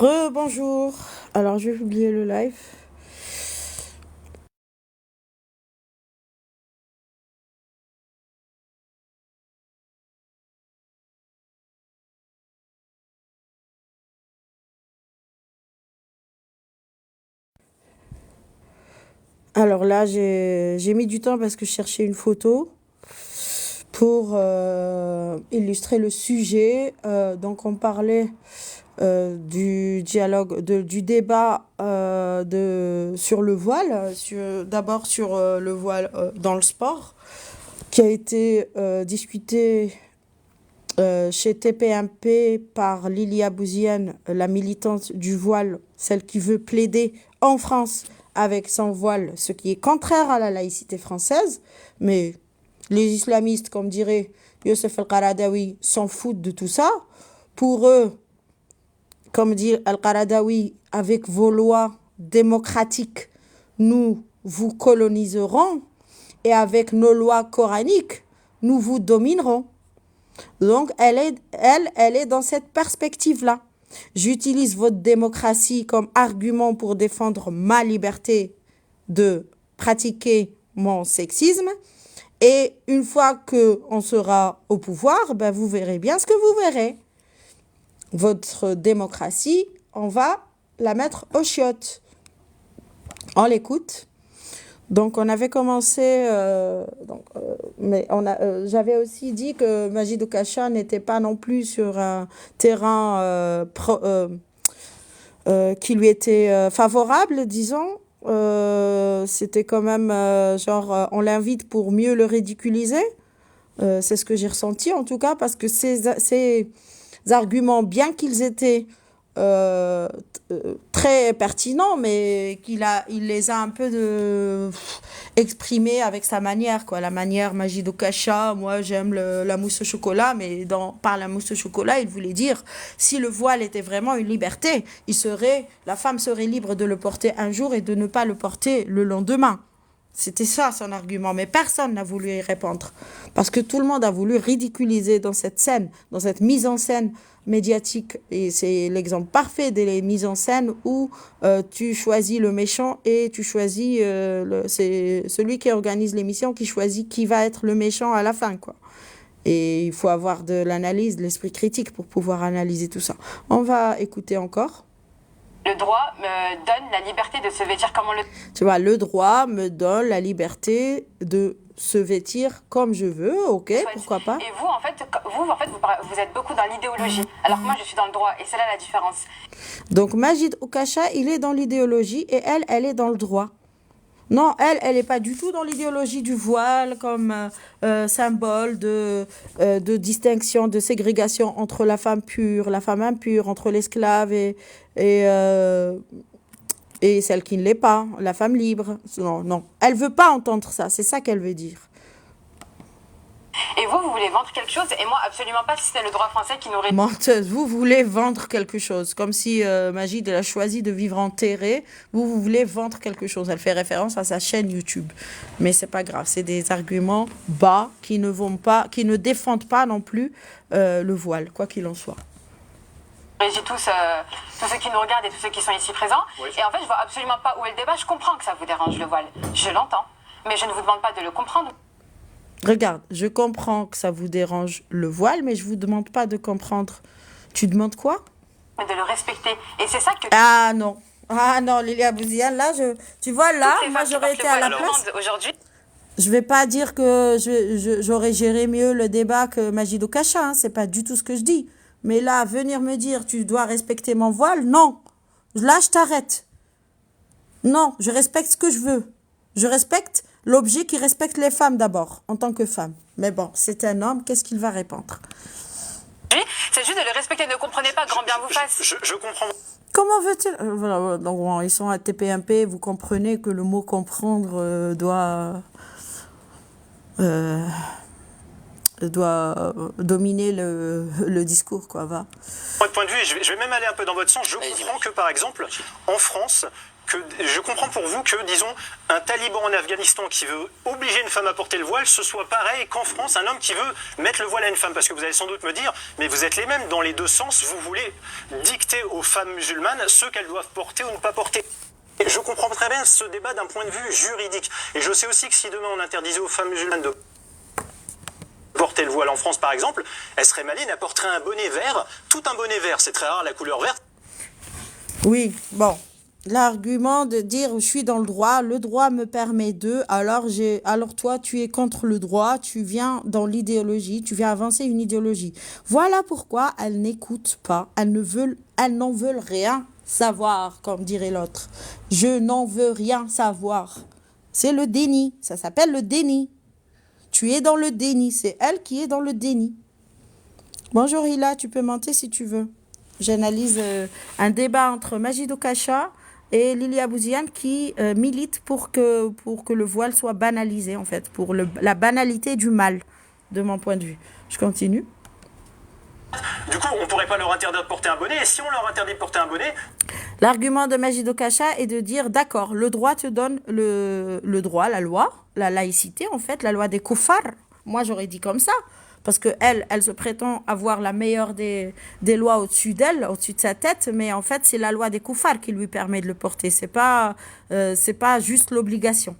Rebonjour. Alors, je vais publier le live. Alors là, j'ai mis du temps parce que je cherchais une photo pour illustrer le sujet. Donc, on parlait du dialogue, du débat sur le voile, d'abord sur le voile dans le sport, qui a été discuté chez TPMP par Lilia Bouziane, la militante du voile, celle qui veut plaider en France avec son voile, ce qui est contraire à la laïcité française. Mais les islamistes, comme dirait Youssef El-Qaradawi, s'en foutent de tout ça. Pour eux, comme dit Al-Qaradawi, avec vos lois démocratiques, nous vous coloniserons et avec nos lois coraniques, nous vous dominerons. Donc, elle est dans cette perspective-là. J'utilise votre démocratie comme argument pour défendre ma liberté de pratiquer mon sexisme. Et une fois qu'on sera au pouvoir, ben vous verrez bien ce que vous verrez. Votre démocratie, on va la mettre aux chiottes. On l'écoute. Donc, on avait commencé, mais j'avais aussi dit que Majid Oukasha n'était pas non plus sur un terrain qui lui était favorable, disons. C'était quand même on l'invite pour mieux le ridiculiser. C'est ce que j'ai ressenti en tout cas, parce que ces arguments, bien qu'ils étaient très pertinents, mais il les a un peu exprimés avec sa manière, quoi. La manière Majid Oukasha, moi j'aime la mousse au chocolat, mais par la mousse au chocolat, il voulait dire, si le voile était vraiment une liberté, la femme serait libre de le porter un jour et de ne pas le porter le lendemain. C'était ça son argument, mais personne n'a voulu y répondre. Parce que tout le monde a voulu ridiculiser dans cette scène, dans cette mise en scène médiatique. Et c'est l'exemple parfait des mises en scène où tu choisis le méchant et tu choisis... c'est celui qui organise l'émission qui choisit qui va être le méchant à la fin, quoi. Et il faut avoir de l'analyse, de l'esprit critique pour pouvoir analyser tout ça. On va écouter encore. Le droit me donne la liberté de se vêtir comme on le... Tu vois, le droit me donne la liberté de se vêtir comme je veux, ok, pourquoi pas. Et vous, en fait, vous êtes beaucoup dans l'idéologie, alors que moi, je suis dans le droit, et c'est là la différence. Donc, Majid Oukasha, il est dans l'idéologie, et elle est dans le droit. Non, elle n'est pas du tout dans l'idéologie du voile comme symbole de distinction, de ségrégation entre la femme pure, la femme impure, entre l'esclave et celle qui ne l'est pas, la femme libre. Non, non. Elle veut pas entendre ça, c'est ça qu'elle veut dire. Et vous voulez vendre quelque chose, et moi, absolument pas, si c'est le droit français qui nous... Menteuse, vous voulez vendre quelque chose, comme si Majid a choisi de vivre enterrée. Vous voulez vendre quelque chose. Elle fait référence à sa chaîne YouTube. Mais c'est pas grave, c'est des arguments bas qui ne défendent pas non plus le voile, quoi qu'il en soit. Régis tous ceux qui nous regardent et tous ceux qui sont ici présents. Oui. Et en fait, je vois absolument pas où est le débat. Je comprends que ça vous dérange, le voile. Je l'entends. Mais je ne vous demande pas de le comprendre. Regarde, je comprends que ça vous dérange le voile, mais je vous demande pas de comprendre. Tu demandes quoi? De le respecter. Et c'est ça que... Ah non, Lilia Bouziane, là, tu vois, là, moi j'aurais été à la place. Aujourd'hui. Je vais pas dire que j'aurais géré mieux le débat que Majid Oukasha, hein, c'est pas du tout ce que je dis. Mais là, venir me dire, tu dois respecter mon voile, non. Là, je t'arrête. Non, je respecte ce que je veux. Je respecte l'objet qui respecte les femmes d'abord, en tant que femme. Mais bon, c'est un homme, qu'est-ce qu'il va répondre? C'est juste de le respecter, ne comprenez pas, grand bien vous fasse. Je comprends. Comment veut-il voilà, donc bon, ils sont à TPMP, vous comprenez que le mot comprendre doit dominer le discours, quoi, va. Votre point de vue, je vais même aller un peu dans votre sens. Je comprends que, par exemple, en France, je comprends pour vous que, disons, un taliban en Afghanistan qui veut obliger une femme à porter le voile, ce soit pareil qu'en France, un homme qui veut mettre le voile à une femme. Parce que vous allez sans doute me dire, mais vous êtes les mêmes dans les deux sens, vous voulez dicter aux femmes musulmanes ce qu'elles doivent porter ou ne pas porter. Et je comprends très bien ce débat d'un point de vue juridique. Et je sais aussi que si demain on interdisait aux femmes musulmanes de porter le voile en France, par exemple, elles seraient malines, elles porteraient un bonnet vert, tout un bonnet vert, c'est très rare la couleur verte. Oui, bon. L'argument de dire je suis dans le droit me permet de, alors toi tu es contre le droit, tu viens dans l'idéologie, tu viens avancer une idéologie. Voilà pourquoi elles n'écoutent pas, elles n'en veulent rien savoir, comme dirait l'autre. Je n'en veux rien savoir. C'est le déni, ça s'appelle le déni. Tu es dans le déni, c'est elle qui est dans le déni. Bonjour Hila, tu peux monter si tu veux. J'analyse un débat entre Majid Okacha et Lilia Bouziane qui milite pour que le voile soit banalisé, en fait, pour la banalité du mal, de mon point de vue. Je continue. Du coup, on ne pourrait pas leur interdire de porter un bonnet, et si on leur interdit de porter un bonnet... L'argument de Majid Okacha est de dire, d'accord, le droit te donne le droit, la loi, la laïcité, en fait, la loi des koufars. Moi, j'aurais dit comme ça. Parce qu'elle se prétend avoir la meilleure des lois au-dessus d'elle, au-dessus de sa tête, mais en fait, c'est la loi des koufars qui lui permet de le porter. C'est pas juste l'obligation.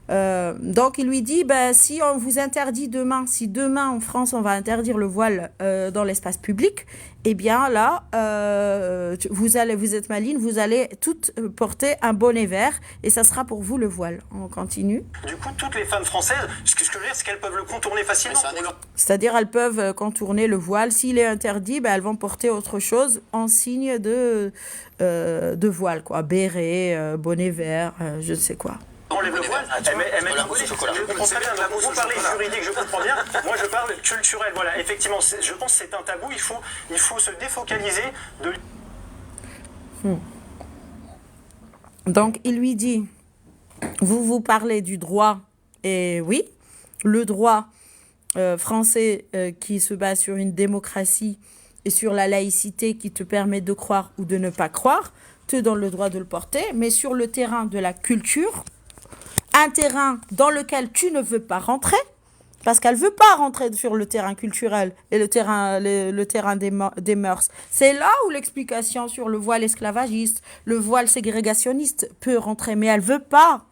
Donc, il lui dit, si on vous interdit demain, si demain en France, on va interdire le voile dans l'espace public, eh bien là, vous êtes maligne, vous allez toutes porter un bonnet vert et ça sera pour vous le voile. On continue. Du coup, toutes les femmes françaises, ce que je veux dire, c'est qu'elles peuvent le contourner facilement. C'est-à-dire, elles peuvent contourner le voile. S'il est interdit, elles vont porter autre chose en signe de voile, quoi. Béret, bonnet vert, je ne sais quoi. Enlève le voile, elle met le bonnet. Je comprends très bien. Vous parlez juridique, je comprends bien. Moi, je parle culturel. Voilà, effectivement, je pense que c'est un tabou. Il faut se défocaliser de... Donc, il lui dit, vous parlez du droit. Et oui, le droit français qui se base sur une démocratie et sur la laïcité qui te permet de croire ou de ne pas croire, te donne le droit de le porter. Mais sur le terrain de la culture... un terrain dans lequel tu ne veux pas rentrer, parce qu'elle ne veut pas rentrer sur le terrain culturel et le terrain des mœurs. C'est là où l'explication sur le voile esclavagiste, le voile ségrégationniste peut rentrer, mais elle ne veut pas.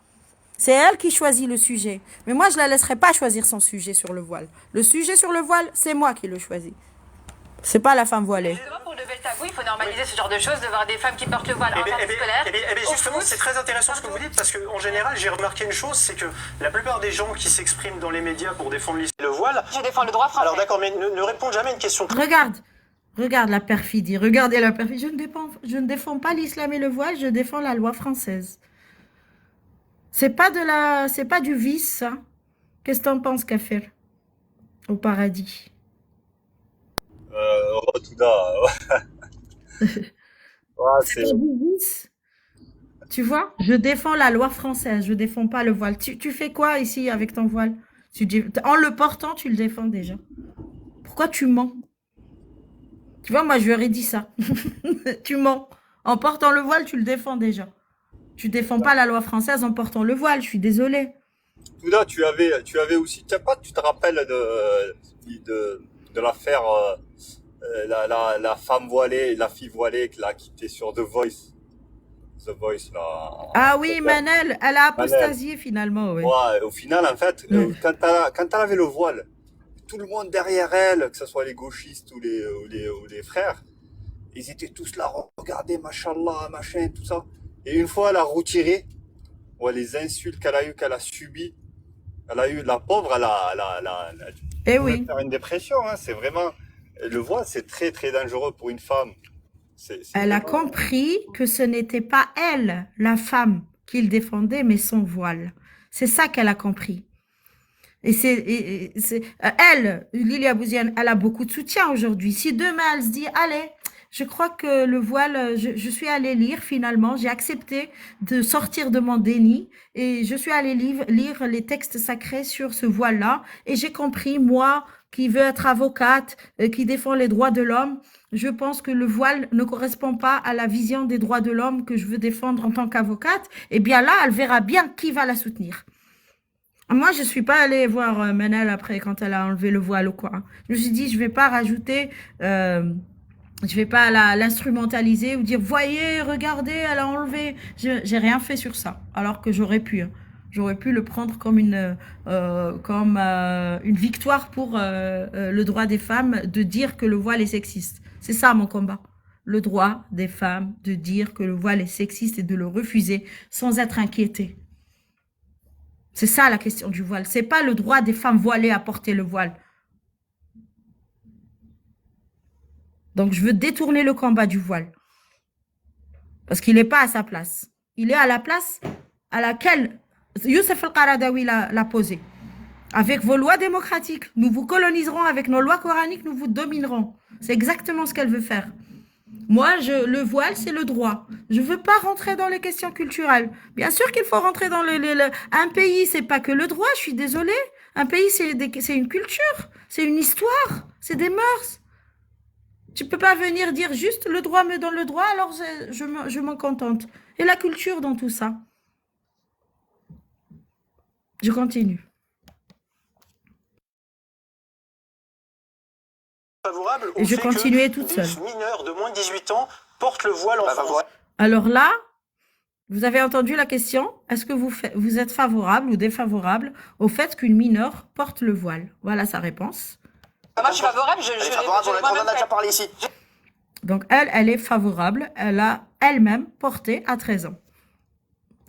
C'est elle qui choisit le sujet. Mais moi, je ne la laisserai pas choisir son sujet sur le voile. Le sujet sur le voile, c'est moi qui le choisis. C'est pas la femme voilée. Pour lever le tabou, il faut normaliser ce genre de choses, de voir des femmes qui portent le voile en termes scolaires. Justement, c'est très intéressant ce que vous dites, parce qu'en général, j'ai remarqué une chose, c'est que la plupart des gens qui s'expriment dans les médias pour défendre le voile... Je défends le droit français. Alors d'accord, mais ne répondent jamais à une question... Regarde la perfidie, regardez la perfidie. Je ne défends pas l'islam et le voile, je défends la loi française. C'est pas du vice, ça. Qu'est-ce que t'en penses, Kafir? Au paradis. C'est pas du vice. Tu vois, je défends la loi française, je défends pas le voile. Tu fais quoi ici avec ton voile? En le portant, tu le défends déjà. Pourquoi tu mens? Tu vois, moi, je lui aurais dit ça. Tu mens. En portant le voile, tu le défends déjà. Tu défends pas la loi française en portant le voile, je suis désolée. Touda, tu avais aussi, tu te rappelles de l'affaire la femme voilée, la fille voilée là, qui était sur The Voice. The Voice, là. Ah oui, Manel, elle a apostasié finalement. Oui. Ouais, au final, en fait, quand elle avait le voile, tout le monde derrière elle, que ce soit les gauchistes ou les frères, ils étaient tous là, regardez, machallah, machin, tout ça. Et une fois, elle a retiré, ouais, les insultes qu'elle a subies, elle a eu, la pauvre, elle a oui. faire une dépression, hein, c'est vraiment, le voile, c'est très, très dangereux pour une femme. Elle a compris que ce n'était pas elle, la femme, qu'il défendait, mais son voile. C'est ça qu'elle a compris. Elle, Lilia Bouziane, elle a beaucoup de soutien aujourd'hui. Si demain, elle se dit, allez, Je crois que le voile, je suis allée lire finalement, j'ai accepté de sortir de mon déni et je suis allée lire les textes sacrés sur ce voile-là et j'ai compris, moi qui veux être avocate, qui défend les droits de l'homme, je pense que le voile ne correspond pas à la vision des droits de l'homme que je veux défendre en tant qu'avocate. Et bien là, elle verra bien qui va la soutenir. Moi, je suis pas allée voir Manal après quand elle a enlevé le voile ou quoi. Je me suis dit, je vais pas rajouter, je vais pas l'instrumentaliser ou dire, voyez, regardez, elle a enlevé. J'ai rien fait sur ça, alors que j'aurais pu. Hein. J'aurais pu le prendre comme une victoire pour le droit des femmes de dire que le voile est sexiste. C'est ça mon combat. Le droit des femmes de dire que le voile est sexiste et de le refuser sans être inquiétée. C'est ça la question du voile. C'est pas le droit des femmes voilées à porter le voile. Donc je veux détourner le combat du voile. Parce qu'il n'est pas à sa place. Il est à la place à laquelle Youssef El-Qaradawi l'a posé. Avec vos lois démocratiques, nous vous coloniserons. Avec nos lois coraniques, nous vous dominerons. C'est exactement ce qu'elle veut faire. Moi, le voile, c'est le droit. Je veux pas rentrer dans les questions culturelles. Bien sûr qu'il faut rentrer dans un pays, c'est pas que le droit, je suis désolée. Un pays, c'est une culture, c'est une histoire, c'est des mœurs. Tu peux pas venir dire juste le droit me donne le droit, alors je m'en contente. Et la culture dans tout ça. Je continue. Favorable au Et je fait continuais que toute seule. des mineurs de moins de 18 ans portent le voile en France. Alors là, vous avez entendu la question. Est-ce que vous êtes favorable ou défavorable au fait qu'une mineure porte le voile? Voilà sa réponse. Moi, je suis favorable. Elle est favorable, on en a déjà parlé ici. Donc, elle est favorable. Elle a elle-même porté à 13 ans.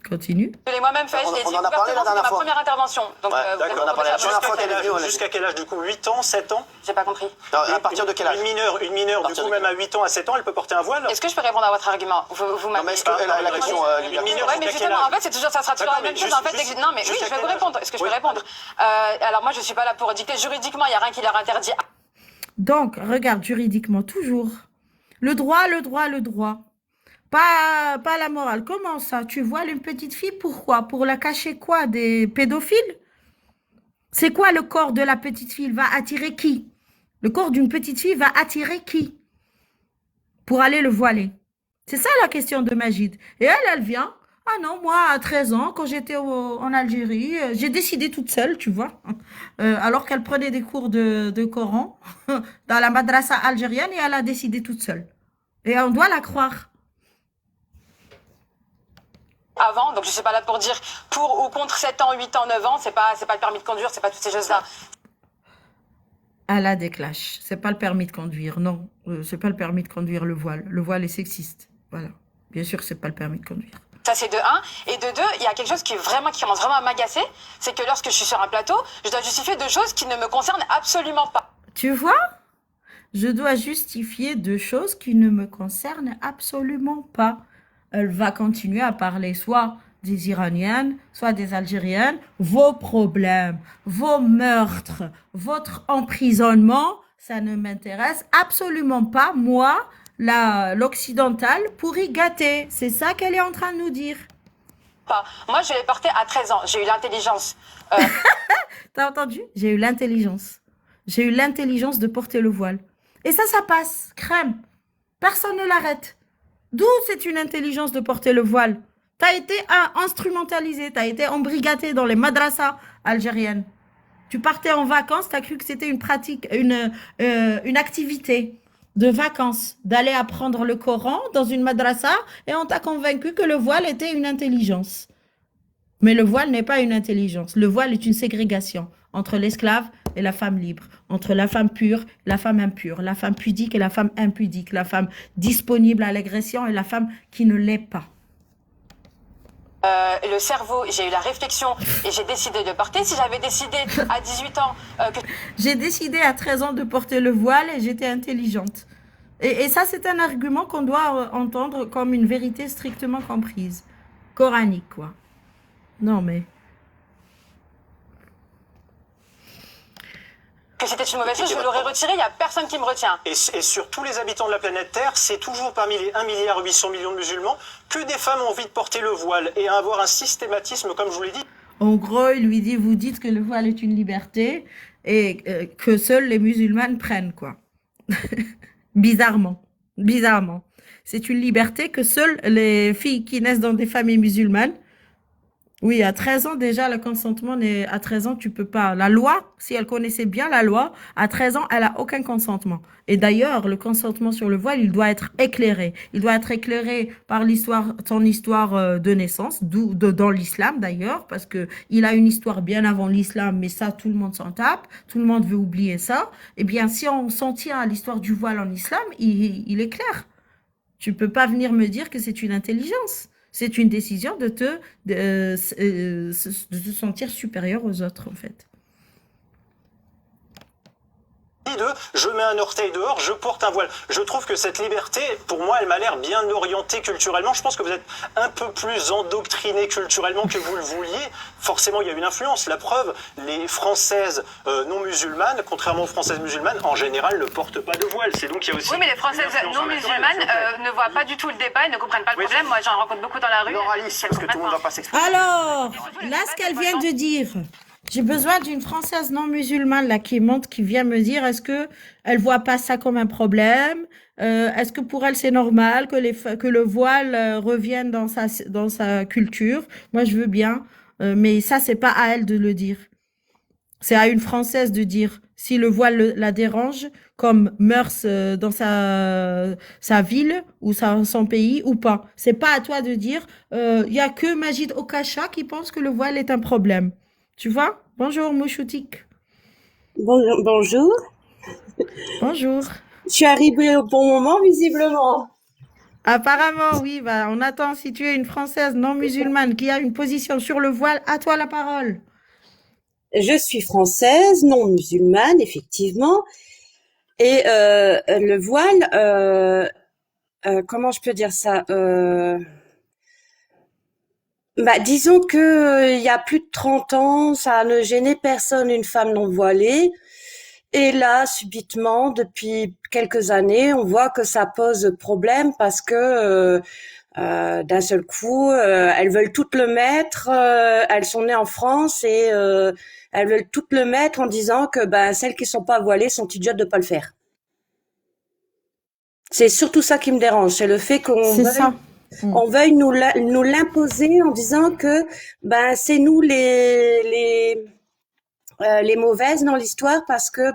Continue. Je l'ai moi-même fait. Je l'ai dit On en a parlé la ouvertement, dernière c'était ma fois. première intervention. Donc, Ouais, d'accord, on a parlé la première fois qu'elle est venue, on a dit. Jusqu'à quel âge du coup? 8 ans, 7 ans? J'ai pas compris. À partir de quel âge? Une mineure du coup, même à 8 ans, à 7 ans, elle peut porter un voile? Est-ce que je peux répondre à votre argument? Vous Non, m'avez mais est-ce qu'elle a la question, Lydia? Une mineure, Ouais, mais jusqu'à quel justement, âge? en fait, ça sera toujours la même chose. En fait, non, mais oui, je vais vous répondre. Est-ce que je peux répondre? Alors, moi, je suis pas là pour dicter. Juridiquement, il n'y a rien qui leur interdit. Donc, regarde, juridiquement, toujours. Le droit, le droit, le droit. Pas la morale. Comment ça? Tu voiles une petite fille, pourquoi? Pour la cacher quoi? Des pédophiles? C'est quoi le corps de la petite fille? Il va attirer qui? Le corps d'une petite fille va attirer qui? Pour aller le voiler. C'est ça la question de Magid. Et elle vient. Ah non, moi, à 13 ans, quand j'étais en Algérie, j'ai décidé toute seule, tu vois. Alors qu'elle prenait des cours de Coran dans la madrasa algérienne et elle a décidé toute seule. Et on doit la croire. Avant, donc je suis pas là pour dire pour ou contre 7 ans, 8 ans, 9 ans, c'est pas le permis de conduire, c'est pas toutes ces choses-là. Elle a des clashs. C'est pas le permis de conduire, non. C'est pas le permis de conduire le voile. Le voile est sexiste. Voilà. Bien sûr que c'est pas le permis de conduire. Ça, c'est de 1. Et de 2, il y a quelque chose qui commence vraiment à m'agacer, c'est que lorsque je suis sur un plateau, je dois justifier de choses qui ne me concernent absolument pas. Tu vois? Je dois justifier de choses qui ne me concernent absolument pas. Elle va continuer à parler soit des Iraniennes, soit des Algériennes. Vos problèmes, vos meurtres, votre emprisonnement, ça ne m'intéresse absolument pas, moi, l'occidentale, pour y gâter. C'est ça qu'elle est en train de nous dire. Moi, je l'ai porté à 13 ans. J'ai eu l'intelligence. T'as entendu? J'ai eu l'intelligence. J'ai eu l'intelligence de porter le voile. Et ça passe. Crème. Personne ne l'arrête. D'où c'est une intelligence de porter le voile? T'as été instrumentalisé, t'as été embrigadé dans les madrasas algériennes. Tu partais en vacances, t'as cru que c'était une pratique, une activité de vacances, d'aller apprendre le Coran dans une madrasa et on t'a convaincu que le voile était une intelligence. Mais le voile n'est pas une intelligence. Le voile est une ségrégation entre l'esclave et la femme libre, entre la femme pure et la femme impure, la femme pudique et la femme impudique, la femme disponible à l'agression et la femme qui ne l'est pas. Le cerveau, j'ai eu la réflexion et j'ai décidé de porter. Si j'avais décidé à 18 ans que... J'ai décidé à 13 ans de porter le voile et j'étais intelligente. Et ça, c'est un argument qu'on doit entendre comme une vérité strictement comprise. Coranique, quoi. Non, mais... que c'était une mauvaise chose, je l'aurais retiré, il n'y a personne qui me retient. Et sur tous les habitants de la planète Terre, c'est toujours parmi les 1,8 milliard de musulmans que des femmes ont envie de porter le voile et à avoir un systématisme, comme je vous l'ai dit. En gros, il lui dit, vous dites que le voile est une liberté et que seuls les musulmanes prennent, quoi. Bizarrement. Bizarrement. C'est une liberté que seules les filles qui naissent dans des familles musulmanes. Oui, à 13 ans, déjà, le consentement à 13 ans, tu peux pas. La loi, si elle connaissait bien la loi, à 13 ans, elle a aucun consentement. Et d'ailleurs, le consentement sur le voile, il doit être éclairé. Il doit être éclairé par ton histoire de naissance, dans l'islam d'ailleurs, parce que il a une histoire bien avant l'islam, mais ça, tout le monde s'en tape. Tout le monde veut oublier ça. Eh bien, si on s'en tient à l'histoire du voile en islam, il est clair. Tu peux pas venir me dire que c'est une intelligence. C'est une décision de te sentir supérieur aux autres, en fait. Je mets un orteil dehors, je porte un voile. Je trouve que cette liberté, pour moi, elle m'a l'air bien orientée culturellement. Je pense que vous êtes un peu plus endoctriné culturellement que vous le vouliez. Forcément, il y a une influence. La preuve, les Françaises non musulmanes, contrairement aux Françaises musulmanes, en général, ne portent pas de voile. C'est donc il y a aussi. Oui, mais les Françaises non musulmanes ne voient pas du tout le débat et ne comprennent pas le problème. Moi, j'en rencontre beaucoup dans la rue. Non, Alice, parce que tout le monde ne va pas s'exprimer. Alors, là, ce qu'elle vient de dire, j'ai besoin d'une Française non musulmane là qui monte, qui vient me dire est-ce que elle voit pas ça comme un problème, est-ce que pour elle c'est normal que le voile revienne dans sa culture. Moi, je veux bien, mais ça c'est pas à elle de le dire. C'est à une Française de dire si le voile la dérange comme mœurs dans sa ville ou son pays ou pas. C'est pas à toi de dire y a que Majid Okacha qui pense que le voile est un problème. Tu vois? Bonjour, Mouchoutik. Bonjour. Bonjour. Je suis arrivée au bon moment, visiblement. Apparemment, oui. Bah, on attend, si tu es une Française non musulmane qui a une position sur le voile, à toi la parole. Je suis française, non musulmane, effectivement. Et le voile, comment je peux dire ça? Disons que il y a plus de 30 ans, ça ne gênait personne, une femme non voilée. Et là, subitement, depuis quelques années, on voit que ça pose problème parce que d'un seul coup, elles veulent toutes le mettre. Elles sont nées en France et elles veulent toutes le mettre en disant que celles qui sont pas voilées sont idiotes de pas le faire. C'est surtout ça qui me dérange, c'est le fait on veuille nous l'imposer en disant que c'est nous les mauvaises dans l'histoire parce que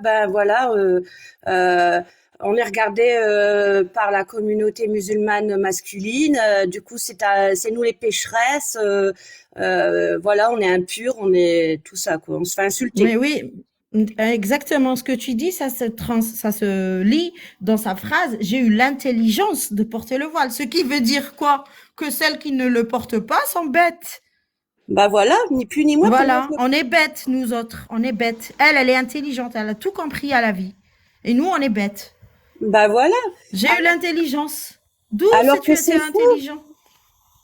on est regardé par la communauté musulmane masculine, du coup c'est nous les pécheresses, on est impurs, on est tout ça quoi, on se fait insulter. Mais oui, exactement ce que tu dis, ça se lit dans sa phrase. J'ai eu l'intelligence de porter le voile, ce qui veut dire quoi? Que celles qui ne le portent pas sont bêtes. Voilà, ni plus ni moins. Voilà, on est bêtes, nous autres, on est bêtes. Elle est intelligente, elle a tout compris à la vie. Et nous, on est bêtes. Voilà. J'ai eu l'intelligence. D'où alors que tu étais intelligent?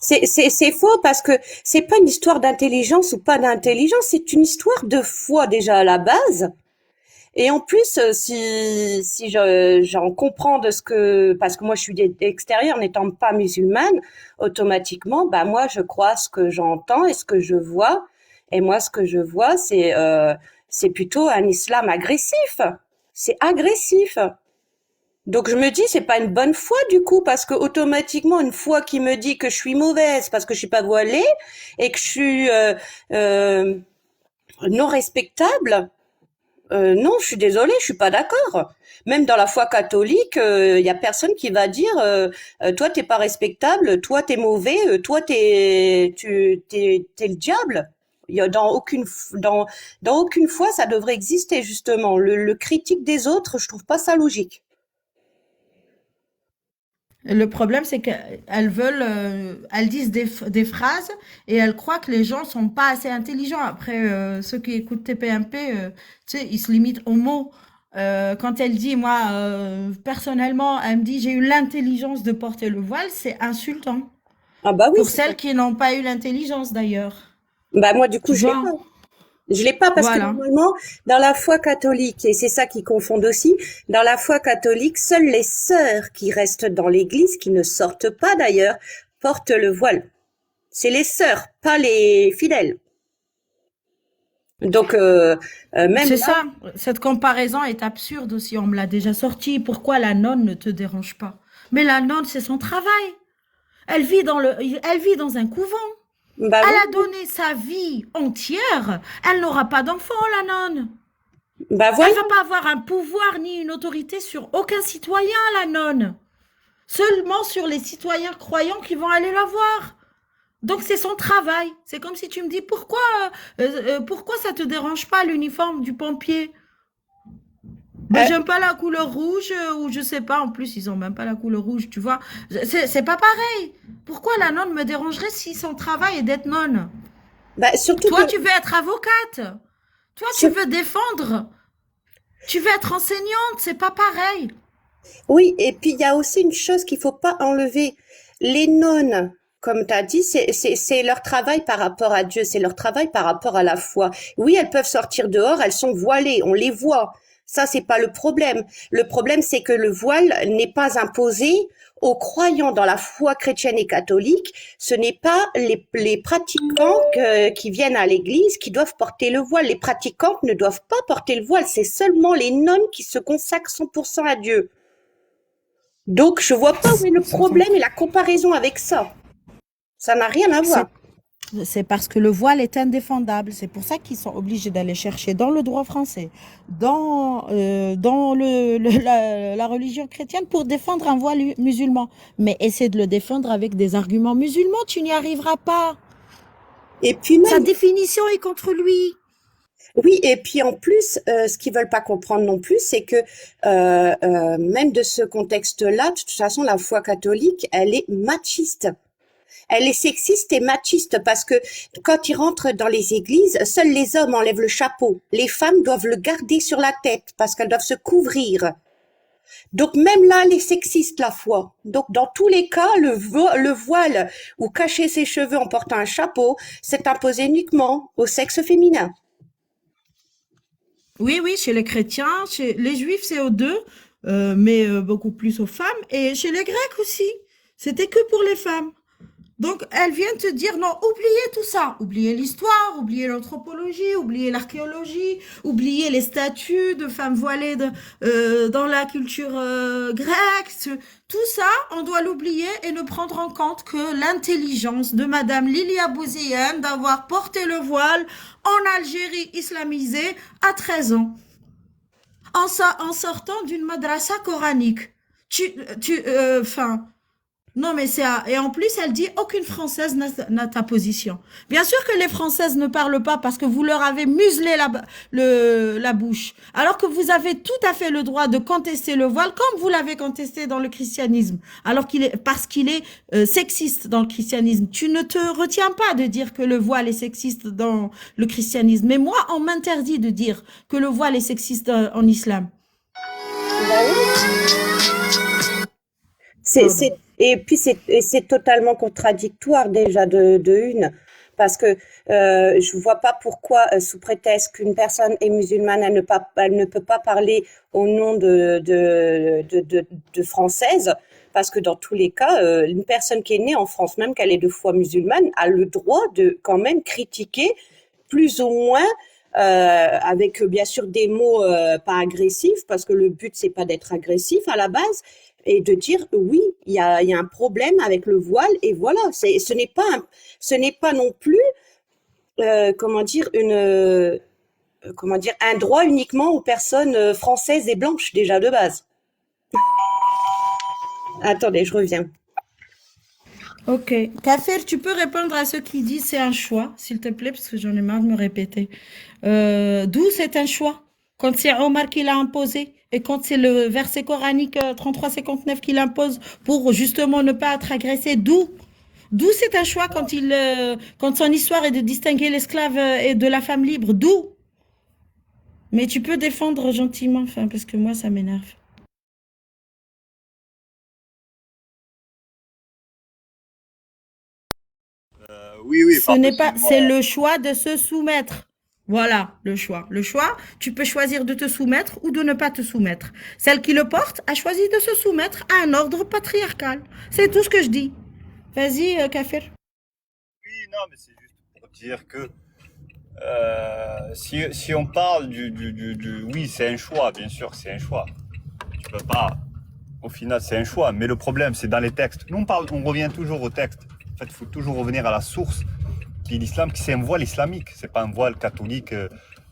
C'est faux parce que c'est pas une histoire d'intelligence ou pas d'intelligence, c'est une histoire de foi déjà à la base. Et en plus, si j'en comprends parce que moi je suis extérieure, n'étant pas musulmane, automatiquement, moi je crois ce que j'entends et ce que je vois. Et moi ce que je vois, c'est plutôt un islam agressif. C'est agressif. Donc je me dis c'est pas une bonne foi du coup parce que automatiquement une foi qui me dit que je suis mauvaise parce que je suis pas voilée et que je suis non respectable. Non, je suis désolée, je suis pas d'accord. Même dans la foi catholique, y a personne qui va dire toi t'es pas respectable, toi t'es mauvais, toi t'es le diable. Il y a dans aucune foi ça devrait exister justement. Le critique des autres, je trouve pas ça logique. Le problème, c'est qu'elles elles disent des phrases et elles croient que les gens sont pas assez intelligents. Après, ceux qui écoutent TPMP, tu sais, ils se limitent aux mots. Quand elle dit, moi, personnellement, elle me dit, j'ai eu l'intelligence de porter le voile, c'est insultant. Ah oui. Pour celles qui n'ont pas eu l'intelligence, d'ailleurs. Moi, du coup, je l'ai pas. Je l'ai pas parce que Voilà. normalement, dans la foi catholique, et c'est ça qui confonde aussi, dans la foi catholique, seules les sœurs qui restent dans l'église, qui ne sortent pas d'ailleurs, portent le voile. C'est les sœurs, pas les fidèles. Donc, même C'est là, ça. Cette comparaison est absurde aussi. On me l'a déjà sorti. Pourquoi la nonne ne te dérange pas? Mais la nonne, c'est son travail. Elle vit dans un couvent. bah Elle oui, a donné sa vie entière. Elle n'aura pas d'enfant, la nonne. bah Elle voilà. va pas avoir un pouvoir ni une autorité sur aucun citoyen, la nonne. Seulement sur les citoyens croyants qui vont aller la voir. Donc c'est son travail. C'est comme si tu me dis pourquoi ça te dérange pas l'uniforme du pompier? Ben, Euh, j'aime pas la couleur rouge ou je sais pas. En plus, ils ont même pas la couleur rouge, tu vois. C'est pas pareil. Pourquoi la nonne me dérangerait si son travail est d'être nonne? bah surtout que, Toi, tu veux être avocate. Toi, tu sur- veux défendre. Tu veux être enseignante. C'est pas pareil. oui, et puis il y a aussi une chose qu'il faut pas enlever. Les nonnes, comme tu as dit, c'est leur travail par rapport à Dieu, c'est leur travail par rapport à la foi. Oui, elles peuvent sortir dehors, elles sont voilées, on les voit. Ça, c'est pas le problème. Le problème, c'est que le voile n'est pas imposé aux croyants dans la foi chrétienne et catholique. Ce n'est pas les pratiquants qui viennent à l'église qui doivent porter le voile. Les pratiquantes ne doivent pas porter le voile. C'est seulement les nonnes qui se consacrent 100% à Dieu. Donc, je vois pas où est le problème et la comparaison avec ça. Ça n'a rien à C'est voir. c'est parce que le voile est indéfendable. C'est pour ça qu'ils sont obligés d'aller chercher dans le droit français, dans la religion chrétienne pour défendre un voile musulman. Mais essaie de le défendre avec des arguments musulmans, tu n'y arriveras pas. Et puis Sa même, définition est contre lui. oui, et puis en plus, ce qu'ils veulent pas comprendre non plus, c'est que même de ce contexte-là, de toute façon, la foi catholique, elle est machiste. Elle est sexiste et machiste parce que quand ils rentrent dans les églises, seuls les hommes enlèvent le chapeau. Les femmes doivent le garder sur la tête parce qu'elles doivent se couvrir. Donc même là, elle est sexiste, la foi. Donc dans tous les cas, le voile ou cacher ses cheveux en portant un chapeau, c'est imposé uniquement au sexe féminin. Oui, oui, chez les chrétiens, chez les juifs, c'est aux deux, mais beaucoup plus aux femmes. Et chez les grecs aussi, c'était que pour les femmes. Donc, elle vient te dire, non, oubliez tout ça. Oubliez l'histoire, oubliez l'anthropologie, oubliez l'archéologie, oubliez les statues de femmes voilées dans la culture grecque. Tout ça, on doit l'oublier et ne prendre en compte que l'intelligence de Madame Lilia Bouziyane d'avoir porté le voile en Algérie islamisée à 13 ans, en sortant d'une madrasa coranique. Enfin, non, mais et en plus, elle dit aucune Française n'a ta position. Bien sûr que les Françaises ne parlent pas parce que vous leur avez muselé la bouche. Alors que vous avez tout à fait le droit de contester le voile comme vous l'avez contesté dans le christianisme. Parce qu'il est sexiste dans le christianisme. Tu ne te retiens pas de dire que le voile est sexiste dans le christianisme. Mais moi, on m'interdit de dire que le voile est sexiste en islam. Ben oui. Pardon. Et puis c'est totalement contradictoire déjà de une, parce que je vois pas pourquoi, sous prétexte qu'une personne est musulmane, elle ne peut pas parler au nom de française, parce que dans tous les cas, une personne qui est née en France, même qu'elle est de foi musulmane, a le droit de quand même critiquer plus ou moins. Avec bien sûr des mots pas agressifs, parce que le but c'est pas d'être agressif à la base, et de dire oui, il y a un problème avec le voile, et voilà, ce n'est pas non plus comment dire un droit uniquement aux personnes françaises et blanches déjà de base. Attendez, je reviens. Ok. Kafir, tu peux répondre à ceux qui disent c'est un choix, s'il te plaît, parce que j'en ai marre de me répéter. D'où c'est un choix? Quand c'est Omar qui l'a imposé et quand c'est le verset coranique 33-59 qui l'impose pour justement ne pas être agressé, d'où c'est un choix quand son histoire est de distinguer l'esclave et de la femme libre? D'où? Mais tu peux défendre gentiment, enfin, parce que moi, ça m'énerve. Oui, oui, Ce pardon, n'est pas, c'est excuse-moi. le choix de se soumettre. Voilà le choix. Le choix, tu peux choisir de te soumettre ou de ne pas te soumettre. Celle qui le porte a choisi de se soumettre à un ordre patriarcal. C'est tout ce que je dis. Vas-y, Kafir. Oui, non, mais c'est juste pour dire que si on parle oui, c'est un choix, bien sûr, c'est un choix. Tu peux pas. Au final, c'est un choix. Mais le problème, c'est dans les textes. Nous, on revient toujours au texte. En fait, il faut toujours revenir à la source qui est l'islam, qui c'est un voile islamique. C'est pas un voile catholique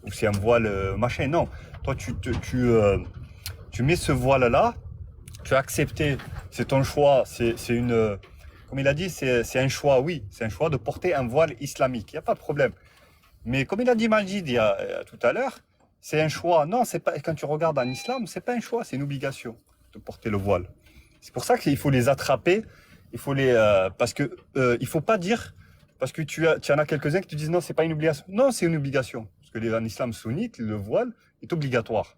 ou c'est un voile machin. Non. Toi, tu mets ce voile-là, tu as accepté, c'est ton choix, comme il a dit, c'est un choix, oui, c'est un choix de porter un voile islamique, il n'y a pas de problème. Mais comme il a dit Majid tout à l'heure, c'est un choix. Non, c'est pas, quand tu regardes en islam, c'est pas un choix, c'est une obligation de porter le voile. C'est pour ça qu'il faut les attraper, parce que il faut pas dire, parce que tu en as quelques-uns qui te disent non, c'est pas une obligation. Non, c'est une obligation, parce que en islam sunnite, le voile est obligatoire.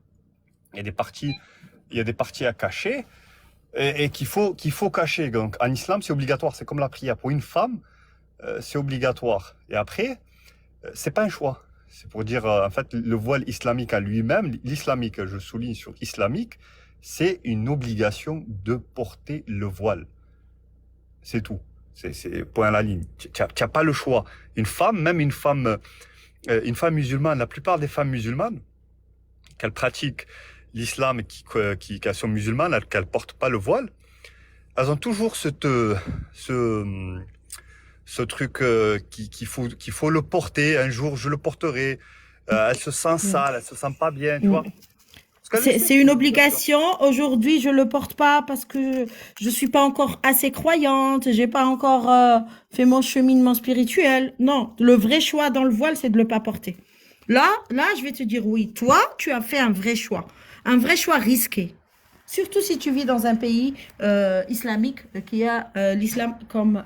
Il y a des parties à cacher et qu'il faut cacher. Donc en islam, c'est obligatoire, c'est comme la prière. Pour une femme, c'est obligatoire. Et après, c'est pas un choix. C'est pour dire, en fait, le voile islamique à lui-même, l'islamique, je souligne sur islamique, c'est une obligation de porter le voile. C'est tout. C'est point à la ligne. Tu n'as pas le choix. Une femme, même une femme musulmane, la plupart des femmes musulmanes, qu'elles pratiquent l'islam et qui sont musulmanes, qu'elles ne portent pas le voile, elles ont toujours ce truc qu'il faut le porter. Un jour, je le porterai. Elle se sent sale, elle se sent pas bien, tu vois. C'est une obligation. Aujourd'hui, je le porte pas parce que je suis pas encore assez croyante. J'ai pas encore fait mon cheminement spirituel. Non, le vrai choix dans le voile, c'est de le pas porter. Là, je vais te dire oui. Toi, tu as fait un vrai choix risqué. Surtout si tu vis dans un pays islamique qui a l'islam comme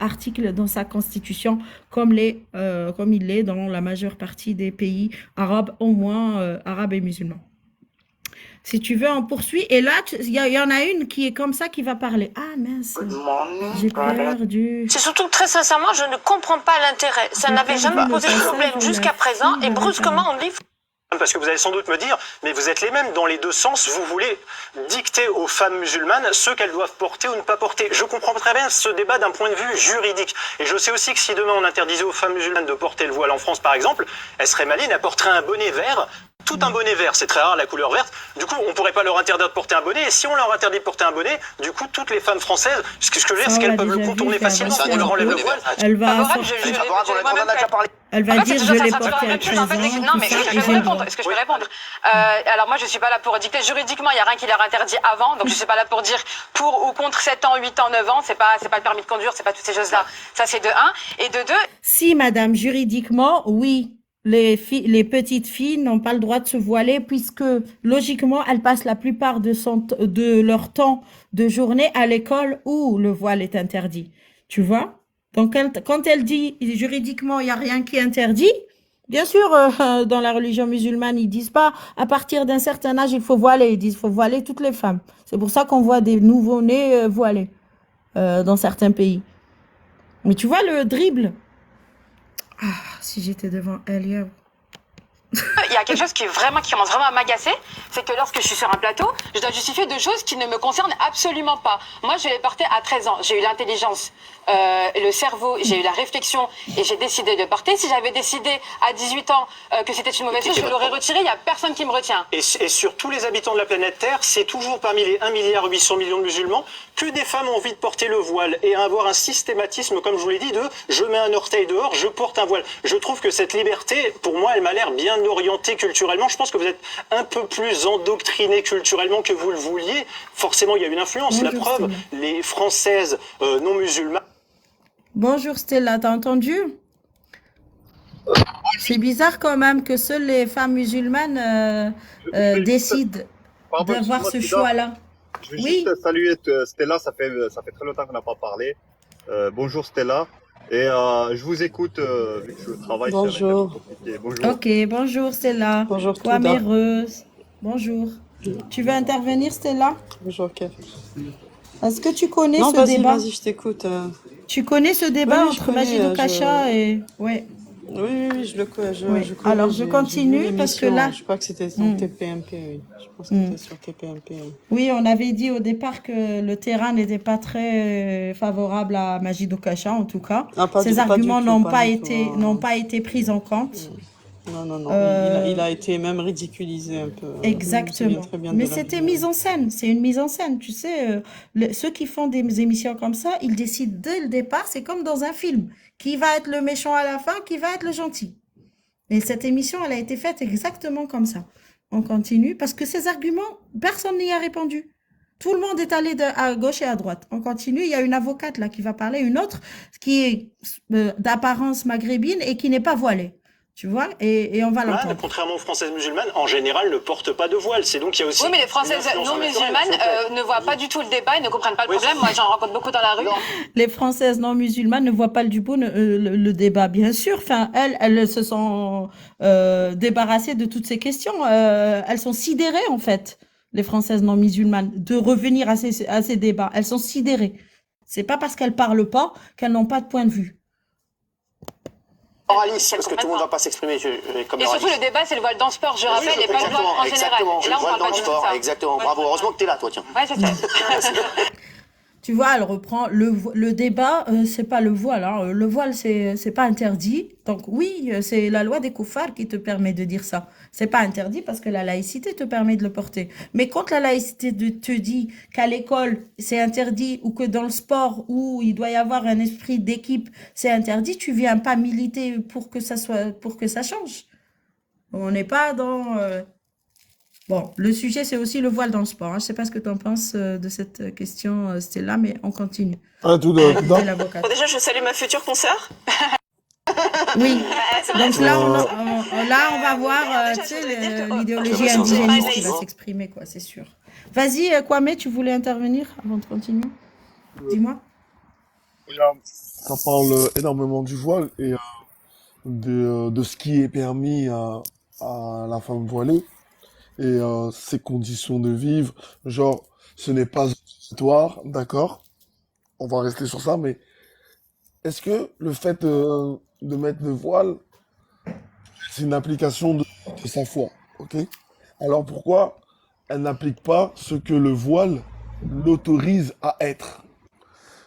article dans sa constitution, comme il l'est dans la majeure partie des pays arabes, au moins arabes et musulmans. Si tu veux, on poursuit. Et là, il y en a une qui est comme ça, qui va parler. Ah mince, j'ai perdu. C'est surtout que très sincèrement, je ne comprends pas l'intérêt. Ça n'avait jamais posé de problème jusqu'à présent et brusquement on dit... Parce que vous allez sans doute me dire, mais vous êtes les mêmes dans les deux sens, vous voulez dicter aux femmes musulmanes ce qu'elles doivent porter ou ne pas porter. Je comprends très bien ce débat d'un point de vue juridique. Et je sais aussi que si demain on interdisait aux femmes musulmanes de porter le voile en France par exemple, elles seraient malines, elles porteraient un bonnet vert. Tout un bonnet vert, c'est très rare la couleur verte. Du coup, on pourrait pas leur interdire de porter un bonnet. Et si on leur interdit de porter un bonnet, du coup, toutes les femmes françaises, ce que je veux dire, c'est qu'elles peuvent le contourner facilement. On leur enlève le voile. Elle va dire je l'ai porté à 13 ans. Non, mais est-ce que je peux répondre? Alors moi, je suis pas là pour dicter. Juridiquement, il y a rien qui leur interdit avant. Donc je suis pas là pour dire pour ou contre 7 ans, 8 ans, 9 ans. C'est pas le permis de conduire, c'est pas toutes ces choses-là. Ça, c'est de 1. Et de 2. Si, madame, juridiquement, oui. Les petites filles n'ont pas le droit de se voiler puisque, logiquement, elles passent la plupart de leur temps de journée à l'école où le voile est interdit. Tu vois? Donc, quand elle dit juridiquement, il n'y a rien qui est interdit, bien sûr, dans la religion musulmane, ils disent pas à partir d'un certain âge, il faut voiler. Ils disent il faut voiler toutes les femmes. C'est pour ça qu'on voit des nouveau-nés voilés dans certains pays. Mais tu vois le dribble? Ah, si j'étais devant elle, Il y a quelque chose qui commence vraiment à m'agacer, c'est que lorsque je suis sur un plateau, je dois justifier de choses qui ne me concernent absolument pas. Moi, je l'ai porté à 13 ans. J'ai eu l'intelligence, le cerveau, j'ai eu la réflexion et j'ai décidé de le porter. Si j'avais décidé à 18 ans que c'était une mauvaise chose, je l'aurais retiré. Il n'y a personne qui me retient. Et sur tous les habitants de la planète Terre, c'est toujours parmi les 1,8 milliard de musulmans que des femmes ont envie de porter le voile et à avoir un systématisme, comme je vous l'ai dit, de je mets un orteil dehors, je porte un voile. Je trouve que cette liberté, pour moi, elle m'a l'air bien orienté culturellement. Je pense que vous êtes un peu plus endoctriné culturellement que vous le vouliez. Forcément, il y a une influence. Bonjour, la preuve, Stella. les Françaises non musulmanes. Bonjour Stella, t'as entendu? C'est bizarre quand même que seules les femmes musulmanes décident d'avoir ce choix-là. Je veux Oui. juste saluer Stella, ça fait très longtemps qu'on n'a pas parlé. Bonjour Stella. Et je vous écoute vu que je travaille. Bonjour. Bonjour. Ok, bonjour Stella. Bonjour Toi, Touda. Méreuse. Bonjour. Tu veux intervenir Stella? Bonjour Kef. Est-ce que tu connais Non, ce débat? vas-y, je t'écoute. Tu connais ce débat Oui, je entre connais, Majid Oukasha et... Ouais. Oui, je le connais. Oui. Je connais, Alors, je j'ai vu continue parce que l'émission. là, Je crois que c'était sur hmm, TPMP, oui. Je pense que hmm. c'était sur TPMP. Oui. Oui, on avait dit au départ que le terrain n'était pas très favorable à Majid Oukasha, en tout cas. Ah, Ses pas du arguments tout, pas du tout. n'ont pas été pris en compte. Non. Il Euh, a été même ridiculisé un peu. Je me souviens Exactement. très bien Mais de la c'était vidéo. mise en scène, c'est une mise en scène. Tu sais, ceux qui font des émissions comme ça, ils décident dès le départ, c'est comme dans un film, qui va être le méchant à la fin, qui va être le gentil. Et cette émission, elle a été faite exactement comme ça. On continue, parce que ces arguments, personne n'y a répondu. Tout le monde est allé à gauche et à droite. On continue, il y a une avocate là qui va parler, une autre qui est d'apparence maghrébine et qui n'est pas voilée. Tu vois, et on va l'entendre. Contrairement aux Françaises musulmanes, en général, ne portent pas de voile. C'est donc il y a aussi. Oui, mais les Françaises non musulmanes ne voient pas du tout le débat et ne comprennent pas le problème. Moi, j'en rencontre beaucoup dans la rue. Les Françaises non musulmanes ne voient pas le débat, bien sûr. Enfin, elles se sont débarrassées de toutes ces questions. Elles sont sidérées, en fait, les Françaises non musulmanes, de revenir à ces débats. Elles sont sidérées. C'est pas parce qu'elles parlent pas qu'elles n'ont pas de point de vue. Alice, parce que tout le monde ne va pas s'exprimer comme Et surtout, le débat, c'est le voile dans le sport, je rappelle, et pas le voile en général. Exactement, Et là, on voile parle dans pas le du tout sport, de ça. exactement. Bravo, heureusement que tu es là, toi, tiens. Ouais, c'est ça. Tu vois, elle reprend le débat, c'est pas le voile, hein. Le voile, c'est pas interdit. Donc oui, c'est la loi des koufars qui te permet de dire ça. C'est pas interdit parce que la laïcité te permet de le porter. Mais quand la laïcité te dit qu'à l'école c'est interdit ou que dans le sport où il doit y avoir un esprit d'équipe c'est interdit, tu viens pas militer pour que ça change. On n'est pas dans Bon, le sujet, c'est aussi le voile dans le sport, hein. Je sais pas ce que tu en penses de cette question, Stella, mais on continue. Ah, tout C'était l'avocate. Bon, déjà, je salue ma future consoeur. Oui, donc là, Euh, on va voir, tu sais, l'idéologie je vais changer. indigéniste qui va Maïs. s'exprimer, quoi, c'est sûr. Vas-y, Kwame, tu voulais intervenir avant de continuer? Dis-moi. regarde, ça parle énormément du voile et de ce qui est permis à la femme voilée et ses conditions de vivre. Genre, ce n'est pas obligatoire, d'accord? On va rester sur ça, mais est-ce que le fait de mettre le voile, c'est une application de sa foi, ok? Alors pourquoi elle n'applique pas ce que le voile l'autorise à être?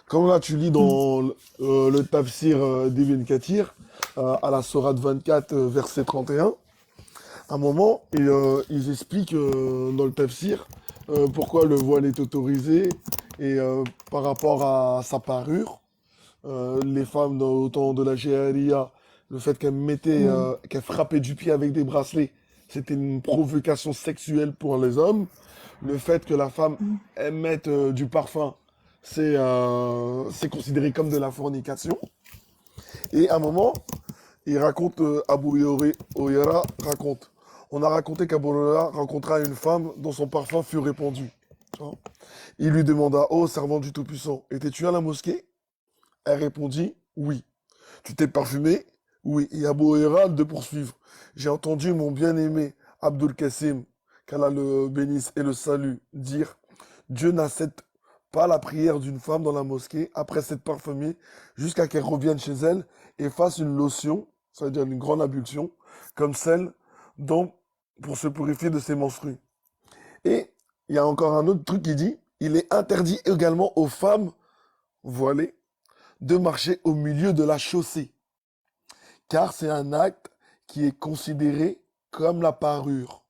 Comme là, tu lis dans le Tafsir d'Ibn Kathir, à la Sourate 24, verset 31, à un moment, ils expliquent dans le Tafsir pourquoi le voile est autorisé et par rapport à sa parure, les femmes au temps de la Jahiliya, le fait qu'elles frappaient du pied avec des bracelets, c'était une provocation sexuelle pour les hommes. Le fait que la femme émette du parfum, c'est considéré comme de la fornication. Et à un moment, il raconte, Oyera raconte, on a raconté qu'Abu Huraira rencontra une femme dont son parfum fut répandu. Tu vois. Il lui demanda, ô servant du Tout-Puissant, étais-tu à la mosquée? Elle répondit, oui. Tu t'es parfumé? Oui. Et Abu Huraira de poursuivre. J'ai entendu mon bien-aimé Abdul Qasim, qu'Allah le bénisse et le salue, dire, Dieu n'accepte pas la prière d'une femme dans la mosquée après s'être parfumée jusqu'à qu'elle revienne chez elle et fasse une lotion, c'est-à-dire une grande ablution, comme celle dont pour se purifier de ses menstrues. Et il y a encore un autre truc qui dit, il est interdit également aux femmes voilées de marcher au milieu de la chaussée, car c'est un acte qui est considéré comme la parure.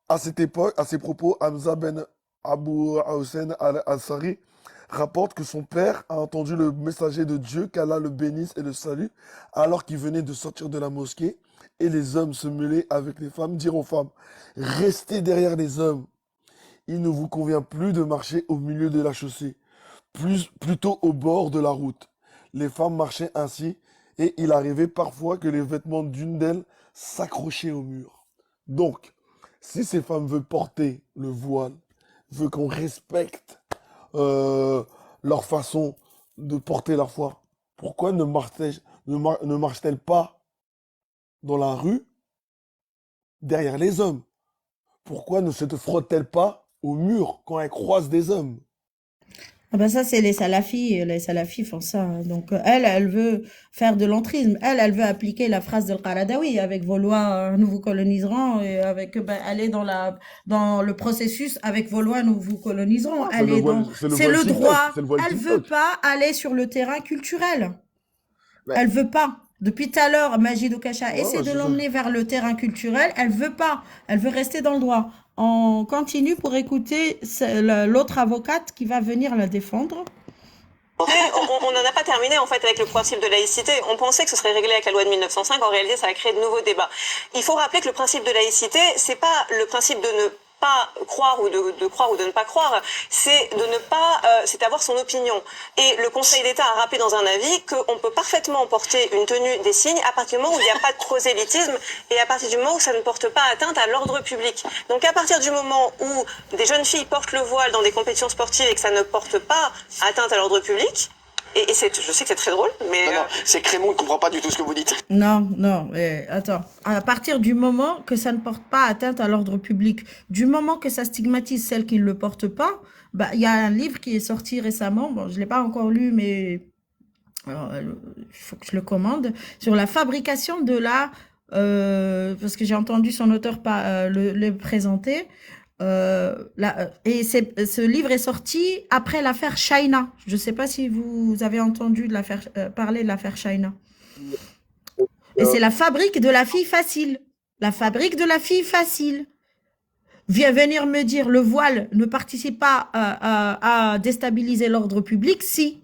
À cette époque, à ces propos, Hamza ben Abu Hussein al-Ansari rapporte que son père a entendu le messager de Dieu, qu'Allah le bénisse et le salue, alors qu'il venait de sortir de la mosquée, et les hommes se mêlaient avec les femmes, dire aux femmes, restez derrière les hommes, il ne vous convient plus de marcher au milieu de la chaussée, plutôt au bord de la route. Les femmes marchaient ainsi, et il arrivait parfois que les vêtements d'une d'elles s'accrochaient au mur. Donc, si ces femmes veulent porter le voile, veulent qu'on respecte leur façon de porter leur foi, pourquoi ne marchent-elles pas dans la rue derrière les hommes? Pourquoi ne se frottent-elles pas au mur quand elles croisent des hommes? Ah ben ça, c'est les salafis. Les salafis font ça. Donc, elle veut faire de l'entrisme. Elle veut appliquer la phrase de Qaradawi avec vos lois, nous vous coloniserons, et avec, ben, aller dans le processus avec vos lois, nous vous coloniserons. Ah, Elle est dans, c'est le c'est voile le TikTok, droit. c'est le voile Elle veut TikTok. pas aller sur le terrain culturel. Ouais. Elle veut pas. Depuis tout à l'heure, Majid Oukasha essaie Ouais, de c'est ça. l'emmener vers le terrain culturel. Elle veut pas. Elle veut rester dans le droit. On continue pour écouter l'autre avocate qui va venir la défendre. On n'en a pas terminé en fait avec le principe de laïcité. On pensait que ce serait réglé avec la loi de 1905. En réalité, ça a créé de nouveaux débats. Il faut rappeler que le principe de laïcité, c'est pas le principe de ne pas croire ou de croire ou de ne pas croire, c'est de ne pas, c'est avoir son opinion. Et le Conseil d'État a rappelé dans un avis qu'on peut parfaitement porter une tenue des signes à partir du moment où il n'y a pas de prosélytisme et à partir du moment où ça ne porte pas atteinte à l'ordre public. Donc à partir du moment où des jeunes filles portent le voile dans des compétitions sportives et que ça ne porte pas atteinte à l'ordre public, et je sais que c'est très drôle, mais... Non, c'est Crémon qui comprend pas du tout ce que vous dites. Non, attends. À partir du moment que ça ne porte pas atteinte à l'ordre public, du moment que ça stigmatise celles qui ne le portent pas, bah, il y a un livre qui est sorti récemment, bon, je l'ai pas encore lu, mais il faut que je le commande, sur la fabrication de parce que j'ai entendu son auteur le présenter, et ce livre est sorti après l'affaire Shaina. Je ne sais pas si vous avez entendu parler de l'affaire Shaina. Et c'est la fabrique de la fille facile. La fabrique de la fille facile. Vient venir me dire le voile ne participe pas à déstabiliser l'ordre public. Si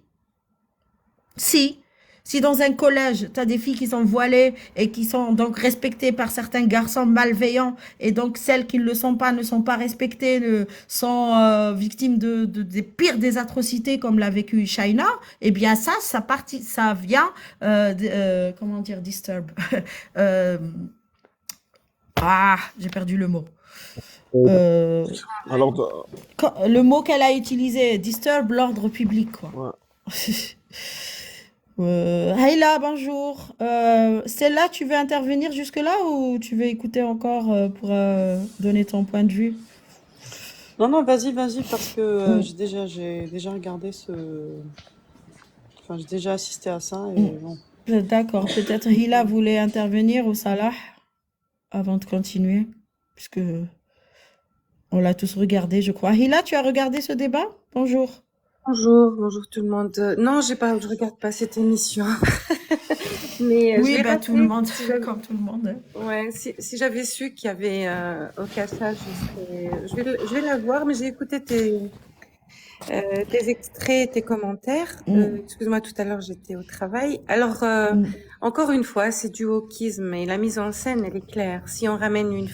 dans un collège, tu as des filles qui sont voilées et qui sont donc respectées par certains garçons malveillants, et donc celles qui ne le sont pas, ne sont pas respectées, sont victimes des pires des atrocités comme l'a vécu Shaina, eh bien ça vient, comment dire, disturb. J'ai perdu le mot. Alors, Le mot qu'elle a utilisé, disturb l'ordre public, quoi. ouais. Hayla, bonjour. Stella, tu veux intervenir jusque-là ou tu veux écouter encore pour donner ton point de vue? Non, vas-y, parce que j'ai déjà regardé Enfin, j'ai déjà assisté à ça et bon. D'accord. Peut-être Hila voulait intervenir ou Salah avant de continuer, puisque on l'a tous regardé, je crois. Hila, tu as regardé ce débat? Bonjour. Bonjour tout le monde. Non, je regarde pas cette émission. Mais je Oui, l'ai bah raté. tout le monde, Si j'avais- comme tout le monde. Ouais, si j'avais su qu'il y avait Okassa, je vais la voir, mais j'ai écouté tes extraits, tes commentaires. Excuse-moi, tout à l'heure j'étais au travail. Alors, encore une fois, c'est du wokisme et la mise en scène, elle est claire. Si on ramène une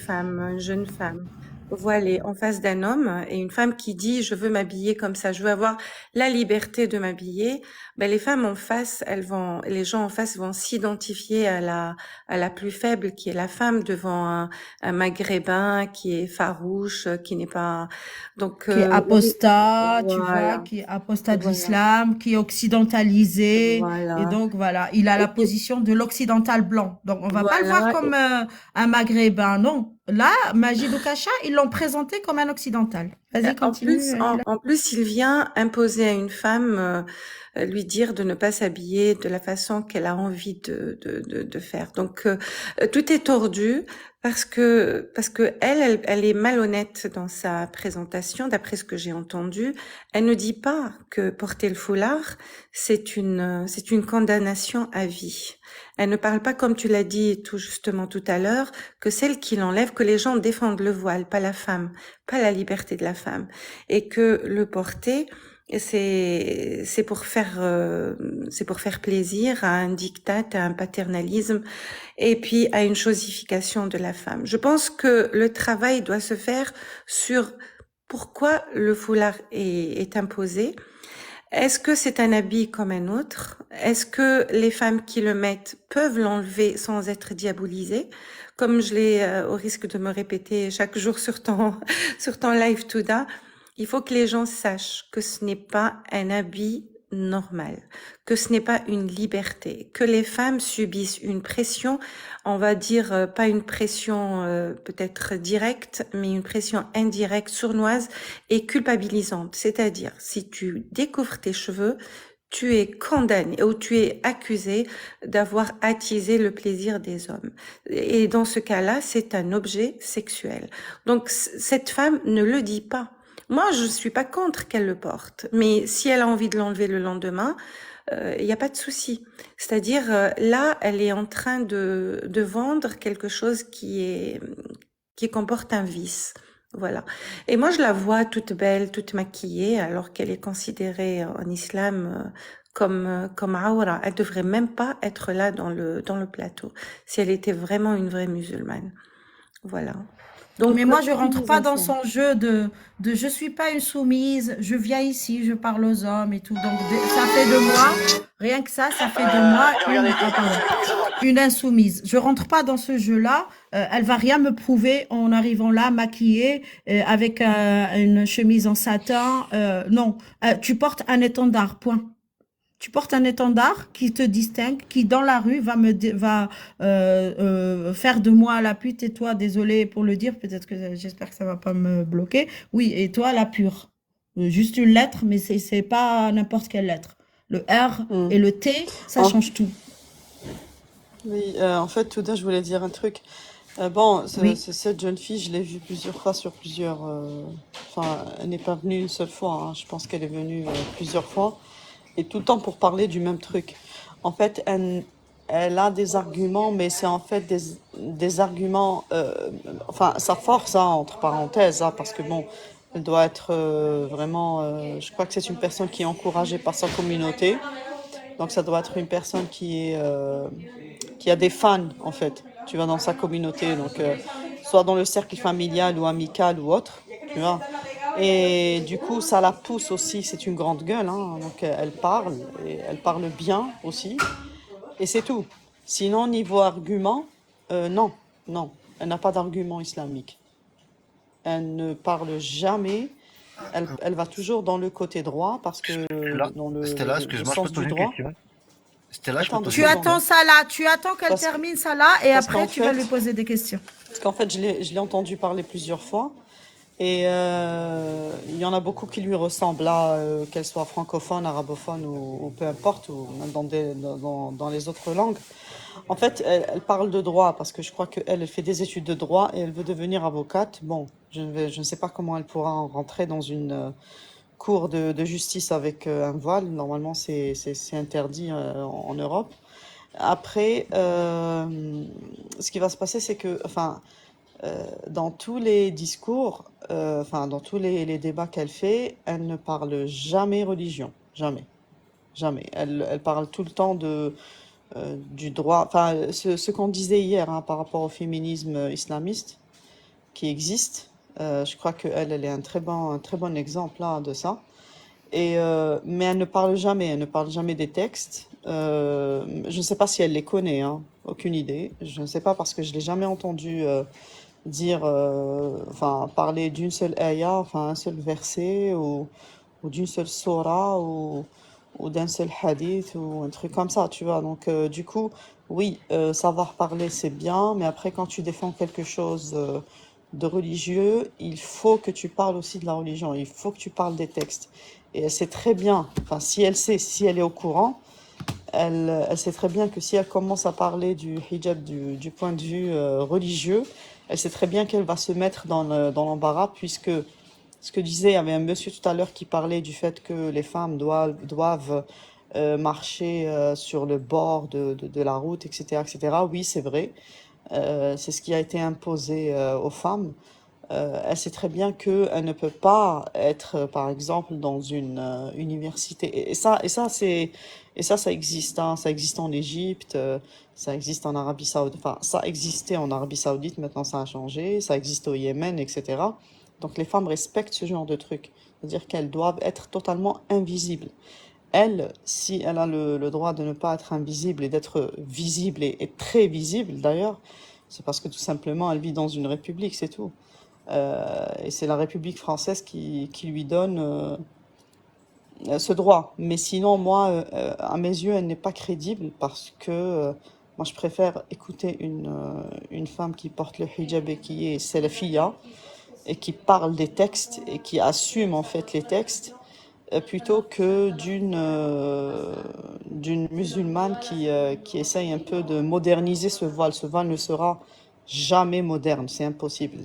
jeune femme, voilée en face d'un homme et une femme qui dit je veux m'habiller comme ça, je veux avoir la liberté de m'habiller, ben les femmes en face, les gens en face vont s'identifier à la plus faible qui est la femme devant un maghrébin qui est farouche, qui n'est pas donc Qui est apostat, tu vois, voilà. qui est apostat de Voilà. l'islam, qui est occidentalisé. Voilà. Et donc, voilà, il a la position de l'occidental blanc. Donc, on va pas le voir Voilà. comme un maghrébin, non. Là, Majid Oukasha, ils l'ont présenté comme un occidental. Vas-y, continue. En plus, il vient imposer à une femme, lui dire de ne pas s'habiller de la façon qu'elle a envie de faire. Donc, tout est tordu parce que elle est malhonnête dans sa présentation, d'après ce que j'ai entendu. Elle ne dit pas que porter le foulard, c'est une condamnation à vie. Elle ne parle pas, comme tu l'as dit tout justement tout à l'heure, que celle qui l'enlève, que les gens défendent le voile, pas la femme, pas la liberté de la femme, et que le porter, c'est pour faire plaisir à un diktat, à un paternalisme, et puis à une chosification de la femme. Je pense que le travail doit se faire sur pourquoi le foulard est imposé. Est-ce que c'est un habit comme un autre? Est-ce que les femmes qui le mettent peuvent l'enlever sans être diabolisées? Comme je l'ai, au risque de me répéter chaque jour sur ton live Touda, il faut que les gens sachent que ce n'est pas un habit normal, que ce n'est pas une liberté, que les femmes subissent une pression, on va dire pas une pression peut-être directe, mais une pression indirecte, sournoise et culpabilisante. C'est-à-dire, si tu découvres tes cheveux, tu es condamné ou tu es accusé d'avoir attisé le plaisir des hommes. Et dans ce cas-là, c'est un objet sexuel. Donc, cette femme ne le dit pas. Moi, je suis pas contre qu'elle le porte, mais si elle a envie de l'enlever le lendemain, il n'y a pas de souci. C'est-à-dire, là, elle est en train de vendre quelque chose qui comporte un vice. Voilà. Et moi, je la vois toute belle, toute maquillée, alors qu'elle est considérée en islam comme awra. Elle devrait même pas être là dans le plateau, si elle était vraiment une vraie musulmane. Voilà. Donc, Mais moi, je tous rentre les pas dans enfants. son jeu de je suis pas une soumise, je viens ici, je parle aux hommes et tout. Donc, ça fait de moi, rien que ça fait de moi une insoumise. Je rentre pas dans ce jeu-là. Elle va rien me prouver en arrivant là, maquillée, avec une chemise en satin. Non, tu portes un étendard, point. Tu portes un étendard qui te distingue, qui dans la rue va faire de moi la pute et toi, désolé pour le dire, peut-être que j'espère que ça va pas me bloquer. Oui, et toi la pure. Juste une lettre, mais c'est pas n'importe quelle lettre. Le R et le T, ça En, change tout. oui, en fait, Touda, je voulais dire un truc. Bon, Oui. cette jeune fille, je l'ai vue plusieurs fois sur plusieurs... Enfin, elle n'est pas venue une seule fois, hein. Je pense qu'elle est venue plusieurs fois. Et tout le temps pour parler du même truc. En fait, elle a des arguments, mais c'est en fait des arguments... enfin, sa force, hein, entre parenthèses, hein, parce que bon, elle doit être vraiment... je crois que c'est une personne qui est encouragée par sa communauté. Donc ça doit être une personne qui a des fans, en fait. Tu vois, dans sa communauté. Donc, soit dans le cercle familial ou amical ou autre, tu vois. Et du coup, ça la pousse aussi. C'est une grande gueule, hein. Donc, elle parle, et elle parle bien aussi. Et c'est tout. Sinon, niveau argument, non, non. Elle n'a pas d'argument islamique. Elle ne parle jamais. Elle va toujours dans le côté droit parce que dans Stella, le excuse-moi, je peux sens te du poser une droit. question? Stella, je peux Attends te deux poser Tu une secondes. attends question? ça là, tu attends qu'elle Parce, termine ça là, et parce après qu'en tu vas lui fait, poser des questions. je l'ai entendu parler plusieurs fois. Et il y en a beaucoup qui lui ressemblent, là, qu'elle soit francophone, arabophone ou peu importe, ou même dans les autres langues. En fait, elle parle de droit parce que je crois qu'elle fait des études de droit et elle veut devenir avocate. Bon, je ne sais pas comment elle pourra rentrer dans une cour de justice avec un voile. Normalement, c'est interdit en Europe. Après, ce qui va se passer, c'est que, enfin, dans tous les discours, enfin, dans tous les débats qu'elle fait, elle ne parle jamais religion. Jamais. Jamais. Elle parle tout le temps du droit. Enfin, ce qu'on disait hier, hein, par rapport au féminisme islamiste qui existe, je crois qu'elle est un très bon exemple là, de ça. Mais elle ne parle jamais. Elle ne parle jamais des textes. Je ne sais pas si elle les connaît, hein, aucune idée. Je ne sais pas parce que je l'ai jamais entendu dire, enfin, parler d'une seule ayah, enfin, un seul verset, ou d'une seule surah, ou d'un seul hadith, ou un truc comme ça, tu vois. Donc, du coup, oui, savoir parler, c'est bien, mais après, quand tu défends quelque chose de religieux, il faut que tu parles aussi de la religion, il faut que tu parles des textes. Et elle sait très bien, enfin, si elle sait, si elle est au courant, elle sait très bien que si elle commence à parler du hijab du point de vue religieux, elle sait très bien qu'elle va se mettre dans l'embarras, puisque ce que disait, il y avait un monsieur tout à l'heure qui parlait du fait que les femmes doivent marcher sur le bord de la route, etc., etc. Oui, c'est vrai. C'est ce qui a été imposé aux femmes. Elle sait très bien qu'elle ne peut pas être, par exemple, dans une université. Ça existe, hein. Ça existe en Égypte, ça existe en Arabie Saoudite. Enfin, ça existait en Arabie Saoudite, maintenant ça a changé. Ça existe au Yémen, etc. Donc les femmes respectent ce genre de truc. C'est-à-dire qu'elles doivent être totalement invisibles. Elle, si elle a le droit de ne pas être invisible et d'être visible et très visible d'ailleurs, c'est parce que tout simplement elle vit dans une république, c'est tout. Et c'est la République française qui lui donne ce droit. Mais sinon, moi, à mes yeux, elle n'est pas crédible parce que moi, je préfère écouter une femme qui porte le hijab et qui est salafia et qui parle des textes et qui assume en fait les textes plutôt que d'une musulmane qui essaye un peu de moderniser ce voile. Ce voile ne sera jamais moderne, c'est impossible.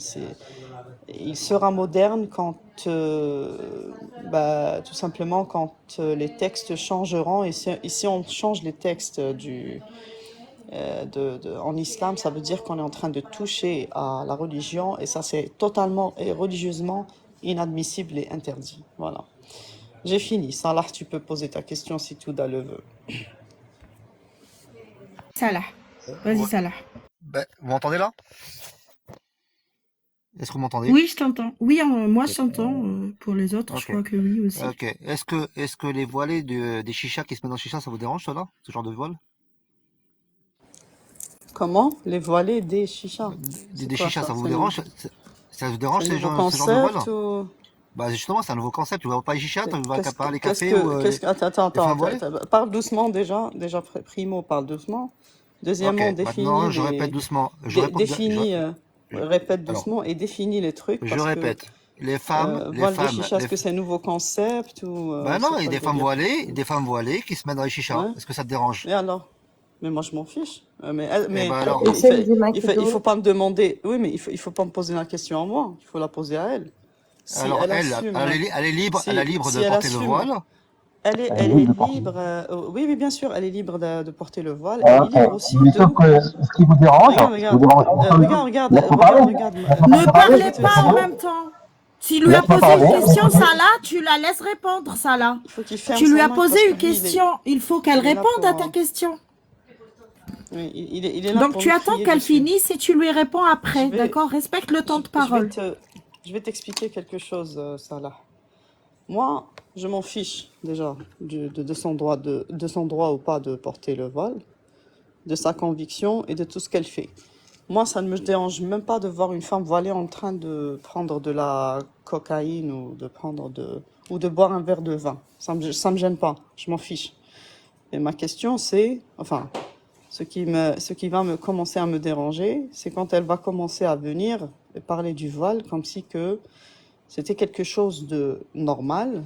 Il sera moderne quand, tout simplement, quand les textes changeront. Et si on change les textes en islam, ça veut dire qu'on est en train de toucher à la religion, et ça c'est totalement et religieusement inadmissible et interdit. Voilà. J'ai fini. Salah, tu peux poser ta question si Touda le veut. Salah. Vas-y, Salah. Vous m'entendez là? Est-ce que vous m'entendez? Oui, je t'entends. Oui, moi, Ok. je t'entends. Pour les autres, je Ok. crois que oui aussi. Ok. Est-ce que les voilés des chichas qui se mettent dans le chicha, ça vous dérange, ça là? Ce genre de voile? Comment? Les voilés des chichas. Des Quoi chichas, ça? ça vous dérange? Ça vous dérange C'est un nouveau ce genre de voile? concept ou... Bah justement, c'est un nouveau concept. Tu vois pas les chichas, tu vas pas les cafés Attends, les femmes voilées? parle doucement déjà. Déjà, primo, parle doucement. Deuxièmement, Ok. Maintenant, je répète doucement. Répète Alors, doucement et définis les trucs je parce que répète. Les femmes, voile des chichas, est-ce que c'est un nouveau concept ou Bah non, c'est il y a quoi le délire? des femmes voilées qui se mettent dans les chichas. Ouais. Est-ce que ça te dérange? Et alors? Mais moi, je m'en fiche. Eh ben alors, Il faut pas me demander. Oui, mais il faut pas me poser la question à moi. Il faut la poser à elle. Si alors elle elle, assume, elle est libre, elle est libre si de elle porter le assume, voile. elle est libre. Oui, bien sûr, elle est libre de porter le voile. Ah, Elle est libre aussi mais sauf que ce qui vous dérange, regarde. Ne parlez pas en même temps. Tu lui as posé une question, Salah, tu la laisses répondre, Salah. Il faut qu'il ferme Tu lui sa as mic posé parce une que lui, question. Il faut qu'elle il est là réponde à pour, ta question. oui, il est là Donc pour tu nous attends crier qu'elle dessus. finisse et tu lui réponds après, Je vais- d'accord? Respecte le temps de parole. Je vais t'expliquer quelque chose, Salah. Moi, je m'en fiche déjà de son droit ou pas de porter le voile, de sa conviction et de tout ce qu'elle fait. Moi, ça ne me dérange même pas de voir une femme voilée en train de prendre de la cocaïne ou de boire un verre de vin. Ça me gêne pas, je m'en fiche. Et ma question, c'est, enfin, ce qui va commencer à me déranger, c'est quand elle va commencer à venir et parler du voile comme si que c'était quelque chose de normal,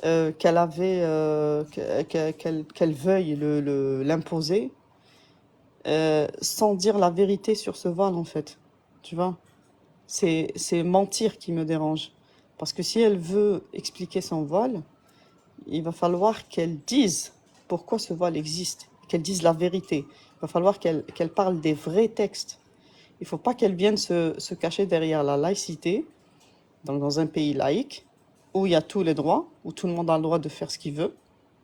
qu'elle veuille l'imposer, sans dire la vérité sur ce voile en fait. Tu vois? C'est mentir qui me dérange. Parce que si elle veut expliquer son voile, il va falloir qu'elle dise pourquoi ce voile existe, qu'elle dise la vérité. Il va falloir qu'elle parle des vrais textes. Il ne faut pas qu'elle vienne se cacher derrière la laïcité, donc dans un pays laïque, où il y a tous les droits, où tout le monde a le droit de faire ce qu'il veut,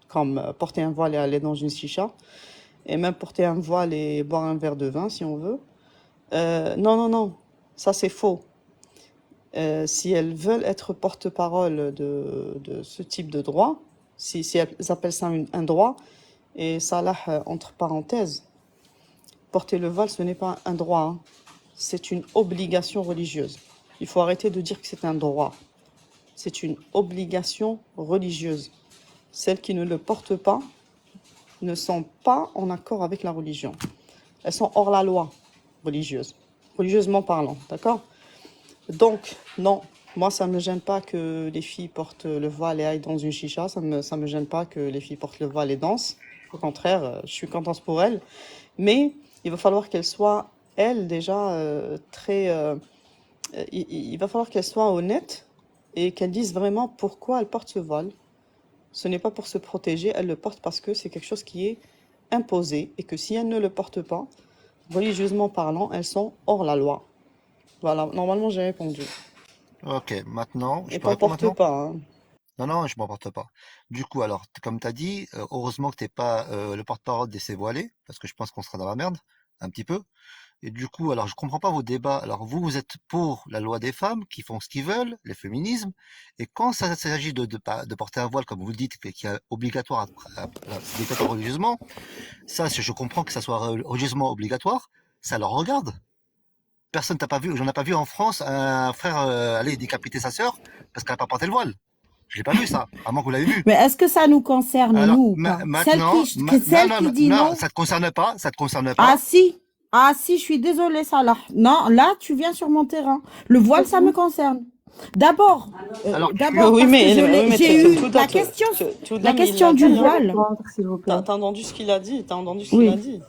comme porter un voile et aller dans une chicha, et même porter un voile et boire un verre de vin si on veut. Non, ça c'est faux. Si elles veulent être porte-parole de ce type de droit, si elles appellent ça un droit, et ça là, entre parenthèses, porter le voile, ce n'est pas un droit, hein. C'est une obligation religieuse. Il faut arrêter de dire que c'est un droit. C'est une obligation religieuse. Celles qui ne le portent pas ne sont pas en accord avec la religion. Elles sont hors la loi religieuse, religieusement parlant, d'accord? Donc, non, moi, ça ne me gêne pas que les filles portent le voile et aillent dans une chicha. Ça me gêne pas que les filles portent le voile et dansent. Au contraire, je suis contente pour elles. Mais il va falloir qu'elles soient, elles, déjà, il va falloir qu'elles soient honnêtes et qu'elles disent vraiment pourquoi elles portent ce voile. Ce n'est pas pour se protéger, elles le portent parce que c'est quelque chose qui est imposé et que si elles ne le portent pas, religieusement parlant, elles sont hors la loi. Voilà, normalement j'ai répondu. Ok, maintenant, je Et peux répondre t'emporte maintenant? pas, hein. Non, je m'emporte pas. Du coup, alors, comme tu as dit, heureusement que t'es pas le porte-parole des voilés, parce que je pense qu'on sera dans la merde, un petit peu. Et du coup, alors, je comprends pas vos débats. Alors, vous êtes pour la loi des femmes, qui font ce qu'ils veulent, les féminismes, et quand ça s'agit de porter un voile, comme vous le dites, qui est obligatoire, obligatoire religieusement, ça, je comprends que ça soit religieusement obligatoire, ça leur regarde. J'en ai pas vu en France un frère aller décapiter sa sœur parce qu'elle n'a pas porté le voile. Je l'ai pas vu ça, à moins que vous l'avez vu. Mais est-ce que ça nous concerne, Alors, nous, ou pas? Celle maintenant, qui, celle qui dit non. ça te concerne pas, ça te concerne Ah pas. si, ah si, je suis désolée, Salah. Non, là, tu viens sur mon terrain. Le voile, ça me concerne. D'abord, Alors, d'abord Oui, parce que mais, j'ai eu tout la d'un- question, tout la d'un, mais il question a du dit, voile. T'as entendu ce qu'il a dit? T'as entendu ce qu'il Oui. a dit?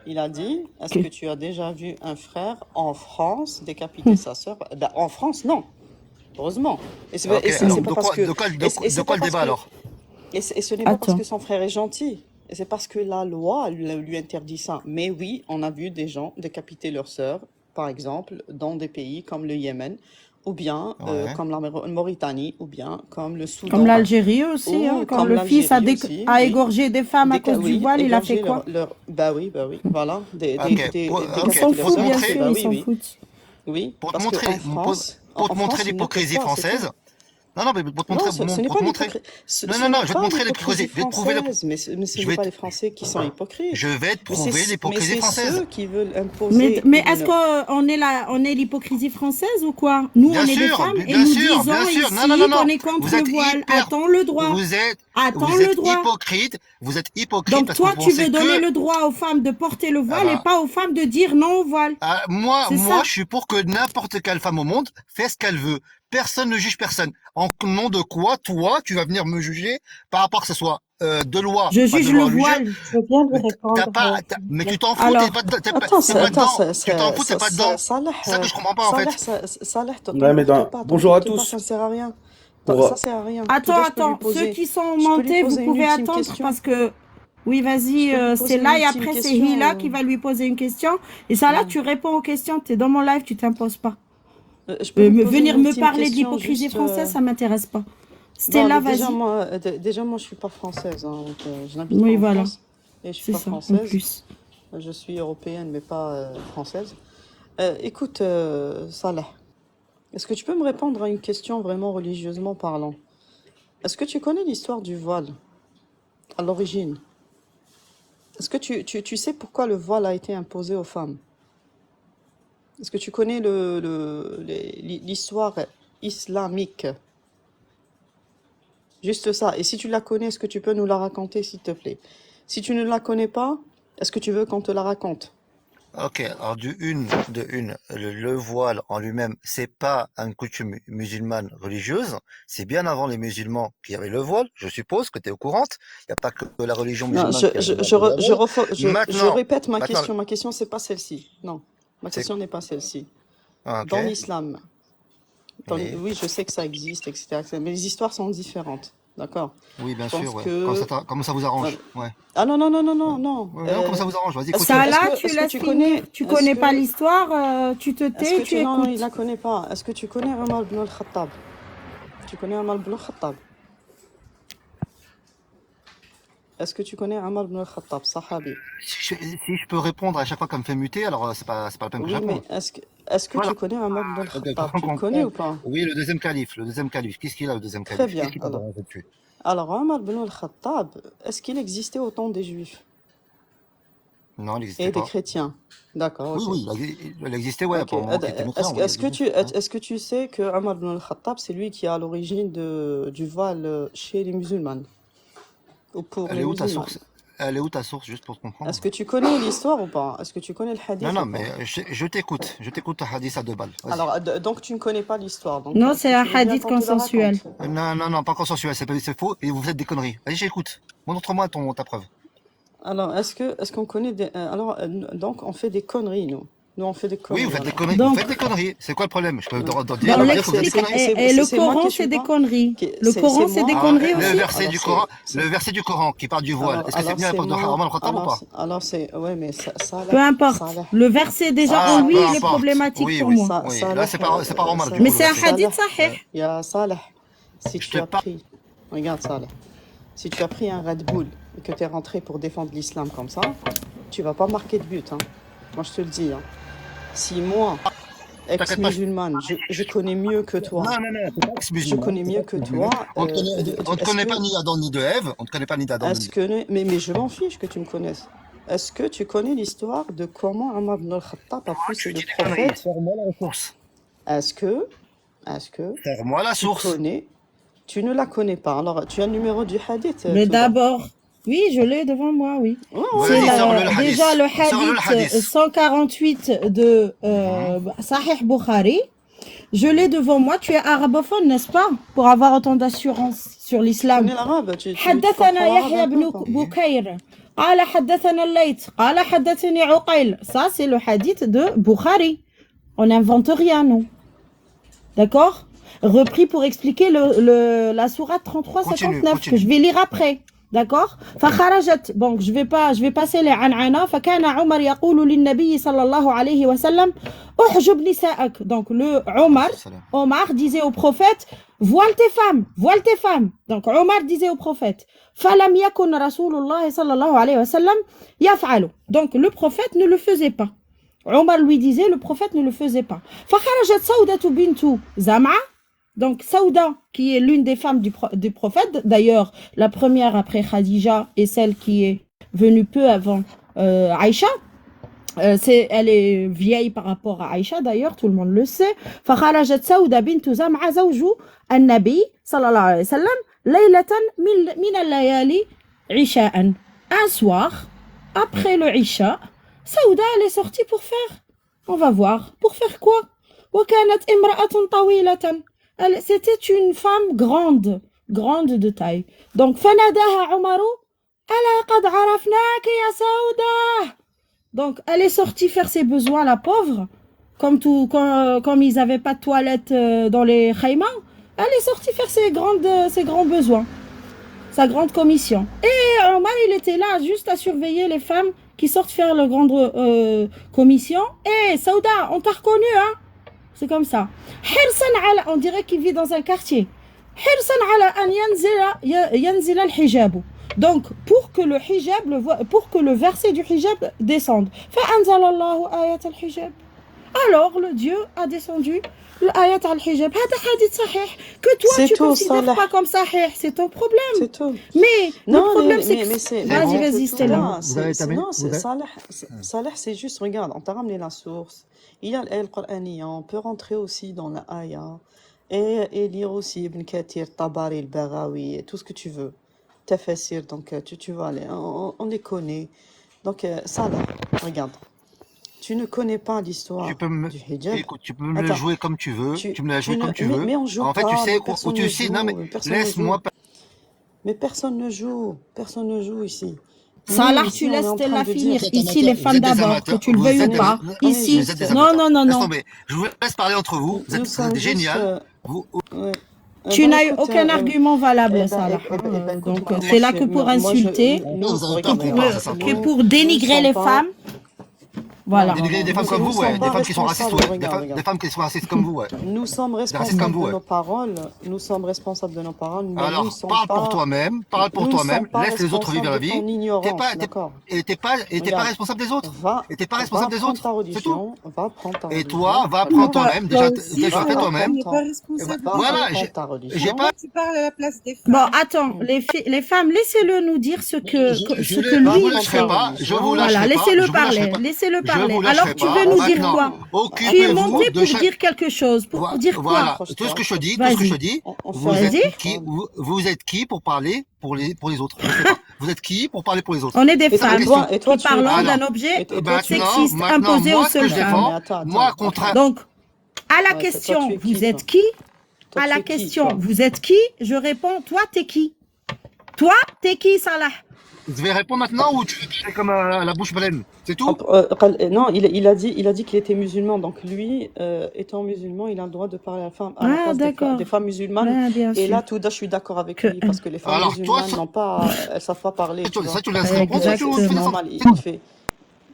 Il a dit, est-ce Ok. que tu as déjà vu un frère en France décapiter sa sœur? Ben, en France, non. Heureusement. Et c'est ok, c'est alors pas parce que... de quoi c'est le pas parce débat que... alors? Et ce n'est pas parce Attends. que son frère est gentil. Et c'est parce que la loi lui interdit ça. Mais oui, on a vu des gens décapiter leurs sœurs, par exemple, dans des pays comme le Yémen, ou bien Ouais. comme la Mauritanie, ou bien comme le Comme Soudan, l'Algérie aussi, hein, ou quand comme le fils a, l'Algérie aussi, a oui. égorgé des femmes à cause du Oui, voile, il a fait égorger quoi? Bah oui, voilà. Ok, ok, Ils s'en Décapiter leurs foutent, sœurs, bien c'est sûr, bah ils oui, s'en oui. foutent. Oui, pour te parce montrer, qu'en France, pour te en montrer France, ils ne peuvent l'hypocrisie pas, c'est tout. française. Non, mais pour te Non, montrer, ce n'est pour pas te montrer. l'hypocrisie. Ce Non, n'est je vais te pas montrer l'hypocrisie l'hypocrisie. Je vais te prouver française, mais ce je n'est vais pas te, les Français qui sont je hypocrites. vais te Mais prouver l'hypocrisie c'est française. ceux qui veulent imposer Mais une... est-ce qu'on est on est l'hypocrisie française ou quoi? Nous, on Bien est des sûr, femmes et bien nous sûr, disons bien sûr. Non, ici non. qu'on est contre Vous le êtes voile. hyper, Attends le droit. Attends vous le êtes droit. hypocrite. Vous êtes hypocrite Donc parce que toi, vous tu pensez veux donner que, le droit aux femmes de porter le ah voile et ben, pas aux femmes de dire non au voile. moi, C'est ça. je suis pour que n'importe quelle femme au monde fait ce qu'elle veut. Personne ne juge personne. En nom de quoi, toi, tu vas venir me juger par rapport que ce soit de loi, Je pas de juge loi le religieuse. voile. Je veux bien lui Mais répondre, s'il vous mais plaît. tu t'en fous, Alors, t'es Attends, pas dedans. Tu t'en Salah, fous, t'es pas dedans. Salah, C'est ça que je comprends pas en fait. Salah, Ouais, mais bonjour à tous. ça ne sert à rien. Pour, Ça sert à rien. attends, Je peux lui attends. Ceux poser, qui sont je peux lui montés, vous poser une pouvez ultime attendre question. parce que... Oui, vas-y, Je peux lui c'est poser une là et ultime après c'est question. Hila qui va lui poser une question. Et ça là, Ouais. tu réponds aux questions. T'es dans mon live, tu t'imposes pas. Je peux lui poser Venir une me ultime parler de question, l'hypocrisie juste... française, ça m'intéresse pas. Bon, Stella, mais vas-y. déjà, moi, je suis pas française. Hein, donc, je n'habite Oui, pas en voilà. France. Et je suis C'est pas ça, en française. plus. Je suis européenne, mais pas française. Écoute, Salah, est-ce que tu peux me répondre à une question vraiment religieusement parlant? Est-ce que tu connais l'histoire du voile à l'origine? Est-ce que tu sais pourquoi le voile a été imposé aux femmes? Est-ce que tu connais l'histoire islamique? Juste ça. Et si tu la connais, est-ce que tu peux nous la raconter, s'il te plaît? Si tu ne la connais pas, est-ce que tu veux qu'on te la raconte? Ok, alors le voile en lui-même, c'est pas une coutume musulmane religieuse, c'est bien avant les musulmans qui avaient le voile, je suppose que tu es au courant. Il n'y a pas que la religion Non, musulmane qui avait le voile. je Maintenant, répète ma maintenant, question. Ma question, c'est pas celle-ci. Non, ma c'est, question n'est pas celle-ci. ok, Dans l'islam, oui, oui, je sais que ça existe, etc., mais les histoires sont différentes. D'accord? oui, bien Je pense sûr, ouais. que... Comment ça vous Voilà. arrange, ouais. Ah non. Ouais, non, comment ça vous arrange, vas-y, Est-ce continue. Ça là, est-ce tu que laisses tu finir. connais... Tu Est-ce connais pas que... l'histoire, tu te tais et tu Non, il écoutes. la connaît pas. Est-ce que tu connais Omar ibn al-Khattab? Tu connais Omar ibn al-Khattab? Est-ce que tu connais Omar ibn al-Khattab, sahabi? Si je peux répondre à chaque fois qu'elle me fait muter, alors c'est pas la peine que je Oui, mais réponde. est-ce que Voilà. tu connais Omar ibn Ok, al-Khattab? Tu le connais ou pas? oui, le deuxième calife, Qu'est-ce qu'il a, le deuxième Très calife? bien. Qu'est-ce qu'il t'a dérangé dessus? Alors, Omar ibn al-Khattab, est-ce qu'il existait au temps des Juifs Non, il et n'existait des pas. chrétiens? D'accord, Oui, ok. il existait, ouais, Ok. pour un moment qui était mécréant, oui, il existait. Ouais. Est-ce que tu sais que Omar ibn al-Khattab, c'est lui qui est à l'origine du voile chez les musulmanes ou pour Elle les est où ta musulmanes? source? Elle est où ta source, juste pour te Est-ce comprendre? que tu connais l'histoire ou pas? Est-ce que tu connais le Non, hadith non, ou mais pas? je t'écoute. Je t'écoute, hadith à 2 balles. Vas-y. Alors, donc tu ne connais pas l'histoire. Donc, Non, est-ce c'est que un tu veux bien hadith qu'on te la consensuel. raconte? Non, pas consensuel, c'est faux, et vous faites des conneries. Vas-y, j'écoute. Montre-moi ta preuve. Alors, est-ce qu'on connaît des... Alors, donc, on fait des conneries, nous. Nous, on fait des Oui, vous conneries, faites des alors. conneries. Vous Donc, faites des conneries. C'est quoi le problème? Je peux Ouais. dire dans que vous faites des l'explique. conneries. Et le C'est moi Coran, qui c'est suis des pas... conneries. Le C'est Coran, c'est des moi... conneries Le aussi. verset Alors, du Coran, le verset du Coran qui parle du voile, est-ce que c'est venu à l'époque de Omar al-Khattab ou pas? Alors c'est... Ouais, mais Peu Salah... importe. Salah... Le verset, déjà, en Ah, lui, peu il est importe. problématique Oui, pour oui, moi. oui. Salah... Là, c'est pas Omar, du coup, Mais le c'est un verset. hadith Salah... sahih. Ya Salah, si Je tu te as parle. pris... Regarde, Salah. Si tu as pris un Red Bull et que tu es rentré pour défendre l'islam comme ça, tu vas pas marquer de but, hein. Moi, je te le dis, hein. Si moi... T'inquiète pas. Ex-musulmane, je connais mieux que toi. Non, c'est pas Je ex-musulman. connais mieux que toi. On te connaît pas ni Adam ni de Ève. On te connaît pas ni d'Adam Est-ce ni de que... Mais je m'en fiche que tu me connaisses. Est-ce que tu connais l'histoire de comment Omar ibn al-Khattab a poussé Tu le dis des conneries. prophète? Sors-moi la source. Est-ce que Sors-moi la tu source. connais Tu ne la connais pas. Alors, tu as le numéro du hadith, Mais Touba. d'abord, oui, je l'ai devant moi, oui. Ouais, C'est Vas-y, sors-le le déjà hadith. le Sors-le le hadith hadith. 148 de Sahih Bukhari. Je l'ai devant moi. Tu es arabophone, n'est-ce pas? Pour avoir autant d'assurance sur Tu l'islam. connais l'arabe, tu حدثنا comprends l'arabe يحيى un peu بن ou pas? بكير قال حدثنا الليث قال حدثني عقيل. Ça, c'est le hadith de Bukhari. On n'invente rien, nous. D'accord? Repris pour expliquer la sourate 33-59 que je vais lire après. D'accord? فخرجت. Donc, je vais passer les an'ana. فكان عمر يقول للنبي صلى الله عليه وسلم احجب نساءك. Donc, le Omar disait au prophète, voile tes femmes. Donc, Omar disait au prophète, فلم يكن رسول الله صلى الله عليه وسلم يفعل. Donc, le prophète ne le faisait pas. Omar lui disait, le prophète ne le faisait pas. فخرجت سودة بنت زمعة. Donc, Saouda, qui est l'une des femmes du prophète, d'ailleurs, la première après Khadija et celle qui est venue peu avant Aïcha, elle est vieille par rapport à Aïcha, d'ailleurs, tout le monde le sait. فخرجت سودة بنت زمعة زوج النبي صلى الله عليه وسلم ليلة من الليالي عشاء. Un soir, après le Isha, Saouda, elle est sortie pour faire, on va voir, pour faire quoi? وكانت امرأة طويلة. C'était une femme grande de taille. Donc, فناداها عمر ألا قد عرفناك يا سودة. Donc, elle est sortie faire ses besoins, la pauvre, comme ils n'avaient pas de toilette dans les khaymas. Elle est sortie faire ses grands besoins, sa grande commission. Et Omar, il était là juste à surveiller les femmes qui sortent faire leur grande commission. Et Saouda, on t'a reconnu, hein? C'est comme ça. On dirait qu'il vit dans un quartier. Donc, pour que le verset du hijab descende. Alors, le Dieu a descendu l'ayat al-hijab. Que toi, C'est tu tout, considères Salah. pas comme sahih, c'est ton problème. C'est tout. Mais le Non, problème, c'est mais que... c'est... Vas-y, c'est Stella. tout là. Vous avez terminé? Non, Salah, c'est juste, regarde, on t'a ramené la source. Il y a l'ayat al-Qur'aniyya, on peut rentrer aussi dans la ayah et lire aussi Ibn Kathir, Tabari, al-Baghawi, tout ce que tu veux. Tafasir, donc tu vas aller, on les connaît. Donc, Salah, regarde. Tu ne connais pas l'histoire Tu peux me, du hijab. écoute, tu peux me le Attends, jouer comme tu veux. Tu me la joues tu ne- comme tu mais, veux. mais on joue En fait, pas, tu sais, mais où personne tu ne sais, joue, non, mais personne ne joue. laisse-moi. Mais personne ne joue ici. Salah, Nous, tu ici, on est laisses en train Stella de finir. dire... Ici, les Vous femmes êtes des d'abord, que amateurs. tu le Vous veuilles ou êtes pas. on est Ici, vous êtes des juste... non, amateurs. non, non, Laisse non. tomber. Je vous laisse parler entre vous. Vous Nous êtes sommes juste... génial. Vous, ouais. Tu Bah n'as eu écoute, aucun argument valable, eh ben, Salah. écoute, Donc, moi, c'est là que pour moi, insulter, vous nous, avez peur regarde, qu'on que parle, c'est ça. que nous, pour nous dénigrer sommes les pas... femmes. Voilà. Dénigrer des femmes comme Nous vous, ouais. sommes Des pas femmes qui sont racistes, responsables, ouais. regarde. Des femmes qui sont racistes comme vous, ouais. Nous sommes Des racistes comme responsables vous, de ouais. nos paroles. Nous sommes responsables de nos paroles, mais nous ne Alors, sommes parle pour pas... toi-même. Parle pour Nous ne sommes toi-même. pas Laisse les autres vivre responsables la de ton vie. ignorance, d'accord? Et t'es pas Regarde, responsable des autres. va Et t'es pas responsable des prendre autres. ta C'est tout. religion, va prendre ta Et religion, toi, va d'accord? prendre toi-même. Déjà, déjà Va fais toi-même. apprendre ta... Et Va voilà, apprendre ta j'ai religion. pas. Tu parles à la place des Bon, femmes. attends, les femmes, laissez-le nous dire ce que Va lui, il vous prendre lâcherai fait. ta pas. Je vous religion. Voilà, lâcherai pas. laissez-le Je vous lâcherai parler, pas. laissez-le Je parler. vous Alors, lâcherai tu pas. veux nous dire Maintenant, quoi? Tu es occupez-vous monté de pour chaque. dire quelque chose. Pour dire quoi? Voilà, tout ce Accroche-toi. que je te dis, tout ce que je te Vas-y, dis, On vous fait vas-y. êtes qui, vous êtes qui pour parler pour les autres? Je sais pas. Vous êtes qui pour parler pour les autres? On est des Et femmes toi, et toi, qui tu es parlons qui? d'un Alors, objet Et toi, tu maintenant, sexiste imposé aux moi, ce que seules je femmes. mais défends, attends, moi, attends. contraire. Donc, à la Ouais, question, toi, tu es qui, vous êtes toi? qui? Toi, À tu la es qui, question, toi? vous êtes qui? Je réponds, toi, t'es qui? Toi, t'es qui, Salah? Je vais répondre maintenant ou tu fais comme la bouche pleine? C'est tout? Non, il a dit qu'il était musulman. Donc lui, étant musulman, il a le droit de parler à la femme, à la Ah, place d'accord. des femmes musulmanes. Ah, bien Et là, sûr. tout je suis d'accord avec Que, lui parce que les femmes Alors, toi, musulmanes n'ont pas, elles savent pas parler, tu vois. ça, tu laisses répondre, ça, tu fais C'est des normal. enfants.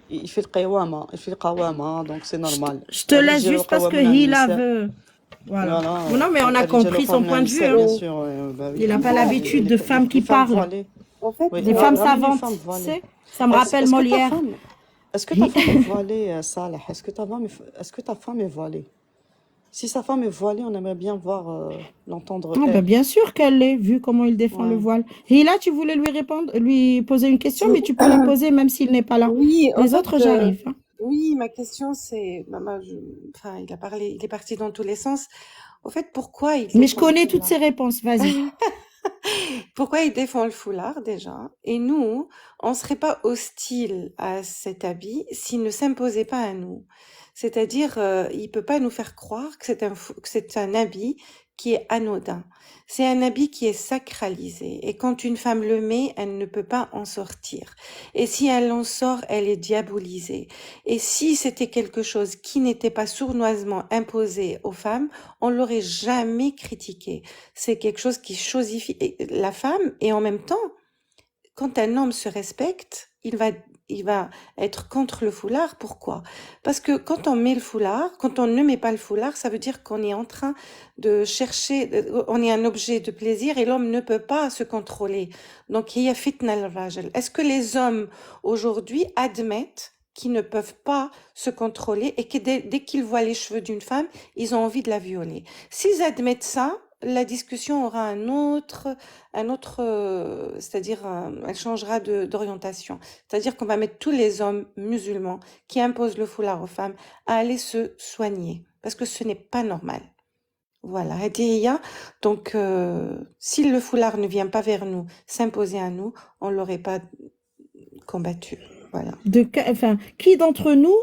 Il fait le qawama, il fait le qawama, donc c'est normal. je te laisse juste parce que Hila veut. Voilà. Non, mais on a compris son point de vue. Bien Hein. sûr, bah oui. Il n'a pas l'habitude de femmes qui Les femmes parlent. voilées. En fait, Oui, Des ramène femmes les savantes. femmes Tu voilées. sais, ça me rappelle Molière. Est-ce que ta femme est voilée, Salah? Est-ce que ta femme est voilée? Si sa femme est voilée, on aimerait bien l'entendre. Ah, bah, bien sûr qu'elle l'est, vu comment il défend le voile. Et là, tu voulais lui poser une question, mais tu peux la poser même s'il n'est pas là. Oui, en Les fait, autres, j'arrive. Hein. Oui, ma question c'est, enfin, il est parti dans tous les sens. Au fait, pourquoi il Mais je défend le connais toutes ces foulard? réponses, vas-y. Pourquoi il défend le foulard déjà? Et nous, on serait pas hostile à cet habit s'il ne s'imposait pas à nous. C'est-à-dire, il peut pas nous faire croire que c'est un habit qui est anodin. C'est un habit qui est sacralisé. Et quand une femme le met, elle ne peut pas en sortir. Et si elle en sort, elle est diabolisée. Et si c'était quelque chose qui n'était pas sournoisement imposé aux femmes, on l'aurait jamais critiqué. C'est quelque chose qui chosifie la femme et en même temps, quand un homme se respecte, il va être contre le foulard. Pourquoi? Parce que quand on met le foulard, quand on ne met pas le foulard, ça veut dire qu'on est en train de chercher, on est un objet de plaisir et l'homme ne peut pas se contrôler. Donc, il y a fitna al-rajal. Est-ce que les hommes aujourd'hui admettent qu'ils ne peuvent pas se contrôler et que dès qu'ils voient les cheveux d'une femme, ils ont envie de la violer? S'ils admettent ça, la discussion aura c'est-à-dire, elle changera d'orientation. C'est-à-dire qu'on va mettre tous les hommes musulmans qui imposent le foulard aux femmes à aller se soigner, parce que ce n'est pas normal. Voilà, Hadiya. Donc, si le foulard ne vient pas vers nous, s'imposer à nous, on l'aurait pas combattu. Voilà. Qui d'entre nous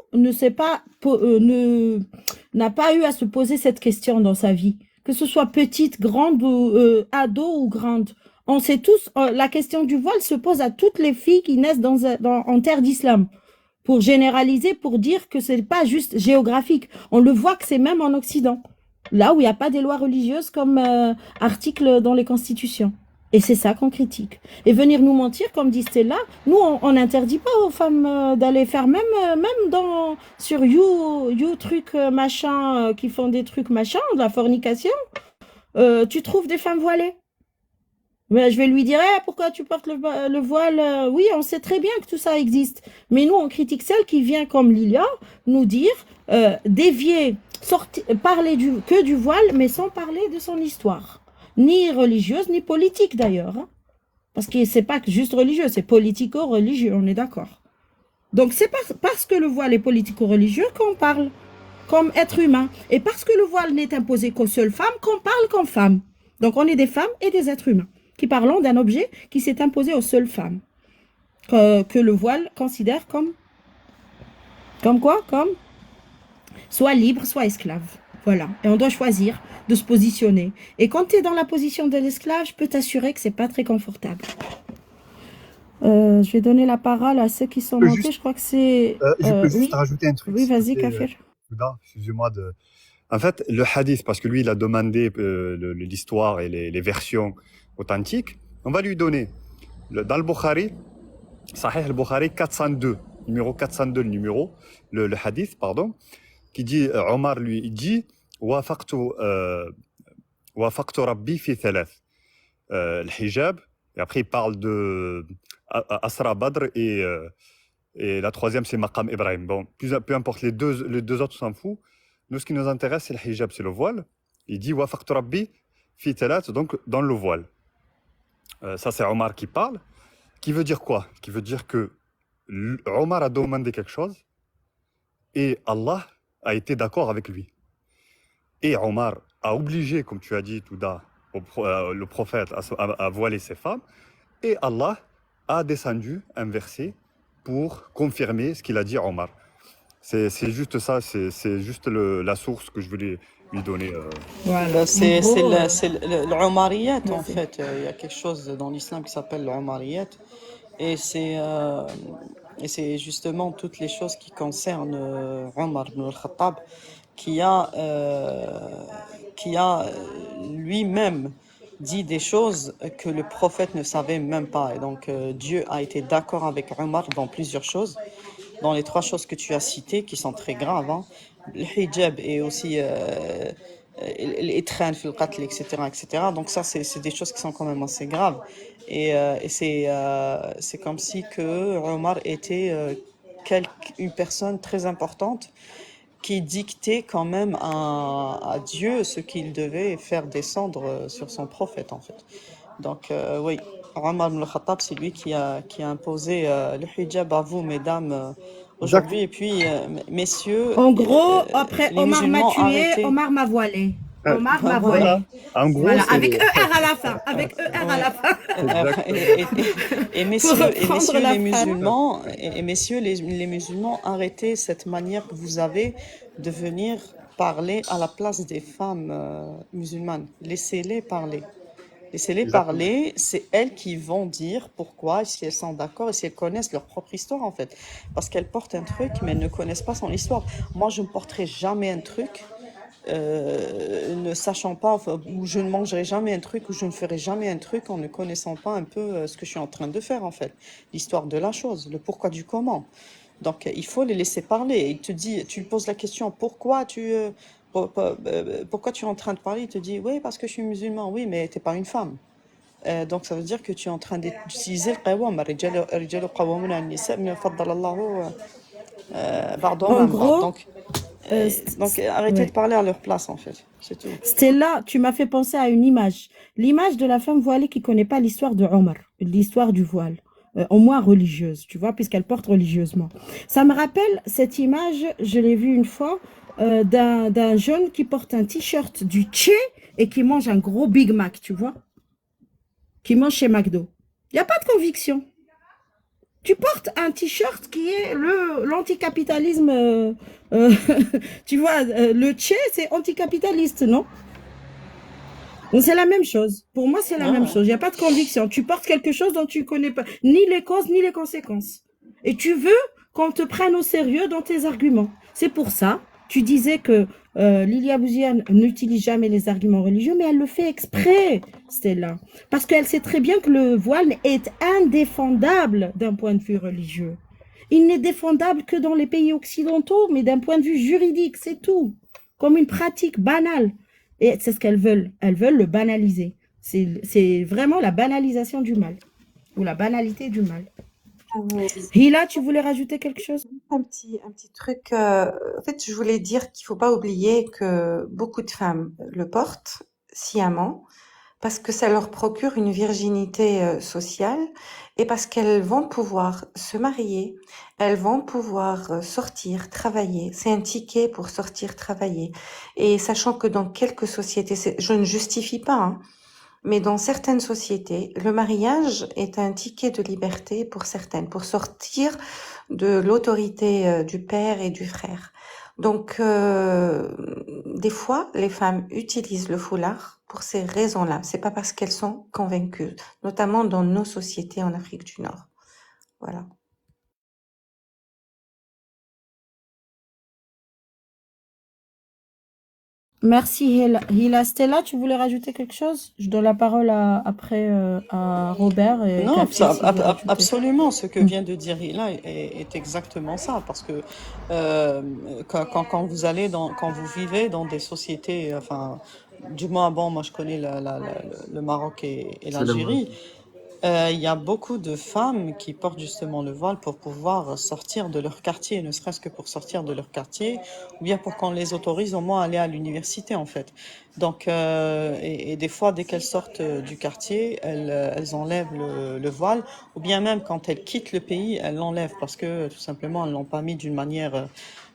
n'a pas eu à se poser cette question dans sa vie? Que ce soit petite, grande, ou ado ou grande. On sait tous, la question du voile se pose à toutes les filles qui naissent en terre d'islam. Pour généraliser, pour dire que c'est pas juste géographique. On le voit que c'est même en Occident. Là où il n'y a pas des lois religieuses comme article dans les constitutions. Et c'est ça qu'on critique. Et venir nous mentir, comme dit Stella, nous, on n'interdit pas aux femmes d'aller faire même sur You truc machin, qui font des trucs machin, de la fornication. Tu trouves des femmes voilées. Mais je vais lui dire, pourquoi tu portes le voile? Oui, on sait très bien que tout ça existe. Mais nous, on critique celle qui vient, comme Lilia, nous dire, dévier, parler que du voile, mais sans parler de son histoire. Ni religieuse, ni politique d'ailleurs. Hein. Parce que c'est pas juste religieux, c'est politico-religieux, on est d'accord. Donc c'est parce que le voile est politico-religieux qu'on parle comme être humain. Et parce que le voile n'est imposé qu'aux seules femmes, qu'on parle comme femmes. Donc on est des femmes et des êtres humains qui parlons d'un objet qui s'est imposé aux seules femmes. Que le voile considère comme quoi? Comme soit libre, soit esclave. Voilà. Et on doit choisir de se positionner. Et quand tu es dans la position de l'esclave, je peux t'assurer que c'est pas très confortable. Je vais donner la parole à ceux qui sont montés. Je crois que c'est... je peux juste rajouter un truc. Oui, vas-y, Kafir. Excusez-moi de... En fait, le hadith, parce que lui, il a demandé l'histoire et les versions authentiques, on va lui donner. Dans le Bukhari, Sahih al-Bukhari 402, numéro 402, le hadith, pardon, qui dit, Omar lui, il dit, وافقت ربي في ثلاث, le hijab, et après il parle de Asra Badr et la troisième c'est Maqam Ibrahim. Bon, peu importe, les deux autres, on s'en fout. Nous, ce qui nous intéresse, c'est le hijab, c'est le voile. Il dit وافقت ربي في ثلاث, donc dans le voile. Ça c'est Omar qui parle. Qui veut dire quoi? Qui veut dire que Omar a demandé quelque chose et Allah a été d'accord avec lui. Et Omar a obligé, comme tu as dit, Touda, le prophète à voiler ses femmes. Et Allah a descendu un verset pour confirmer ce qu'il a dit à Omar. C'est juste ça, c'est juste la source que je voulais lui donner. Voilà, c'est l'Omariyat en fait. Il y a quelque chose dans l'islam qui s'appelle l'Omariyat. Et c'est justement toutes les choses qui concernent Omar ibn al-Khattab qui a lui-même dit des choses que le prophète ne savait même pas. Et donc Dieu a été d'accord avec Omar dans plusieurs choses, dans les 3 choses que tu as citées, qui sont très graves, hein. Le hijab et aussi l'itran fil qatl, etc., etc. Donc ça, c'est des choses qui sont quand même assez graves. Et c'est comme si que Omar était une personne très importante qui dictait quand même à Dieu ce qu'il devait faire descendre sur son prophète, en fait. Donc, oui, Omar ibn al-Khattab, c'est lui qui a imposé le hijab à vous, mesdames, aujourd'hui. Et puis, messieurs, En gros, après les Omar m'a musulmans, tué, arrêtez. Omar m'a voilé. Omar m'a Voilà. voilé. En gros, Voilà, c'est avec le... ER à la fin. Avec ER à la fin. Et Pour messieurs, reprendre la les phrase. musulmans, et messieurs les musulmans, arrêtez cette manière que vous avez de venir parler à la place des femmes musulmanes. Laissez-les parler. Laissez-les Exactement. parler, c'est elles qui vont dire pourquoi, si elles sont d'accord et si elles connaissent leur propre histoire en fait. Parce qu'elles portent un truc, mais elles ne connaissent pas son histoire. Moi, je ne porterai jamais un truc, ne sachant pas, enfin, ou je ne mangerai jamais un truc, ou je ne ferai jamais un truc en ne connaissant pas un peu ce que je suis en train de faire en fait. L'histoire de la chose, le pourquoi du comment. Donc, il faut les laisser parler. Il te dit, tu lui poses la question, pourquoi pourquoi tu es en train de parler? Il te dit, oui, parce que je suis musulman. Oui, mais tu n'es pas une femme. Donc, ça veut dire que tu es en train d'utiliser le qawwam. الرجال قوامون على النساء بما فضل الله بعضهم En عن بعض. gros, Donc, arrêtez de ouais. parler à leur place, en fait. C'est tout. Stella, tu m'as fait penser à une image. L'image de la femme voilée qui connaît pas l'histoire de Omar, l'histoire du voile, au moins religieuse, tu vois, puisqu'elle porte religieusement. Ça me rappelle cette image, je l'ai vue une fois, d'un jeune qui porte un t-shirt du Tché et qui mange un gros Big Mac, tu vois, qui mange chez McDo. Il n'y a pas de conviction. Tu portes un t-shirt qui est l'anticapitalisme, tu vois, le Tché, c'est anticapitaliste, non? Donc c'est la même chose. Pour moi, c'est la même chose. Il n'y a pas de conviction. Tu portes quelque chose dont tu ne connais pas ni les causes ni les conséquences. Et tu veux qu'on te prenne au sérieux dans tes arguments. C'est pour ça, tu disais que Lilia Bouziane n'utilise jamais les arguments religieux, mais elle le fait exprès, Stella. Parce qu'elle sait très bien que le voile est indéfendable d'un point de vue religieux. Il n'est défendable que dans les pays occidentaux, mais d'un point de vue juridique, c'est tout. Comme une pratique banale. Et c'est ce qu'elles veulent. Elles veulent le banaliser. C'est vraiment la banalisation du mal. Ou la banalité du mal. Hila, tu voulais rajouter quelque chose? Un petit truc. En fait, je voulais dire qu'il faut pas oublier que beaucoup de femmes le portent sciemment parce que ça leur procure une virginité sociale et parce qu'elles vont pouvoir se marier, elles vont pouvoir sortir, travailler. C'est un ticket pour sortir, travailler. Et sachant que dans quelques sociétés, je ne justifie pas, hein, mais dans certaines sociétés, le mariage est un ticket de liberté pour certaines, pour sortir de l'autorité du père et du frère. Donc, des fois, les femmes utilisent le foulard pour ces raisons-là. C'est pas parce qu'elles sont convaincues, notamment dans nos sociétés en Afrique du Nord. Voilà. Merci Hila. Stella, tu voulais rajouter quelque chose? Je donne la parole après à Robert et Non, Kafir, si vous voulez rajouter. absolument. Ce que vient de dire Hila est exactement ça. Parce que quand vous allez quand vous vivez dans des sociétés, enfin, du moins, bon, moi je connais le Maroc et l'Algérie. Il y a beaucoup de femmes qui portent justement le voile pour pouvoir sortir de leur quartier, ne serait-ce que pour sortir de leur quartier, ou bien pour qu'on les autorise au moins à aller à l'université en fait. Donc, et des fois, dès qu'elles sortent du quartier, elles enlèvent le voile, ou bien même quand elles quittent le pays, elles l'enlèvent parce que tout simplement, elles l'ont pas mis d'une manière,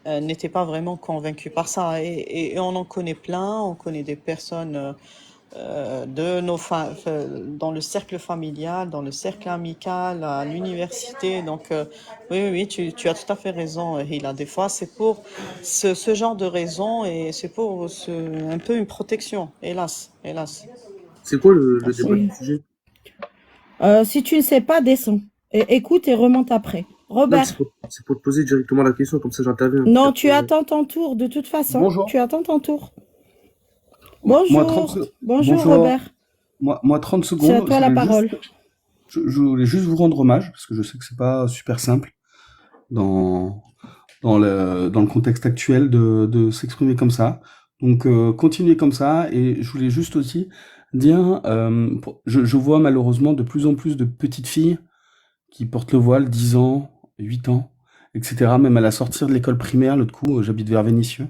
n'étaient pas vraiment convaincues par ça. Et on en connaît plein, on connaît des personnes dans le cercle familial, dans le cercle amical, à l'université. Donc, oui, tu as tout à fait raison, Hila. Des fois, c'est pour ce genre de raison et c'est pour un peu une protection, hélas. C'est quoi le Merci. débat du sujet? Si tu ne sais pas, descends. Écoute et remonte après. Non, Robert. c'est pour te poser directement la question, comme ça j'interviens. Non, tu attends ton tour, de toute façon. Bonjour. Tu attends ton tour. Moi, Bonjour. Bonjour, Robert. Moi, 30 secondes. C'est à toi la parole. Je voulais juste vous rendre hommage, parce que je sais que c'est pas super simple dans le contexte actuel de s'exprimer comme ça. Donc, continuez comme ça. Et je voulais juste aussi dire, je vois malheureusement de plus en plus de petites filles qui portent le voile 10 ans, 8 ans, etc. Même à la sortie de l'école primaire, l'autre coup, j'habite vers Vénissieux.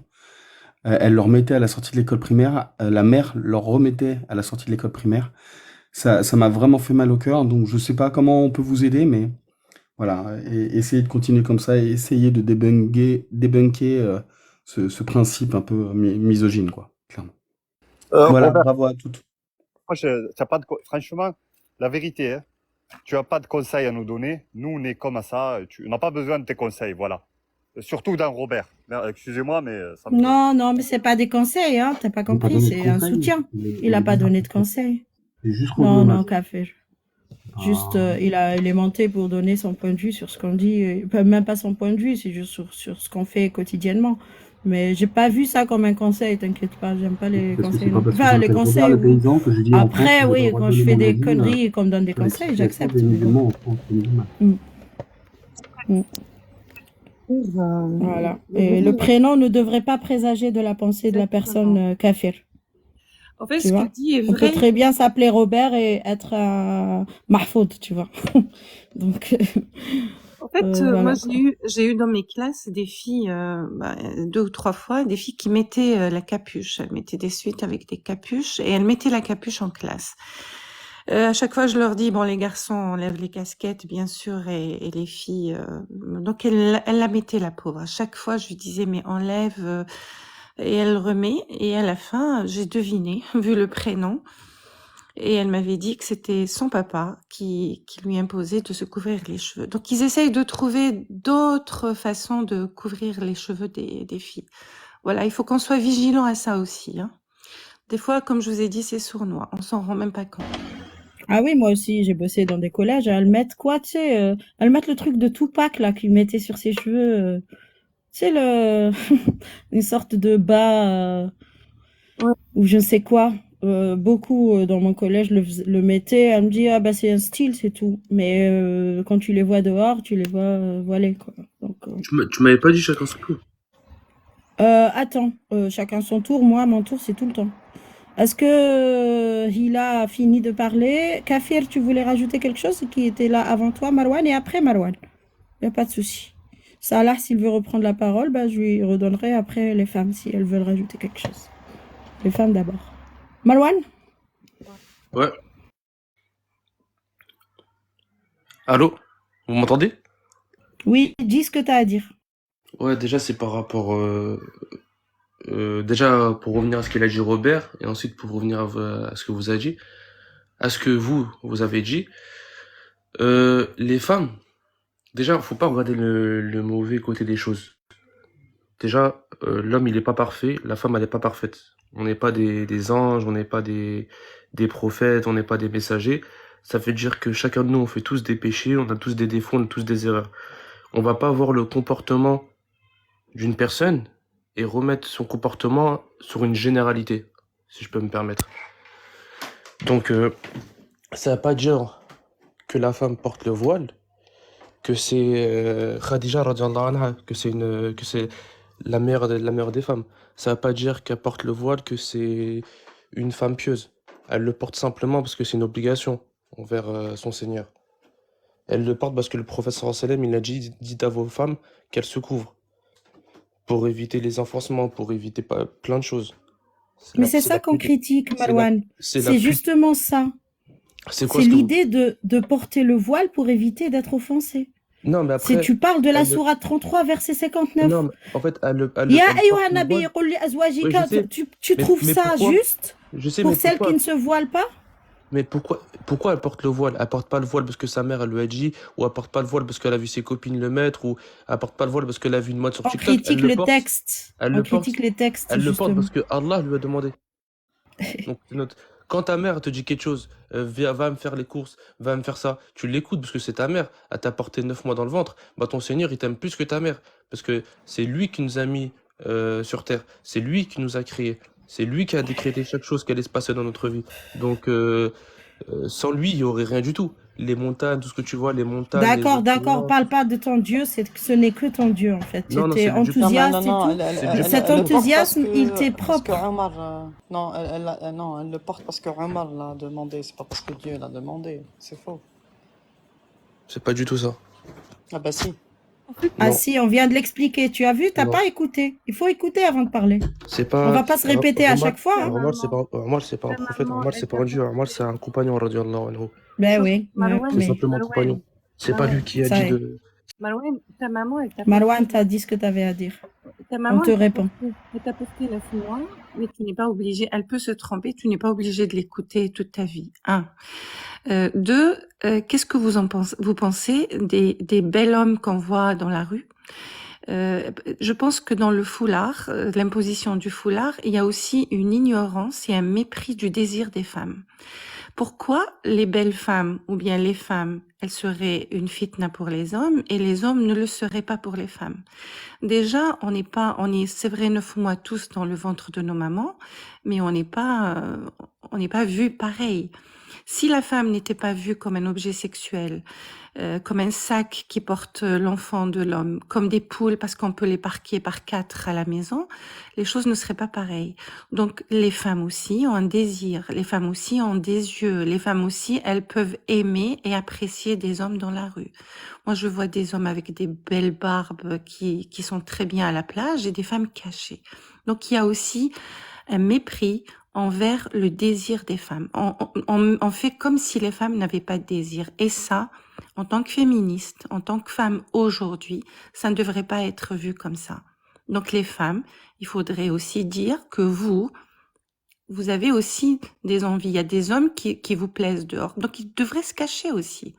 Elle leur mettait à la sortie de l'école primaire, la mère leur remettait à la sortie de l'école primaire. Ça m'a vraiment fait mal au cœur, donc je sais pas comment on peut vous aider, mais Voilà, et essayer de continuer comme ça et essayer de débunker ce principe un peu misogyne, quoi, clairement. Voilà, Robert, bravo à toutes. moi, t'as pas franchement, la vérité, hein, tu n'as pas de conseils à nous donner. Nous, on est comme ça. On n'a pas besoin de tes conseils, voilà. Surtout d'un Robert. Excusez-moi, mais ça me... Non, non, mais c'est pas des conseils, hein. T'as pas Il n'a pas compris, donné de c'est un conseils. soutien. Il Il a est pas juste donné de conseils. il est juste rendu Non, non, hommage. Kafir. Juste, Ah, il est monté pour donner son point de vue sur ce qu'on dit. Même pas son point de vue, c'est juste sur ce qu'on fait quotidiennement. Mais j'ai pas vu ça comme un conseil, t'inquiète pas, j'aime pas les parce que conseils c'est pas non plus. parce que Enfin, les j'appelle Robert conseils le où... paysan que je dis en France, Après, on n'a pas le oui, droit de quand je donner fais mon des avis conneries et qu'on me donne des sur la conseils, situation j'accepte. des Mais bon. musulmans en France. C'est musulman. Voilà. Et le prénom ne devrait pas présager de la pensée de la personne kafir. En fait, Tu ce vois? qu'il dit est On peut vrai. très bien s'appeler Robert et être un Mahfoud, tu vois. Donc, En fait, voilà, moi, quoi. j'ai eu dans mes classes des filles, 2 ou 3 fois, des filles qui mettaient la capuche. Elles mettaient des suites avec des capuches et elles mettaient la capuche en classe. À chaque fois, je leur dis, bon, les garçons enlèvent les casquettes, bien sûr, et les filles, donc elle la mettait, la pauvre. À chaque fois, je lui disais, mais enlève, et elle remet. Et à la fin, j'ai deviné, vu le prénom. Et elle m'avait dit que c'était son papa qui lui imposait de se couvrir les cheveux. Donc, ils essayent de trouver d'autres façons de couvrir les cheveux des filles. Voilà, il faut qu'on soit vigilant à ça aussi, hein. Des fois, comme je vous ai dit, c'est sournois. On s'en rend même pas compte. Ah oui, moi aussi, j'ai bossé dans des collèges. Elles mettent quoi, tu sais, elles mettent le truc de Tupac, là, qu'ils mettaient sur ses cheveux. Tu sais, une sorte de bas, ou je ne sais quoi. Beaucoup dans mon collège le mettaient. Elle me dit, ah bah c'est un style, c'est tout. Mais quand tu les vois dehors, tu les vois voilés, quoi. Donc, Tu m'avais pas dit chacun son tour. attends, chacun son tour. Moi, mon tour, c'est tout le temps. Est-ce que Hila a fini de parler? Kafir, tu voulais rajouter quelque chose qui était là avant toi, Marwan, et après Marwan? Il n'y a pas de souci. Salah, s'il veut reprendre la parole, bah, je lui redonnerai après les femmes, si elles veulent rajouter quelque chose. Les femmes d'abord. Marwan? Ouais. Allô? Vous m'entendez? Oui, dis ce que tu as à dire. Ouais, déjà, c'est par rapport... déjà, pour revenir à ce qu'il a dit Robert, et ensuite pour revenir à ce que vous avez dit, à ce que vous avez dit, les femmes, déjà, faut pas regarder le mauvais côté des choses. Déjà, l'homme, il est pas parfait, la femme, elle est pas parfaite. On n'est pas des anges, on n'est pas des prophètes, on n'est pas des messagers. Ça veut dire que chacun de nous, on fait tous des péchés, on a tous des défauts, on a tous des erreurs. On va pas voir le comportement d'une personne et remettre son comportement sur une généralité, si je peux me permettre. Donc, ça veut pas dire que la femme porte le voile, que c'est Khadija radiallahu anha, que c'est la meilleure des femmes. Ça veut pas dire qu'elle porte le voile, que c'est une femme pieuse. Elle le porte simplement parce que c'est une obligation envers son Seigneur. Elle le porte parce que le prophète sallallahu alayhi wa sallam, il a dit, dites à vos femmes qu'elles se couvrent pour éviter les enfoncements, pour éviter plein de choses. Mais c'est ça qu'on critique, Marwan. C'est C'est justement ça. C'est quoi C'est ce que vous... l'idée de porter le voile pour éviter d'être offensé. Non, mais après... Tu parles de la sourate 33, verset 59. Non, mais en fait, Ya ayyuha nabi, qul li azwajika, tu trouves ça juste pour celles qui ne se voilent pas? Mais pourquoi elle porte le voile? Elle porte pas le voile parce que sa mère elle lui a dit, ou elle porte pas le voile parce qu'elle a vu ses copines le mettre, ou elle porte pas le voile parce qu'elle a vu une mode sur TikTok. On critique le texte. On critique les textes. Elle le porte parce que Allah lui a demandé. Donc, quand ta mère te dit quelque chose, va me faire les courses, va me faire ça, tu l'écoutes parce que c'est ta mère, elle t'a porté 9 mois dans le ventre, bah ton Seigneur il t'aime plus que ta mère, parce que c'est lui qui nous a mis sur terre, c'est lui qui nous a créés, c'est lui qui a décrété chaque chose qui allait se passer dans notre vie. Donc sans lui, il n'y aurait rien du tout. Les montagnes, tout ce que tu vois, les montagnes... D'accord, parle pas de ton Dieu, ce n'est que ton Dieu en fait. Tu étais enthousiaste et tout. Cet enthousiasme, il t'est propre. Non, elle le porte parce que Omar l'a demandé, c'est pas parce que Dieu l'a demandé, c'est faux. C'est pas du tout ça. Ah bah si. Ah si, on vient de l'expliquer. Tu as vu, t'as pas écouté. Il faut écouter avant de parler. On va pas se répéter à chaque fois. Hein. Omar, c'est pas un prophète, Omar, c'est pas un dieu, Omar, c'est un compagnon, radiallahu anhu. Ben oui. C'est simplement un compagnon. C'est pas lui qui a Ça dit y est. de. Marouane, ta maman, elle t'a Marwan, t'as dit ce que t'avais à dire. Ta On maman, te répond. elle t'a porté 9 mois, mais tu n'es pas obligé, elle peut se tromper, tu n'es pas obligé de l'écouter toute ta vie. Un. Deux, qu'est-ce que vous pensez des bels hommes qu'on voit dans la rue? Je pense que dans le foulard, l'imposition du foulard, il y a aussi une ignorance et un mépris du désir des femmes. Pourquoi les belles femmes ou bien les femmes, elles seraient une fitna pour les hommes et les hommes ne le seraient pas pour les femmes? Déjà, on est, c'est vrai, 9 mois tous dans le ventre de nos mamans, mais on n'est pas vu pareil. Si la femme n'était pas vue comme un objet sexuel, comme un sac qui porte l'enfant de l'homme, comme des poules parce qu'on peut les parquer par 4 à la maison, les choses ne seraient pas pareilles. Donc les femmes aussi ont un désir, les femmes aussi ont des yeux, les femmes aussi, elles peuvent aimer et apprécier des hommes dans la rue. Moi, je vois des hommes avec des belles barbes qui sont très bien à la plage et des femmes cachées. Donc il y a aussi un mépris envers le désir des femmes. On fait comme si les femmes n'avaient pas de désir. Et ça, en tant que féministe, en tant que femme aujourd'hui, ça ne devrait pas être vu comme ça. Donc les femmes, il faudrait aussi dire que vous avez aussi des envies. Il y a des hommes qui vous plaisent dehors. Donc ils devraient se cacher aussi.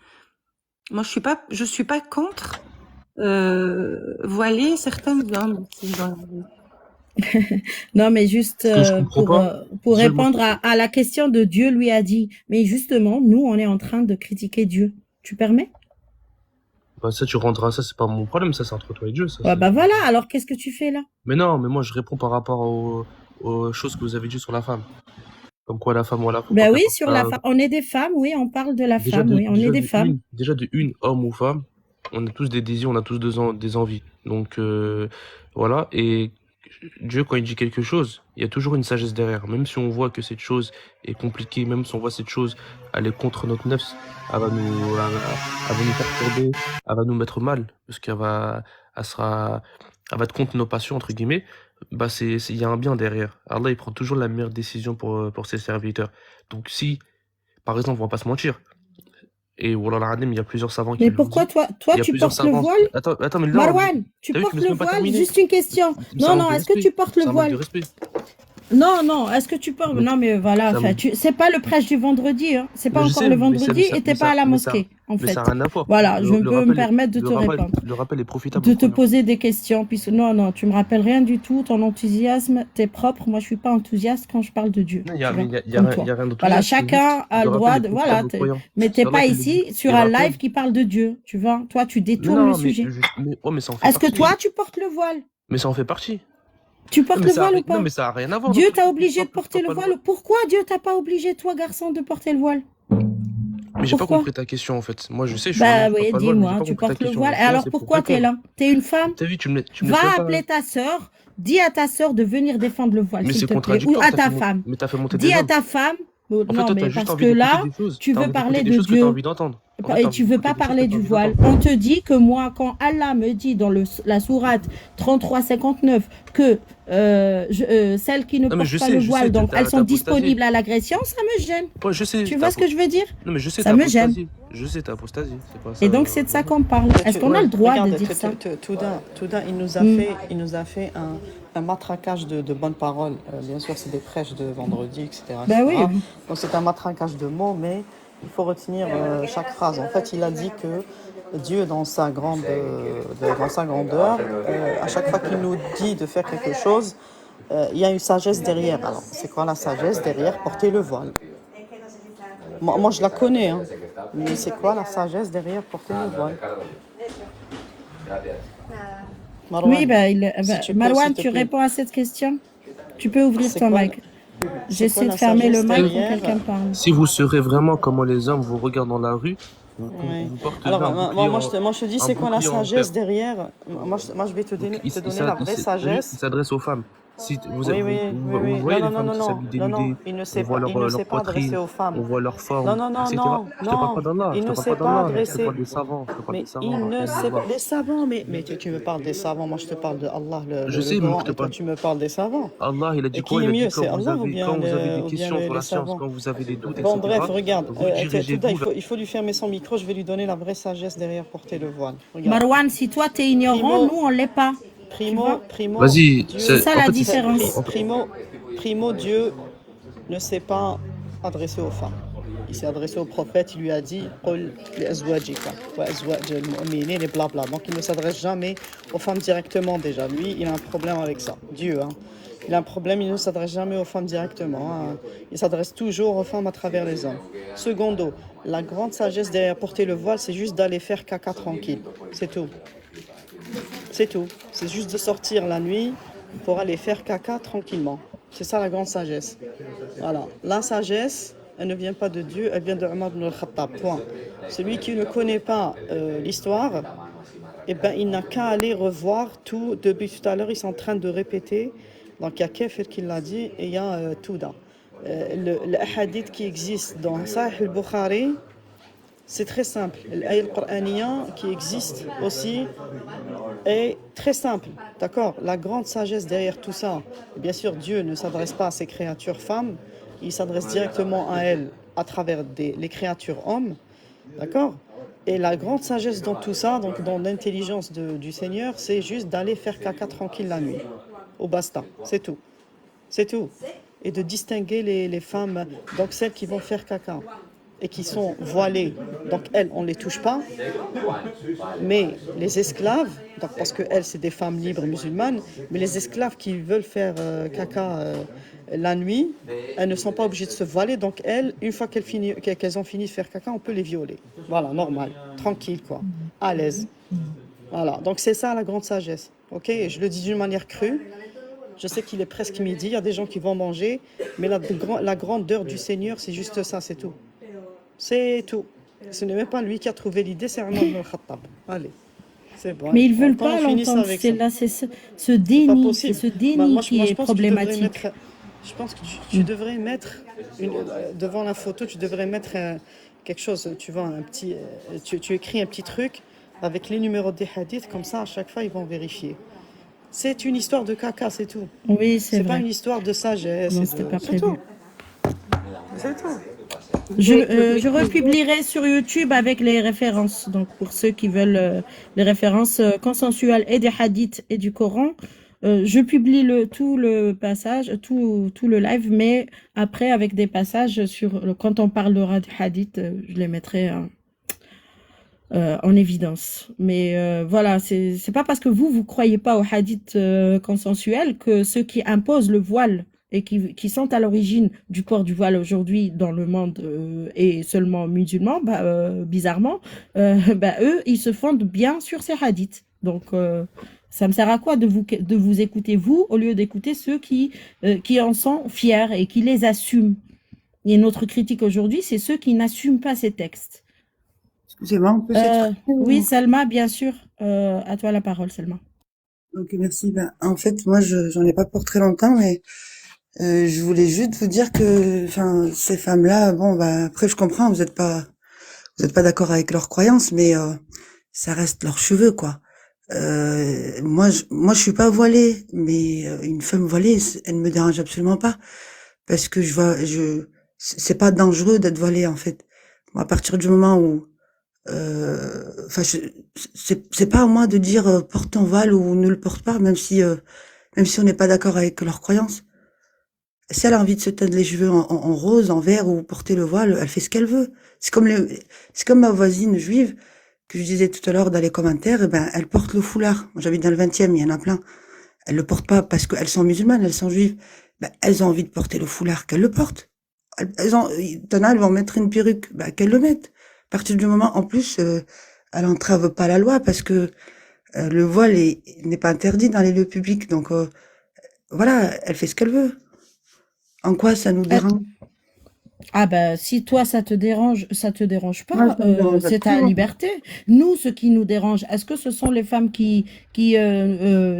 Moi, je suis pas contre voiler certains hommes aussi dans la rue. Non, mais juste Ce que je comprends pas, pour Dieu, répondre à la question de Dieu lui a dit. Mais justement, nous, on est en train de critiquer Dieu. Tu permets? bah, ça, tu rendras ça, c'est pas mon problème, ça, c'est entre toi et Dieu, ça. Ouais, bah voilà, alors qu'est-ce que tu fais là? Mais non, mais moi, je réponds par rapport aux choses que vous avez dit sur la femme. Comme quoi la femme, voilà, faut Ben pas oui, qu'elle sur porte la pas. femme. On est des femmes, oui, on parle de la femme, oui, on est des femmes. Déjà de une, homme ou femme, on a tous des désirs, on a tous des envies. Donc, voilà. Et Dieu, quand il dit quelque chose, il y a toujours une sagesse derrière. Même si on voit que cette chose est compliquée, même si on voit cette chose aller contre notre nefs, elle va nous perturber, elle va nous mettre mal, parce elle va être contre nos passions, entre guillemets. Bah, il y a un bien derrière. Allah, il prend toujours la meilleure décision pour ses serviteurs. Donc, si, par exemple, on va pas se mentir, et voilà, il y a plusieurs savants qui Mais l'ont pourquoi dit. toi, Il y a tu plusieurs portes le savants. voile? Attends, mais là, Marwan, tu t'as vu, portes tu me laisses le même pas voile? terminer. Juste une question. C'est un Non, manque non, de est-ce que respect. tu portes le C'est un manque de voile? respect. Non, est-ce que tu portes... Donc, Non, mais voilà, ça enfin, me- c'est pas le prêche du vendredi, hein. C'est pas Mais je encore sais, le mais ça, vendredi et t'es pas à la mosquée, en mais ça fait. a rien à voir. Voilà, je Le peux me rappel, permettre de te répondre. le rappel est profitable De aux te croyants. poser des questions, puisque non, tu me rappelles rien du tout, ton enthousiasme, t'es propre, moi je suis pas enthousiaste quand je parle de Dieu, Non, tu vois, mais il y a comme rien, toi. y a rien Voilà, d'enthousiaste, c'est chacun juste a le le rappel droit est de, voilà, profitable aux croyants. mais C'est t'es Allah pas qui le dit. ici sur Le un rappel. live qui parle de Dieu, tu vois, toi tu Mais détournes le non, sujet. mais ça en fait Est-ce que partie. toi tu portes le voile? Mais ça en fait partie. Tu Non, portes mais le ça a, voile ou non, pas? mais ça a rien à voir. Dieu L'autre, t'a il obligé de porte porter le pas le voile. voile. Pourquoi Dieu t'a pas obligé, toi garçon, de porter le voile? Mais j'ai pas Pourquoi? compris ta question en fait. Moi je sais, je suis un Bah homme, je porte oui, pas le voile, mais j'ai dis-moi, pas tu compris ta portes le question. voile. Et Justement, alors c'est pour pourquoi t'es répondre. là? T'es une femme? T'as vu, tu me laisses Va même pas. appeler ta sœur, dis à ta sœur de venir défendre le voile, Mais s'il c'est te plaît, ou contradictoire. à ta femme. Mais t'as fait monter Dis des à hommes. ta femme, En fait, non toi, t'as mais juste parce envie que d'écouter là, des choses. tu T'as veux envie parler d'écouter de des choses que t'as Dieu envie d'entendre. En fait, et t'as envie tu veux d'écouter pas des choses que parler t'as du envie voile. d'entendre. On te dit que moi, quand Allah me dit dans la sourate 33-59 que celles qui ne Non, mais portent pas le je voile, sais, donc elles t'as sont apostasié. disponibles à l'agression, ça me gêne. Ouais, je sais, Tu t'as vois ce que je veux dire? Non, mais je sais, Ça t'as me gêne. apostasié. Je sais, t'as apostasié. C'est pas ça. Et donc c'est de ça qu'on parle. Mais Est-ce qu'on a le droit de regarde, dire ça? Touda, il nous a fait un matraquage de bonnes paroles. Bien sûr, c'est des prêches de vendredi, etc. Ben oui. Donc c'est un matraquage de mots, mais il faut retenir chaque phrase. En fait, il a dit que Dieu, dans sa grandeur, à chaque fois qu'il nous dit de faire quelque chose, il y a une sagesse derrière. Alors, c'est quoi la sagesse derrière? Porter le voile. Moi, je la connais, hein. Mais c'est quoi la sagesse derrière porter le voile? Marouane, Oui, si tu peux, Marouane, s'il te tu plaît. réponds à cette question? Tu peux ouvrir C'est ton quoi mic. c'est J'essaie quoi de la fermer le sagesse mic quand derrière? quelqu'un parle. Si vous serez vraiment comment les hommes vous regardent dans la rue, Oui. vous porterez Alors, un bouclier moi, je te dis, un c'est quoi la bouclier en sagesse fer. derrière? Moi, je vais te donner la vraie Il sagesse. s'adresse aux femmes. Si Oui, oui, oui, vous oui. voyez Non, les non, non, femmes qui non, s'habillent non, non, dénudées, il ne on s'est voit pas, il ne leur s'est pas adressé poitrine, aux on femmes. voit leur Non, forme, non, non, etc. non, Je te parle pas non, d'Allah, je il te ne parle s'est pas pas d'Allah, je te adressé, parle des savants, je te parle des mais savants, il ne s'est pas, rahimahullah. les savants, mais tu me parles des savants, moi je te parle de Allah, Je le sais, mais moi je grand, te et toi parle. tu me parles des savants. Allah, il a dit Et quoi? qui est Il a dit mieux, c'est Allah quand vous avez des ou bien questions sur les la science, savants? quand vous avez des doutes, Bon, etc., bref, regarde, vous Touda, dirigez-vous vers. il faut lui fermer son micro, je vais lui donner la vraie sagesse derrière porter le voile. Regarde. Marwan, si toi t'es ignorant, nous Primo, on l'est pas. Tu vois? Vas-y, C'est Dieu, ça en la fait, différence. Primo, Dieu ne s'est pas adressé aux femmes. Il s'est adressé au prophète, il lui a dit Qul li azwajika wa azwajil mu'minin et blabla. Donc il ne s'adresse jamais aux femmes directement déjà. Lui, il a un problème avec ça. Dieu, hein. Il a un problème, il ne s'adresse jamais aux femmes directement, hein. Il s'adresse toujours aux femmes à travers les hommes. Secondo, la grande sagesse derrière porter le voile, c'est juste d'aller faire caca tranquille. C'est tout. C'est tout. C'est juste de sortir la nuit pour aller faire caca tranquillement. C'est ça la grande sagesse. Voilà. La sagesse, elle ne vient pas de Dieu, elle vient de Omar ibn al-Khattab. Point. Celui qui ne connaît pas l'histoire, eh ben, il n'a qu'à aller revoir tout. Depuis tout à l'heure, ils sont en train de répéter. Donc il y a Kefir qui l'a dit et il y a Touda. Le hadith qui existe dans Sahih al-Bukhari, c'est très simple. L'ayat al-Qur'aniyya qui existe aussi est très simple. D'accord? La grande sagesse derrière tout ça, bien sûr, Dieu ne s'adresse pas à ses créatures femmes, il s'adresse directement à elles à travers les créatures hommes. D'accord? Et la grande sagesse dans tout ça, donc dans l'intelligence du Seigneur, c'est juste d'aller faire caca tranquille la nuit. Au basta. C'est tout. C'est tout. Et de distinguer les femmes, donc celles qui vont faire caca et qui sont voilées, donc elles, on ne les touche pas. Mais les esclaves, donc parce que elles, c'est des femmes libres musulmanes, mais les esclaves qui veulent faire caca la nuit, elles ne sont pas obligées de se voiler. Donc elles, une fois qu'elles ont fini de faire caca, on peut les violer. Voilà, normal, tranquille quoi, à l'aise. Voilà, donc c'est ça la grande sagesse. Ok, et je le dis d'une manière crue. Je sais qu'il est presque midi, il y a des gens qui vont manger, mais la grandeur du Seigneur, c'est juste ça, c'est tout. C'est tout. Ce n'est même pas lui qui a trouvé l'idée, c'est Omar ibn al-Khattab. Allez, c'est bon. Mais ils veulent Quand pas on finit l'entendre. avec C'est ça. là, c'est ce C'est pas déni, c'est possible. ce Moi, déni qui je est pense que tu devrais problématique. mettre. Je pense que tu devrais mettre devant la photo, tu devrais mettre quelque chose. Tu vois, un petit. Tu écris un petit truc avec les numéros des hadiths, comme ça, à chaque fois, ils vont vérifier. C'est une histoire de caca, c'est tout. Oui, c'est C'est pas vrai. une histoire de sagesse. Non, et c'était de- pas C'est prévu. tout. C'est tout. Je republierai sur YouTube avec les références. Donc, pour ceux qui veulent les références consensuelles et des hadiths et du Coran, je publie tout le passage, tout le live, mais après, avec des passages quand on parlera des hadiths, je les mettrai en évidence. Mais voilà, c'est pas parce que vous croyez pas aux hadiths consensuels que ceux qui imposent le voile et qui sont à l'origine du port du voile aujourd'hui dans le monde et seulement musulmans, bizarrement, eux, ils se fondent bien sur ces hadiths. Donc, ça me sert à quoi de vous écouter, vous, au lieu d'écouter ceux qui en sont fiers et qui les assument. Et notre critique aujourd'hui, c'est ceux qui n'assument pas ces textes. Excusez-moi, on peut s'exprimer Oui, Salma, bien sûr. À toi la parole, Salma. Ok, merci. Ben, en fait, moi, j'en ai pas pour très longtemps, mais je voulais juste vous dire que, enfin, ces femmes-là, bon, bah, après, je comprends, vous êtes pas d'accord avec leurs croyances, mais ça reste leurs cheveux, quoi. Moi, je suis pas voilée, mais une femme voilée, elle me dérange absolument pas, parce que c'est pas dangereux d'être voilée, en fait. Moi, à partir du moment où enfin, c'est pas à moi de dire porte ton voile ou ne le porte pas, même si on n'est pas d'accord avec leurs croyances. Si elle a envie de se teindre les cheveux en rose, en vert ou porter le voile, elle fait ce qu'elle veut. C'est comme ma voisine juive que je disais tout à l'heure dans les commentaires. Elle porte le foulard. Moi, j'habite dans le 20e, il y en a plein. Elles le portent pas parce qu'elles sont musulmanes, elles sont juives. Elles ont envie de porter le foulard, qu'elles le portent. T'en as, elles vont mettre une perruque, qu'elles le mettent. À partir du moment, en plus, elle entrave pas la loi parce que le voile n'est pas interdit dans les lieux publics. Donc voilà, elle fait ce qu'elle veut. En quoi ça nous dérange? Si toi ça te dérange pas, Moi, ça me dérange c'est ta absolument pas. liberté. Nous, ce qui nous dérange, est-ce que ce sont les femmes qui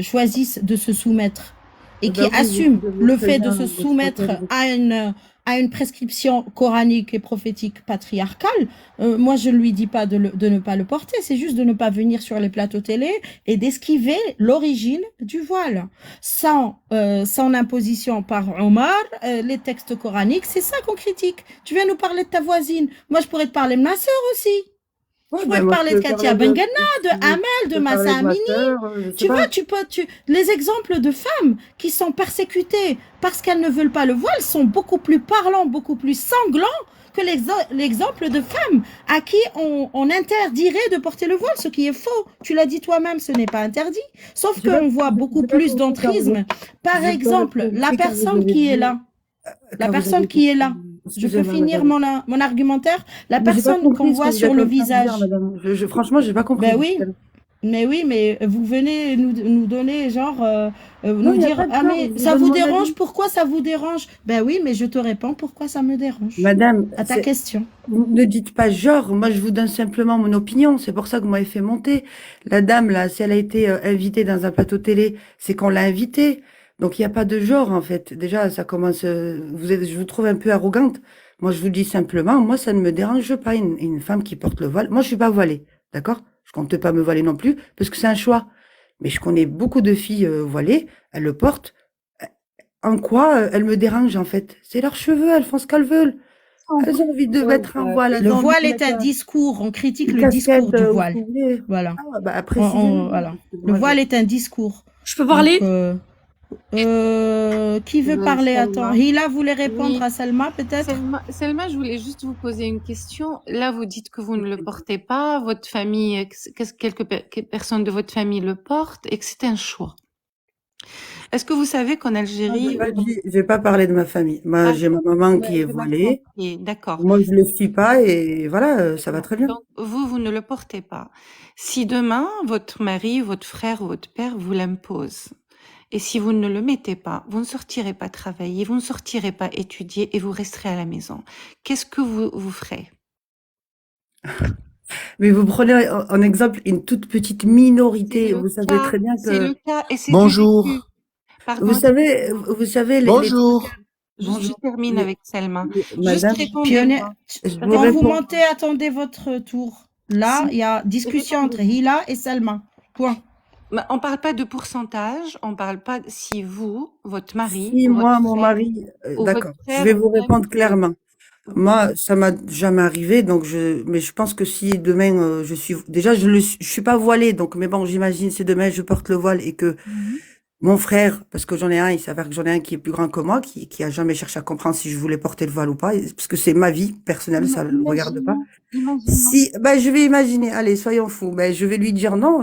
choisissent de se soumettre et qui Ben oui, assume je le très fait de bien se votre soumettre thèse. à une prescription coranique et prophétique patriarcale, moi je ne lui dis pas de ne pas le porter, c'est juste de ne pas venir sur les plateaux télé et d'esquiver l'origine du voile. Sans imposition par Omar, les textes coraniques, c'est ça qu'on critique. Tu viens nous parler de ta voisine. Moi je pourrais te parler de ma sœur aussi. Ouais, Je ben pourrais te moi, parler je de peux Katia parler Bengana, de je Amel, de peux parler Massa de ma Amini. sœur, je sais Tu vois, pas. les exemples de femmes qui sont persécutées parce qu'elles ne veulent pas le voile sont beaucoup plus parlants, beaucoup plus sanglants que l'exemple de femmes à qui on interdirait de porter le voile, ce qui est faux. Tu l'as dit toi-même, ce n'est pas interdit. Sauf J'ai pas, qu'on voit beaucoup j'ai pas plus compris quand vous, d'entrisme. Par j'ai pas exemple, la compris quand vous personne avez qui est dit, là, la quand vous personne avez qui est dit, là, je peux excusez-moi, finir madame. mon argumentaire, la Mais j'ai pas personne qu'on compris ce que voit vous sur êtes le en train de dire, visage. madame. Franchement, j'ai pas compris. Ben oui, mais vous venez nous donner, genre, Non, nous il n'y a dire, pas de ah genre, mais je ça donne vous mon dérange, avis. pourquoi ça vous dérange? Ben oui, mais je te réponds pourquoi ça me dérange. Madame, À ta question. vous ne dites pas genre, moi je vous donne simplement mon opinion, c'est pour ça que vous m'avez fait monter. La dame, là, si elle a été invitée dans un plateau télé, c'est qu'on l'a invitée. Donc il n'y a pas de genre, en fait. Déjà, ça commence, je vous trouve un peu arrogante. Moi, je vous dis simplement, moi, ça ne me dérange pas, une femme qui porte le voile. Moi, je suis pas voilée, d'accord? Je compte pas me voiler non plus, parce que c'est un choix. Mais je connais beaucoup de filles voilées, elles le portent. En quoi elles me dérangent, en fait? C'est leurs cheveux, elles font ce qu'elles veulent. Elles ont envie de mettre un voile, elles Le ont envie voile de est mettre un discours, on critique une le discours casquette du où voile. vous voulez. Voilà. Ah, bah, précisez-le. Voilà. Parce que Le moi, voile est un discours. Je peux parler? Qui veut parler? Attends, Selma. Hila voulait répondre Oui. à Selma, peut-être? Selma, je voulais juste vous poser une question. Là, vous dites que vous ne le portez pas, votre famille, quelques personnes de votre famille le portent et que c'est un choix. Est-ce que vous savez qu'en Algérie... J'ai pas parlé de ma famille. Moi, j'ai ma maman qui est voilée. D'accord. Moi, je le suis pas et voilà, ça va très bien. Donc, vous ne le portez pas. Si demain, votre mari, votre frère ou votre père vous l'impose, et si vous ne le mettez pas, vous ne sortirez pas travailler, vous ne sortirez pas étudier et vous resterez à la maison. Qu'est-ce que vous ferez? Mais vous prenez en exemple une toute petite minorité. Vous savez très bien C'est le que... cas et c'est Bonjour. vécu. Pardon, Vous savez, Bonjour. Je termine avec Selma. Madame, Juste répondez-moi. Quand vous montez, attendez votre tour. Là, il y a discussion entre Hila et Selma. Point. Mais on parle pas de pourcentage, on parle pas si vous, votre mari, Si votre moi, mon frère, mari, ou d'accord, votre je frère vais vous vous répondre impose. clairement. Moi, ça m'a jamais arrivé, donc mais je pense que si demain déjà je suis pas voilée, donc mais bon, j'imagine si demain je porte le voile et que mon frère, parce que j'en ai un, il s'avère que j'en ai un qui est plus grand que moi, qui a jamais cherché à comprendre si je voulais porter le voile ou pas, parce que c'est ma vie personnelle, ça le regarde pas. Si, ben je vais imaginer, allez, soyons fous, ben je vais lui dire non,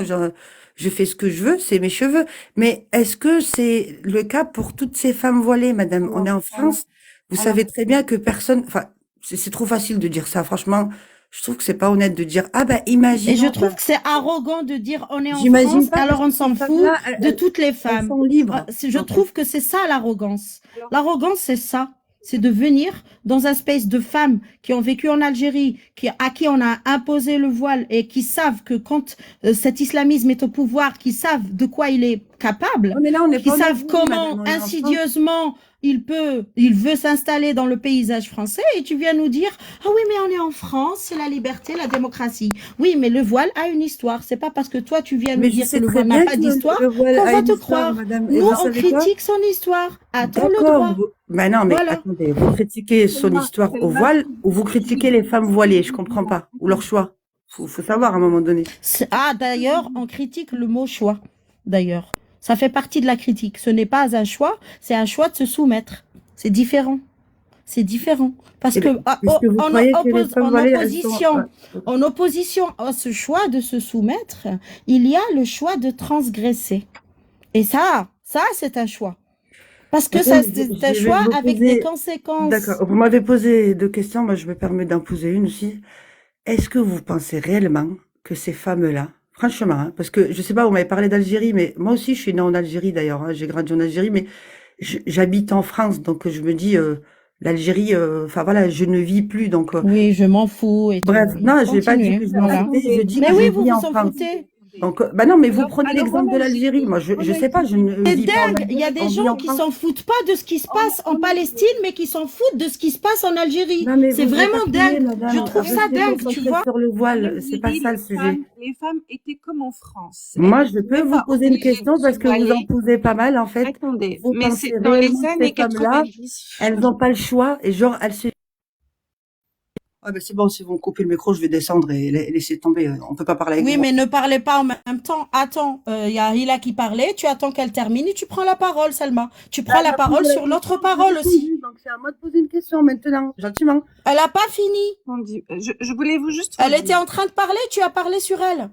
je fais ce que je veux, c'est mes cheveux. Mais est-ce que c'est le cas pour toutes ces femmes voilées, madame? On est en France, vous savez très bien que personne, enfin, c'est trop facile de dire ça, franchement. Je trouve que c'est pas honnête de dire, ah ben, imaginons. Et je trouve que c'est arrogant de dire on est en J'imagine France, pas, alors on parce que s'en ces fout femmes-là, de toutes les femmes. sont libres. Je trouve que c'est ça l'arrogance. L'arrogance, c'est ça. C'est de venir dans un space de femmes qui ont vécu en Algérie, à qui on a imposé le voile et qui savent que quand cet islamisme est au pouvoir, qui savent de quoi il est capable, mais là, on est qui pas en savent Algérie, comment madame, on est en France. insidieusement il veut s'installer dans le paysage français et tu viens nous dire ah oui mais on est en France, c'est la liberté, la démocratie. Oui mais le voile a une histoire. C'est pas parce que toi tu viens nous dire que le voile n'a pas d'histoire qu'on va te croire. Nous on critique son histoire. A-t-on le droit? Mais non, mais Voilà. attendez, vous critiquez son histoire au voile ou vous critiquez les femmes voilées? Je comprends pas. Ou leur choix. Faut savoir à un moment donné. Ah, d'ailleurs, on critique le mot choix. D'ailleurs, ça fait partie de la critique. Ce n'est pas un choix, c'est un choix de se soumettre. C'est différent. C'est différent. Parce que en opposition à ce choix de se soumettre, il y a le choix de transgresser. Et ça c'est un choix. Parce que ça, c'est un choix avec des conséquences. D'accord. Vous m'avez posé 2 questions. Moi, je me permets d'en poser une aussi. Est-ce que vous pensez réellement que ces femmes-là, franchement, hein, parce que je sais pas, vous m'avez parlé d'Algérie, mais moi aussi, je suis née en Algérie d'ailleurs. Hein, j'ai grandi en Algérie, mais j'habite en France, donc je me dis, l'Algérie, enfin voilà, je ne vis plus, donc. Oui, je m'en fous. Et bref, tout. non, je vais pas dire que je m'en voilà. foutais, je dis mais que oui, je vous vis en vous en France. foutez. Donc, bah non, mais vous Alors, prenez alors l'exemple de l'Algérie. Moi, je sais pas, je ne C'est vis pas en dingue. Il y a Algérie, des on vit gens en qui France. s'en foutent pas de ce qui se passe en Palestine, mais qui s'en foutent de ce qui se passe en Algérie. Non, mais C'est vous vraiment éparpillez, dingue. Je madame. trouve ça Restez dingue, tu concentrée vois. sur le Je voile. vous C'est ai pas dit, ça le sujet. les femmes étaient comme en France. Moi, Elles je ne peux pouvaient vous pas poser une obliger de question parce se que vous en voiler. posez pas mal, en fait. Attendez, Vous mais pensez c'est dans les réellement que années ces femmes-là, 90. elles n'ont pas le choix et genre, elles se... Ah ben c'est bon, si vous me coupez le micro, je vais descendre et laisser tomber. On peut pas parler avec Oui, vous. mais ne parlez pas en même temps. Attends, il y a Hila qui parlait, tu attends qu'elle termine et tu prends la parole, Salma. Tu prends la parole sur l'autre parole aussi. Donc c'est à moi de poser une question maintenant, gentiment. Elle a pas fini. Je voulais vous juste Elle vous était dire. en train de parler, tu as parlé sur elle.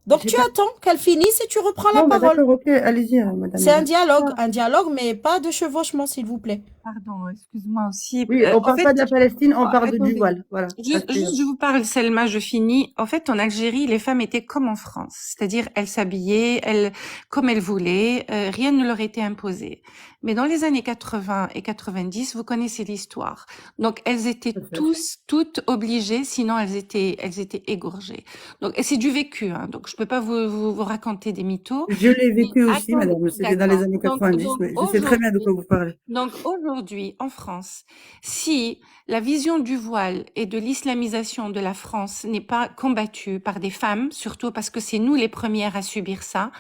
Donc J'ai tu pas... attends qu'elle finisse et tu reprends la Bon, bah parole. d'accord, ok, allez-y, madame. C'est un dialogue, mais pas de chevauchement, s'il vous plaît. Pardon, excuse-moi aussi. Oui, on En parle fait, pas de la Palestine, on parle du attendez. voile. Voilà. Juste, je vous parle, Selma, je finis. En fait, en Algérie, les femmes étaient comme en France. C'est-à-dire, elles s'habillaient, comme elles voulaient, rien ne leur était imposé. Mais dans les années 80 et 90, vous connaissez l'histoire. Donc, elles étaient toutes obligées, sinon elles étaient égorgées. Donc, et c'est du vécu, hein. Donc, je peux pas vous raconter des mythos. Je l'ai vécu aussi, Attendez, madame. C'était dans les d'accord. années 90, mais je sais très bien de quoi vous parlez. Donc aujourd'hui, en France, si la vision du voile et de l'islamisation de la France n'est pas combattue par des femmes, surtout parce que c'est nous les premières à subir ça,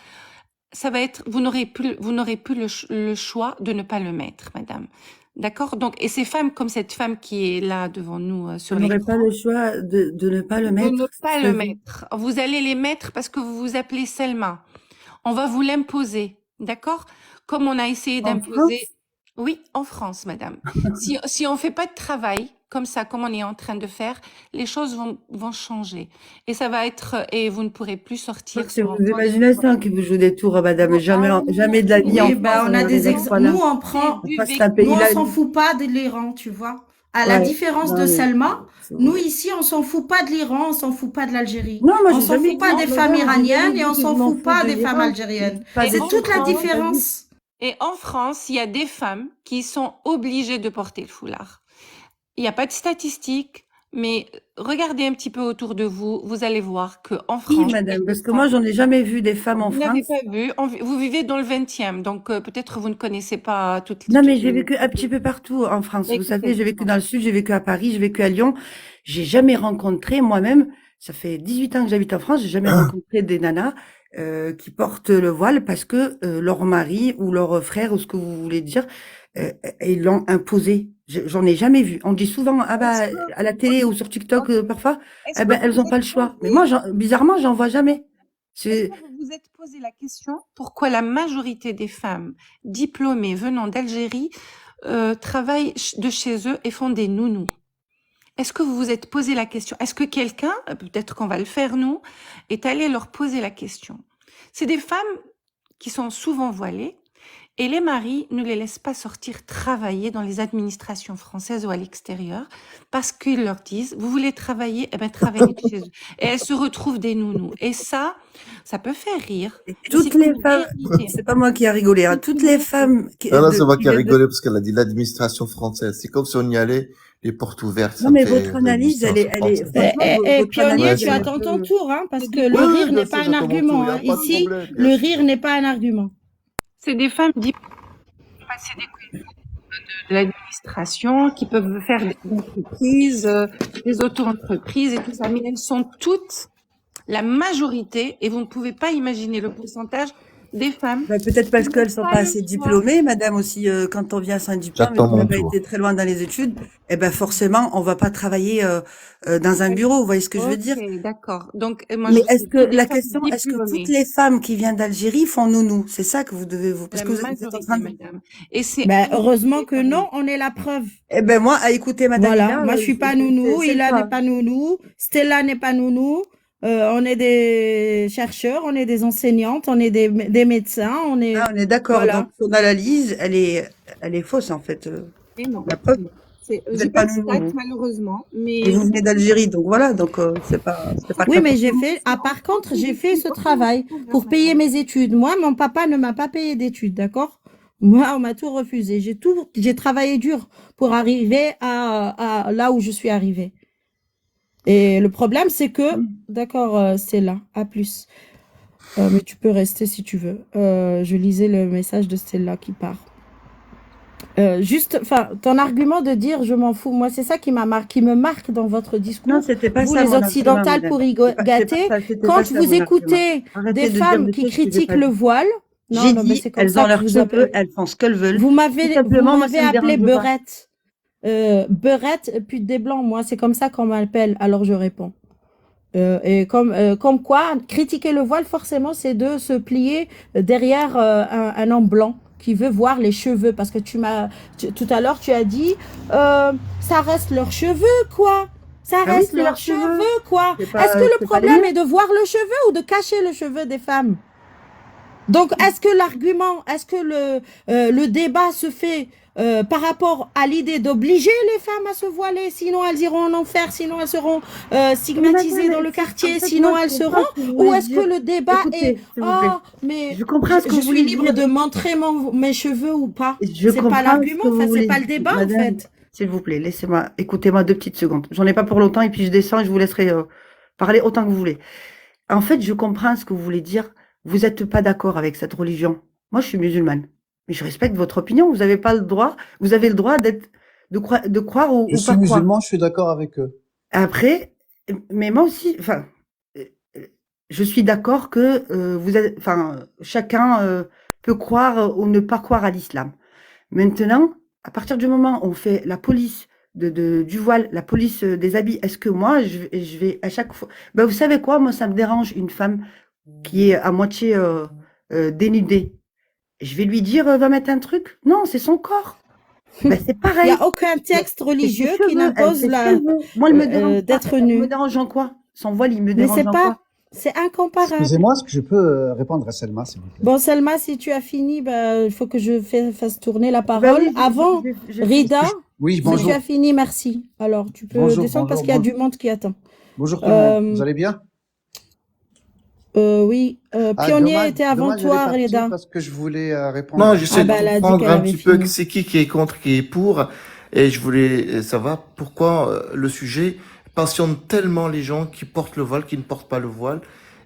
ça va être, vous n'aurez plus le choix de ne pas le mettre, madame. D'accord? Donc, et ces femmes, comme cette femme qui est là devant nous sur Vous n'aurez l'écran, pas le choix de ne pas le mettre. de ne pas le mettre. Vous allez les mettre parce que vous vous appelez Selma. On va vous l'imposer. D'accord? Comme on a essayé d'imposer. Oui, en France, madame. Si on fait pas de travail comme ça, comme on est en train de faire, les choses vont changer. Et ça va être, et vous ne pourrez plus sortir C'est sur vos imaginations qui vous jouent des tours, madame. Jamais de la vie en Oui, France. bah, on a des exemples. Nous, on prend. Nous, on s'en fout pas de l'Iran, tu vois. À la différence de Selma, nous ici, on s'en fout pas de l'Iran, on s'en fout pas de l'Algérie. Non, moi, on j'ai s'en jamais fout pas dit- des non, femmes j'ai jamais iraniennes dit et on que je s'en m'en fout pas fous de des femmes l'Iran. algériennes. Pas C'est du toute tout, la pas du tout. différence. Et en France, il y a des femmes qui sont obligées de porter le foulard. Il n'y a pas de statistiques, mais regardez un petit peu autour de vous, vous allez voir que en France. Oui, madame, parce que moi, j'en ai jamais vu des femmes en Vous n'avez France. pas vu, vous vivez dans le 20e, donc peut-être vous ne connaissez pas toutes Non, mais j'ai vécu un petit peu partout en France. Vous Écoutez, savez, j'ai vécu dans le sud, j'ai vécu à Paris, j'ai vécu à Lyon. J'ai jamais rencontré moi-même, ça fait 18 ans que j'habite en France, j'ai jamais rencontré des nanas qui portent le voile parce que leur mari ou leur frère ou ce que vous voulez dire, ils l'ont imposé. J'en ai jamais vu. On dit souvent, ah bah, à la télé ou sur TikTok parfois, Est-ce eh que ben, elles vous ont pas le êtes choix. posé- Mais moi, bizarrement, j'en vois jamais. Est-ce que vous vous êtes posé la question pourquoi la majorité des femmes diplômées venant d'Algérie travaillent de chez eux et font des nounous? Est-ce que vous vous êtes posé la question? Est-ce que quelqu'un, peut-être qu'on va le faire nous, est allé leur poser la question? C'est des femmes qui sont souvent voilées et les maris ne les laissent pas sortir travailler dans les administrations françaises ou à l'extérieur parce qu'ils leur disent, vous voulez travailler, eh ben travaillez de chez eux. Et elles se retrouvent des nounous. Et ça peut faire rire. mais Toutes c'est les une femmes, vérité. c'est pas moi qui a rigolé, hein, toutes les femmes qui, Non, c'est moi qui a viennent de- rigolé parce qu'elle a dit l'administration française. C'est comme si on y allait, les portes ouvertes. Ça Non, me mais fait votre analyse, elle est, l'administration franchement, votre Pionnier, analyse, tu elle est attends un ton peu- tour, hein, parce que le Oui, rire bien n'est sûr, pas un j'attends mon argument. tour, y a Hein. pas de Ici, problème, le rire n'est pas un argument. C'est des femmes passer des concours de l'administration qui peuvent faire des entreprises, des auto-entreprises et tout ça, mais elles sont toutes la majorité, et vous ne pouvez pas imaginer le pourcentage des femmes. Bah, peut-être parce qui qu'elles n'ont sont pas pas le assez choix. diplômées, madame aussi, quand on vient sans diplôme, et J'attends qu'on n'a mon pas tour. été très loin dans les études, eh ben forcément, on va pas travailler dans un bureau, vous voyez ce que je veux dire? Ok, d'accord. Donc, moi, Mais je est-ce sais que que des la femmes question, est-ce que diplômées, toutes les femmes qui viennent d'Algérie font nounou? C'est ça que vous devez vous, parce la que vous êtes en majorité, train de... madame. Et c'est Ben, heureusement que non, on est la preuve. Eh ben moi, à écouter madame Voilà, Hila, moi je suis pas nounou, c'est le Hila cas. n'est pas nounou, Stella n'est pas nounou. On est des chercheurs, on est des enseignantes, on est des médecins, on est... Ah, on est d'accord. Voilà. Donc, son analyse, elle est fausse, en fait. Et non. La preuve. Vous Vous j'ai êtes pas pas de nounou, stats, vous. malheureusement, Et mais vous venez d'Algérie, donc voilà. Donc, c'est pas Oui, le cas mais pour j'ai vous. fait... Ah, par contre, j'ai fait ce travail pour payer mes études. Moi, mon papa ne m'a pas payé d'études, d'accord? Moi, on m'a tout refusé. J'ai travaillé dur pour arriver à là où je suis arrivée. Et le problème, c'est que... D'accord, c'est là. À plus. Mais tu peux rester si tu veux. Je lisais le message de Stella qui part. Juste, enfin, ton argument de dire je m'en fous, moi c'est ça qui me marque dans votre discours. Non, c'était pas Vous ça les mon argument, occidentales madame. pour C'est pas gâter, ça, c'était quand pas ça vous mon argument. écoutez Arrêtez des de dire femmes des qui choses que j'ai critiquent pas le dites. voile, non, J'ai non, mais dit, c'est comme elles ça ont que leurs je vous cheveux, appelle. elles font ce qu'elles veulent. Vous Tout m'avez simplement, moi, ça me appelé dérange pas. beurette. Beurette, pute des blancs, moi, c'est comme ça qu'on m'appelle, alors je réponds. Et comme quoi, critiquer le voile, forcément, c'est de se plier derrière un homme blanc qui veut voir les cheveux. Parce que tout à l'heure, tu as dit, ça reste leurs cheveux, quoi. Ça Ah oui, reste c'est leurs leurs cheveux. cheveux, quoi. C'est Est-ce pas, que le c'est pas les problème miens. est de voir le cheveu ou de cacher le cheveu des femmes? Donc, est-ce que le débat se fait par rapport à l'idée d'obliger les femmes à se voiler, sinon elles iront en enfer, sinon elles seront stigmatisées dans le quartier, sinon elles seront, ou est-ce que le débat est Écoutez, s'il vous plaît. mais Je comprends ce que je vous suis voulez libre dire. de montrer mes cheveux ou pas? Je C'est pas comprends ce l'argument, que vous enfin c'est voulez pas le dire. débat en Madame, fait. s'il vous plaît, laissez-moi, écoutez-moi 2 petites secondes. J'en ai pas pour longtemps et puis je descends et je vous laisserai parler autant que vous voulez. En fait, je comprends ce que vous voulez dire. Vous n'êtes pas d'accord avec cette religion. Moi, je suis musulmane. Mais je respecte votre opinion. Vous avez pas le droit, vous avez le droit de croire ou Je pas suis croire. musulman, je suis d'accord avec eux. Après, mais moi aussi, enfin, je suis d'accord que chacun peut croire ou ne pas croire à l'islam. Maintenant, à partir du moment où on fait la police du voile, la police des habits, est-ce que moi, je vais à chaque fois... Ben, vous savez quoi, moi, ça me dérange une femme qui est à moitié dénudée. Je vais lui dire, va mettre un truc. Non, c'est son corps. Ben, c'est Il pareil. n'y a aucun texte religieux qui n'impose Moi, elle me dérange pas. d'être Elle me nu. dérange en quoi? Son voile, il me Mais dérange c'est en pas, quoi? c'est incomparable. Excusez-moi, est-ce que je peux répondre à Selma, s'il vous plaît? Bon, Selma, si tu as fini, bah, il faut que je fasse tourner la Ben parole. oui, Avant, Rida, Oui, si tu bonjour. as fini, merci. Alors, tu peux Bonjour, descendre parce bonjour, qu'il y a bonjour. du monde qui attend. Bonjour tout le monde. Vous Euh, allez bien? oui, Ah, Pionnier était avant dommage, elle est toi, partie Rida. parce que je voulais répondre Non, à j'essaie de bah, elle a dit comprendre qu'elle un avait petit peu fini. c'est qui est contre, qui est pour, et je voulais savoir pourquoi le sujet passionne tellement les gens qui portent le voile, qui ne portent pas le voile,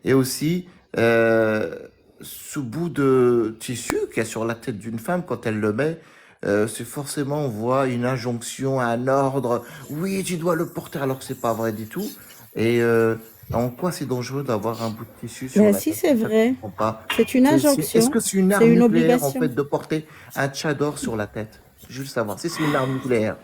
et aussi ce bout de tissu qu'il y a sur la tête d'une femme quand elle le met. C'est forcément, on voit une injonction, un ordre. Oui, tu dois le porter, alors que c'est pas vrai du tout. Et en quoi c'est dangereux d'avoir un bout de tissu sur Bah, la si, tête? c'est C'est ça que je vrai. comprends pas. C'est une Est-ce injonction. que c'est une C'est arme une nucléaire, en obligation. fait, de porter un tchador sur la tête? Je veux savoir si c'est une arme nucléaire.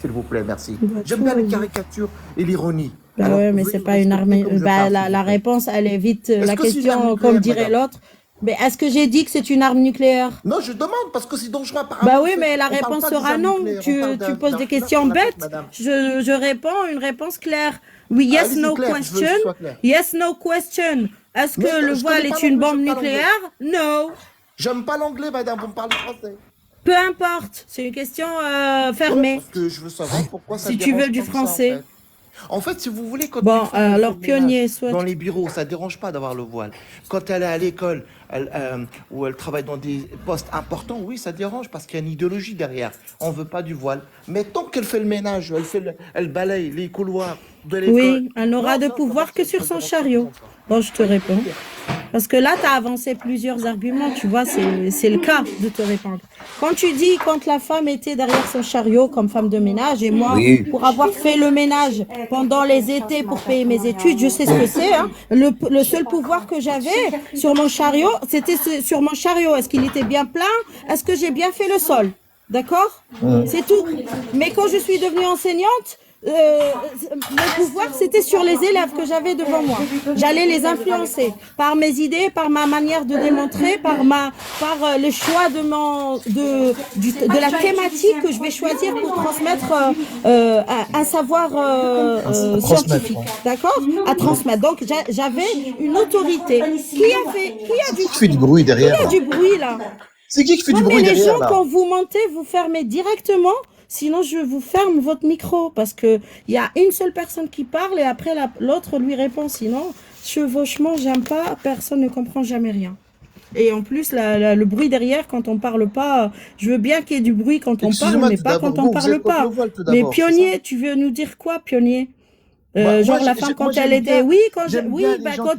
S'il vous plaît, merci. Bah, J'aime tu bien vois, les caricatures et l'ironie. bah Alors, ouais, mais veuillez c'est me pas une respecter arme. comme je Bah, parle, s'il la vous plaît. réponse, elle est vite. Est-ce La que c'est une arme question, comme nucléaire, dirait madame? l'autre. Mais est-ce que j'ai dit que c'est une arme nucléaire? Non, je demande, parce que c'est dangereux, Bah apparemment. oui, mais la On parle réponse pas des sera armes non. nucléaires, on Tu parle poses d'un des fleur sur questions la tête, bêtes. madame. Je réponds une réponse claire. Oui, yes, Allez-y, no clair, je veux que question. ce soit clair. Yes, no question. Est-ce Mais que le je voile connais pas est une l'anglais, bombe j'aime pas l'anglais. nucléaire? No. J'aime pas l'anglais, madame, vous me parlez français. Peu importe. C'est une question Ouais, fermée. parce que je veux savoir pourquoi ça Si tu dérange veux du comme ça, en français. fait. En fait, si vous voulez, quand Bon, une femme elle fait alors le pionnier, ménage soit. dans les bureaux, ça dérange pas d'avoir le voile. Quand elle est à l'école, où elle travaille dans des postes importants, oui, ça dérange parce qu'il y a une idéologie derrière. On veut pas du voile. Mais tant qu'elle fait le ménage, elle balaye les couloirs de l'école. Oui, elle n'aura Non, de non, pouvoir que sur son chariot. Bon, je te réponds. Parce que là, tu as avancé plusieurs arguments, tu vois, c'est le cas de te répondre. Quand tu dis quand la femme était derrière son chariot comme femme de ménage, et moi, Oui. pour avoir fait le ménage pendant les étés pour payer mes études, je sais ce que c'est. Hein. Le seul pouvoir que j'avais sur mon chariot, c'était sur mon chariot. Est-ce qu'il était bien plein? Est-ce que j'ai bien fait le sol? D'accord? C'est tout. Mais quand je suis devenue enseignante, le pouvoir, c'était sur les élèves que j'avais devant moi. J'allais les influencer par mes idées, par ma manière de démontrer, par le choix de la thématique que je vais choisir pour transmettre un savoir scientifique. D'accord? À transmettre. Donc, j'avais une autorité. Qui fait du bruit derrière, Qui a là? du bruit, là? C'est qui fait Non, du mais bruit les derrière, gens, là? quand vous montez, vous fermez directement. Sinon, je vous ferme votre micro parce que il y a une seule personne qui parle et après l'autre lui répond. Sinon, chevauchement, j'aime pas. Personne ne comprend jamais rien. Et en plus, le bruit derrière, quand on parle pas, je veux bien qu'il y ait du bruit quand on parle, Excusez-moi, mais tout pas d'abord, quand on vous parle êtes contre pas. le voile, tout Mais d'abord, c'est ça? pionnier, tu veux nous dire quoi, pionnier? Genre la femme quand elle était, oui, oui, bah quand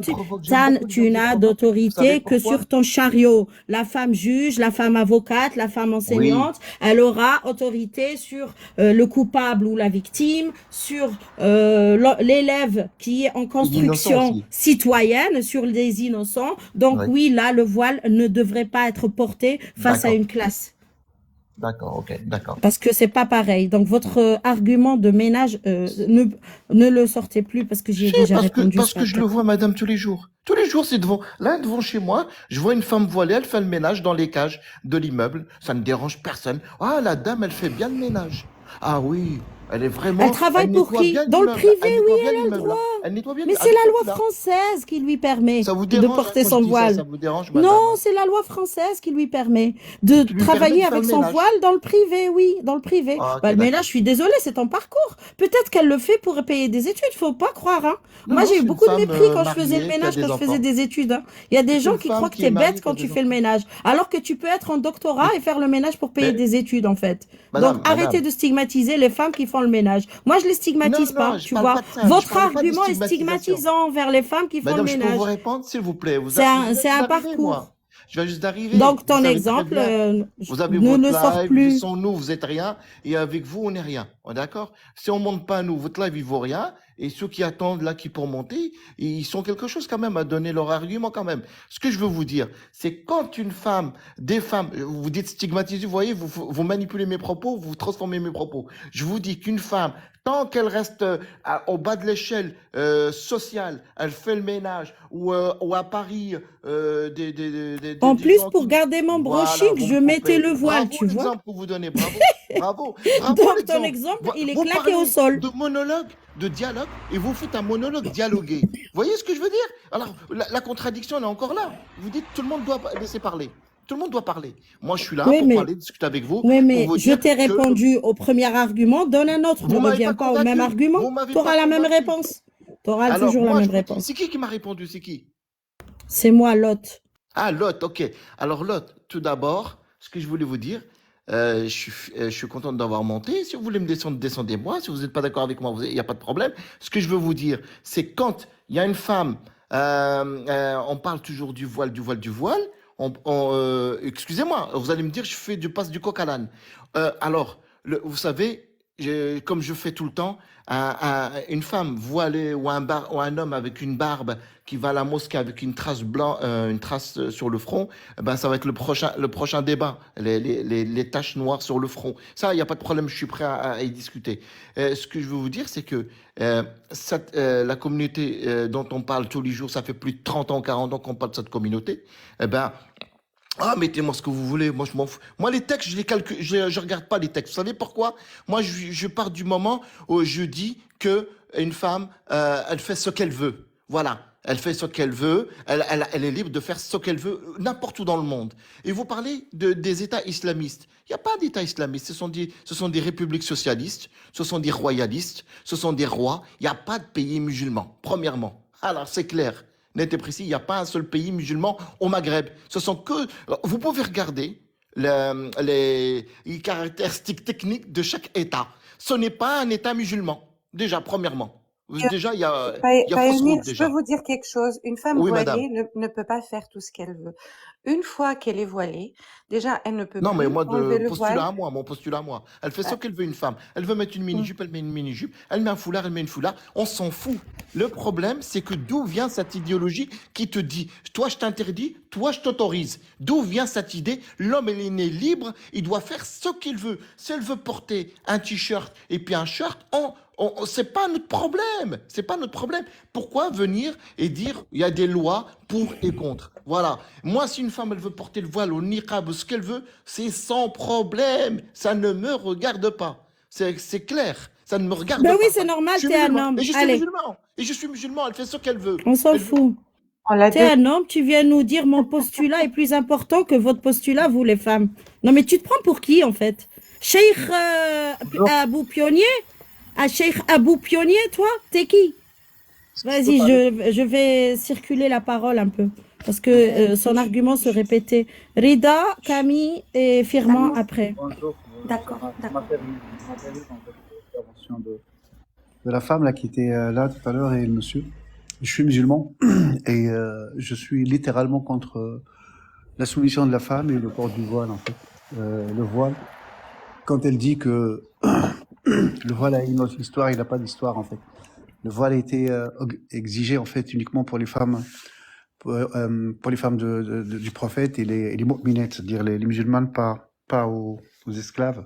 tu n'as d'autorité que sur ton chariot. La femme juge, la femme avocate, la femme enseignante, elle aura autorité sur le coupable ou la victime, sur l'élève qui est en construction citoyenne, sur les innocents. Donc oui, là, le voile ne devrait pas être porté face à une classe. D'accord, ok, d'accord. Parce que c'est pas pareil. Donc votre argument de ménage, ne le sortez plus parce que j'y ai déjà répondu. Parce que je le vois, madame, tous les jours. Tous les jours, c'est devant. Là, devant chez moi, je vois une femme voilée, elle fait le ménage dans les cages de l'immeuble. Ça ne dérange personne. Ah, la dame, elle fait bien le ménage. Ah oui, elle est vraiment. Elle travaille pour qui? Dans le privé, oui, elle a le droit. Elle nettoie bien. Mais c'est la loi française qui lui permet de porter son voile. Ça vous dérange, madame? Non, c'est la loi française qui lui permet de travailler avec son voile dans le privé, oui, dans le privé. Mais là, je suis désolée, c'est ton parcours. Peut-être qu'elle le fait pour payer des études, faut pas croire. Hein. Moi, j'ai eu beaucoup de mépris quand je faisais le ménage, quand je faisais des études. Hein. Il y a des gens qui croient que t'es bête quand tu fais le ménage, alors que tu peux être en doctorat et faire le ménage pour payer des études, en fait. Donc, arrêtez de stigmatiser les femmes qui font le ménage. Moi, je les stigmatise pas, tu vois. Votre argument est stigmatisant vers les femmes qui font le ménage. Je peux vous répondre, s'il vous plaît. C'est un parcours. Je viens juste d'arriver. Donc, ton exemple vous avez ne votre sort live, plus. sans nous, vous êtes rien, et avec vous, on n'est rien. D'accord? Si on monte pas nous, votre live, il vaut rien, et ceux qui attendent là, qui pour monter, ils sont quelque chose quand même à donner leur argument quand même. Ce que je veux vous dire, c'est quand une femme, des femmes, vous dites stigmatiser, vous voyez, vous manipulez mes propos, vous transformez mes propos. Je vous dis qu'une femme, tant qu'elle reste au bas de l'échelle sociale, elle fait le ménage, ou à Paris, en plus, pour garder mon brushing, je mettais le voile, tu vois. Bravo l'exemple que vous donnez, bravo, bravo. Donc ton exemple, il est claqué au sol. De monologue, de dialogue, et vous faites un monologue dialogué. Vous voyez ce que je veux dire? Alors, la contradiction, elle est encore là. Vous dites, tout le monde doit laisser parler. Tout le monde doit parler. Moi, je suis là pour parler, discuter avec vous. Oui, mais je t'ai répondu au premier argument, donne un autre. Ne reviens pas au même argument. Tu auras la même réponse. Tu auras toujours la même réponse. C'est qui m'a répondu? C'est qui? C'est moi, Lot. Ah, Lot, ok. Alors, Lot, tout d'abord, ce que je voulais vous dire, je suis content d'avoir monté. Si vous voulez me descendre, descendez-moi. Si vous n'êtes pas d'accord avec moi, il n'y a pas de problème. Ce que je veux vous dire, c'est quand il y a une femme, on parle toujours du voile. Excusez-moi, vous allez me dire, je passe du coq à l'âne. Alors, vous savez, comme je fais tout le temps, une femme voilée ou un homme avec une barbe qui va à la mosquée avec une trace blanche, une trace sur le front, ben ça va être le prochain débat, les taches noires sur le front. Ça, il n'y a pas de problème, je suis prêt à y discuter. Ce que je veux vous dire, c'est que la communauté dont on parle tous les jours, ça fait plus de 30 ans, 40 ans qu'on parle de cette communauté, mettez-moi ce que vous voulez, moi je m'en fous. Moi les textes, je les calcule, je regarde pas les textes. Vous savez pourquoi? Moi je pars du moment où je dis que une femme, elle fait ce qu'elle veut. Voilà. Elle fait ce qu'elle veut, elle est libre de faire ce qu'elle veut n'importe où dans le monde. Et vous parlez des États islamistes. Il n'y a pas d'État islamiste, ce sont des républiques socialistes, ce sont des royalistes, ce sont des rois. Il n'y a pas de pays musulman, premièrement. Alors c'est clair, net et précis, il n'y a pas un seul pays musulman au Maghreb. Ce sont que... Vous pouvez regarder les caractéristiques techniques de chaque État. Ce n'est pas un État musulman, déjà, premièrement. Déjà, il y a fausse route, je déjà. peux vous dire quelque chose. Une femme Oui, voilée ne peut pas faire tout ce qu'elle veut. Une fois qu'elle est voilée, déjà, elle ne peut Non, mais plus moi, enlever le postulat voile. à moi, mon postulat à moi. Elle fait ce qu'elle veut, une femme. Elle veut mettre une mini-jupe, elle met une mini-jupe. Elle met un foulard, elle met une foulard. On s'en fout. Le problème, c'est que d'où vient cette idéologie qui te dit, toi, je t'interdis, toi, je t'autorise. D'où vient cette idée? L'homme, il est né libre, il doit faire ce qu'il veut. Si elle veut porter un t-shirt et puis un shirt, c'est pas notre problème. C'est pas notre problème. Pourquoi venir et dire il y a des lois pour et contre? Voilà. Moi, si une femme elle veut porter le voile ou le niqab, ce qu'elle veut, c'est sans problème. Ça ne me regarde pas. C'est clair. Ça ne me regarde pas. Ben oui, c'est normal, t'es un homme. Et je suis Allez. musulman. Et je suis musulman. Elle fait ce qu'elle veut. On s'en fout. T'es un homme, tu viens nous dire mon postulat est plus important que votre postulat, vous les femmes. Non, mais tu te prends pour qui, en fait? Cheikh Abou Pionnier? Ah, Cheikh Abou Pionnier, toi? T'es qui? Vas-y, je vais circuler la parole un peu. Parce que son argument se répétait. Rida, Camille et Firman après. Bonjour. D'accord, d'accord. Ma permis, en fait, l'intervention de la femme là qui était là tout à l'heure et le monsieur. Je suis musulman et je suis littéralement contre la soumission de la femme et le port du voile en fait. Le voile, quand elle dit que le voile a une autre histoire, il n'a pas d'histoire en fait. Le voile a été exigé en fait uniquement pour les femmes, pour les femmes du prophète et les mu'minettes, c'est-à-dire les musulmanes, pas aux esclaves.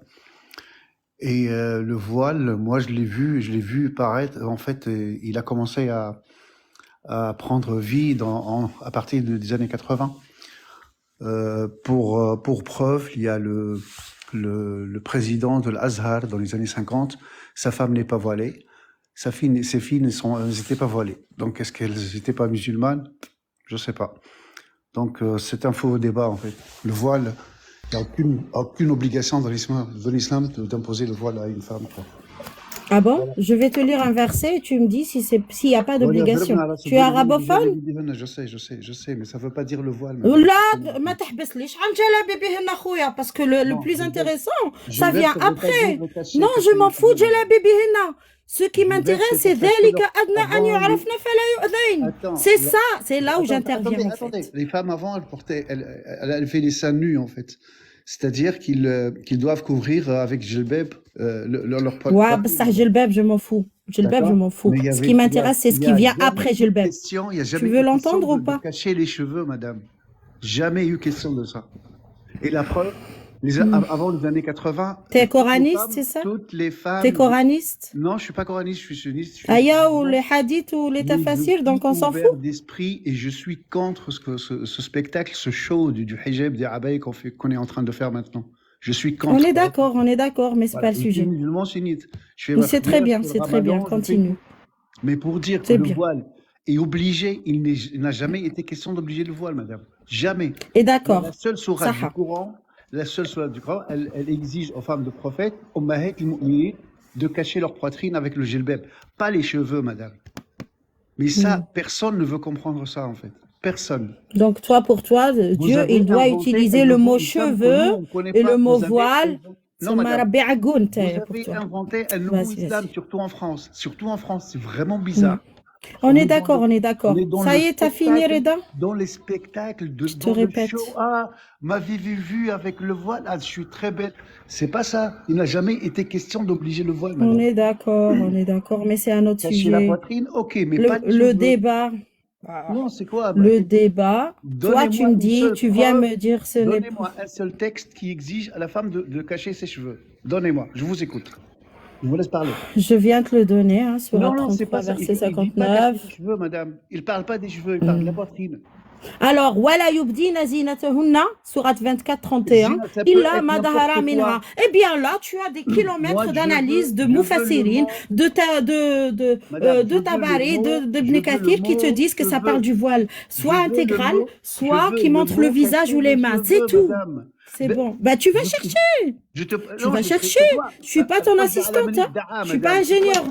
Et le voile, moi je l'ai vu paraître. En fait, il a commencé à prendre vie à partir des années 80. Pour preuve, il y a le président de l'Azhar dans les années 50. Sa femme n'est pas voilée. Ses filles n'étaient pas voilées. Donc, est-ce qu'elles n'étaient pas musulmanes? Je sais pas. Donc, c'est un faux débat, en fait. Le voile, il n'y a aucune obligation dans l'islam d'imposer le voile à une femme, quoi. Ah bon? Je vais te lire un verset et tu me dis s'il n'y a pas d'obligation. Tu es arabophone? Je sais, mais ça ne veut pas dire le voile. لا ما تحبسليش عن جلابي بهن اخويا parce que le plus intéressant ça vient après. Non, je m'en fous جلابي بهن. Ce qui m'intéresse c'est ذلك أدنى أن يعرفن فلا يؤذين. C'est ça, c'est là où j'interviens en fait. Les femmes avant elles avaient les seins nus en fait. C'est-à-dire qu'ils doivent couvrir avec jilbab leur poitrine. Ouais, بصح جلباب je m'en fous. Jilbab, je m'en fous. Ce qui m'intéresse, c'est ce qui vient après Jilbab. Tu veux l'entendre ou pas? Cacher les cheveux, madame. Jamais eu question de ça. Et la preuve, avant les années 80. T'es coraniste, c'est ça? Toutes les femmes. T'es coraniste? Non, je suis pas coraniste, je suis sunniste. Aya ou les hadiths ou les tafasirs, donc on s'en fout? D'esprit et je suis contre ce spectacle, ce show du hijab, des abayes qu'on est en train de faire maintenant. Je suis contre. On est d'accord, mais c'est pas le sujet. Je suis musulman sunnite. C'est très bien, continue. Mais pour dire que le voile est obligé, il n'a jamais été question d'obliger le voile, madame. Jamais. Et d'accord. La seule sourate du Coran, elle exige aux femmes de prophète, ummahat al-mu'minin, de cacher leur poitrine avec le jilbab. Pas les cheveux, madame. Mais ça, personne ne veut comprendre ça, en fait. Personne. Donc toi, pour toi, Dieu, il doit utiliser le mot cheveux et le mot voile. Non, madame. Vous avez inventé un nouveau islam, surtout en France. Surtout en France, c'est vraiment bizarre. On est d'accord. Ça y est, t'as fini, Reda? Dans les spectacles de show, m'avez-vous vu avec le voile? Ah, je suis très belle. C'est pas ça. Il n'a jamais été question d'obliger le voile, madame. On est d'accord, mais c'est un autre sujet. Cacher la poitrine, ok, mais pas le débat. Non, c'est quoi? Le débat. Toi, tu me dis, tu viens me dire ce n'est pas. Donnez-moi un seul texte qui exige à la femme de cacher ses cheveux. Donnez-moi, je vous écoute. Je vous laisse parler. Je viens te le donner, hein, sur non, c'est pas ça. verset 59. Il parle des cheveux, madame. Il parle pas des cheveux, il parle de la poitrine. Alors, wala yubdina zinatahunna, sourate 24-31, illa ma dahara minha. Eh bien là, tu as des kilomètres d'analyse de Mufassirin, de Tabari, d'Ibn Kathir qui te disent que ça parle du voile, soit intégral, soit qui montre le visage ou les mains. C'est tout. C'est bon. Bah, tu vas chercher. Tu vas chercher. Je suis pas ton assistante. Je suis pas ingénieur.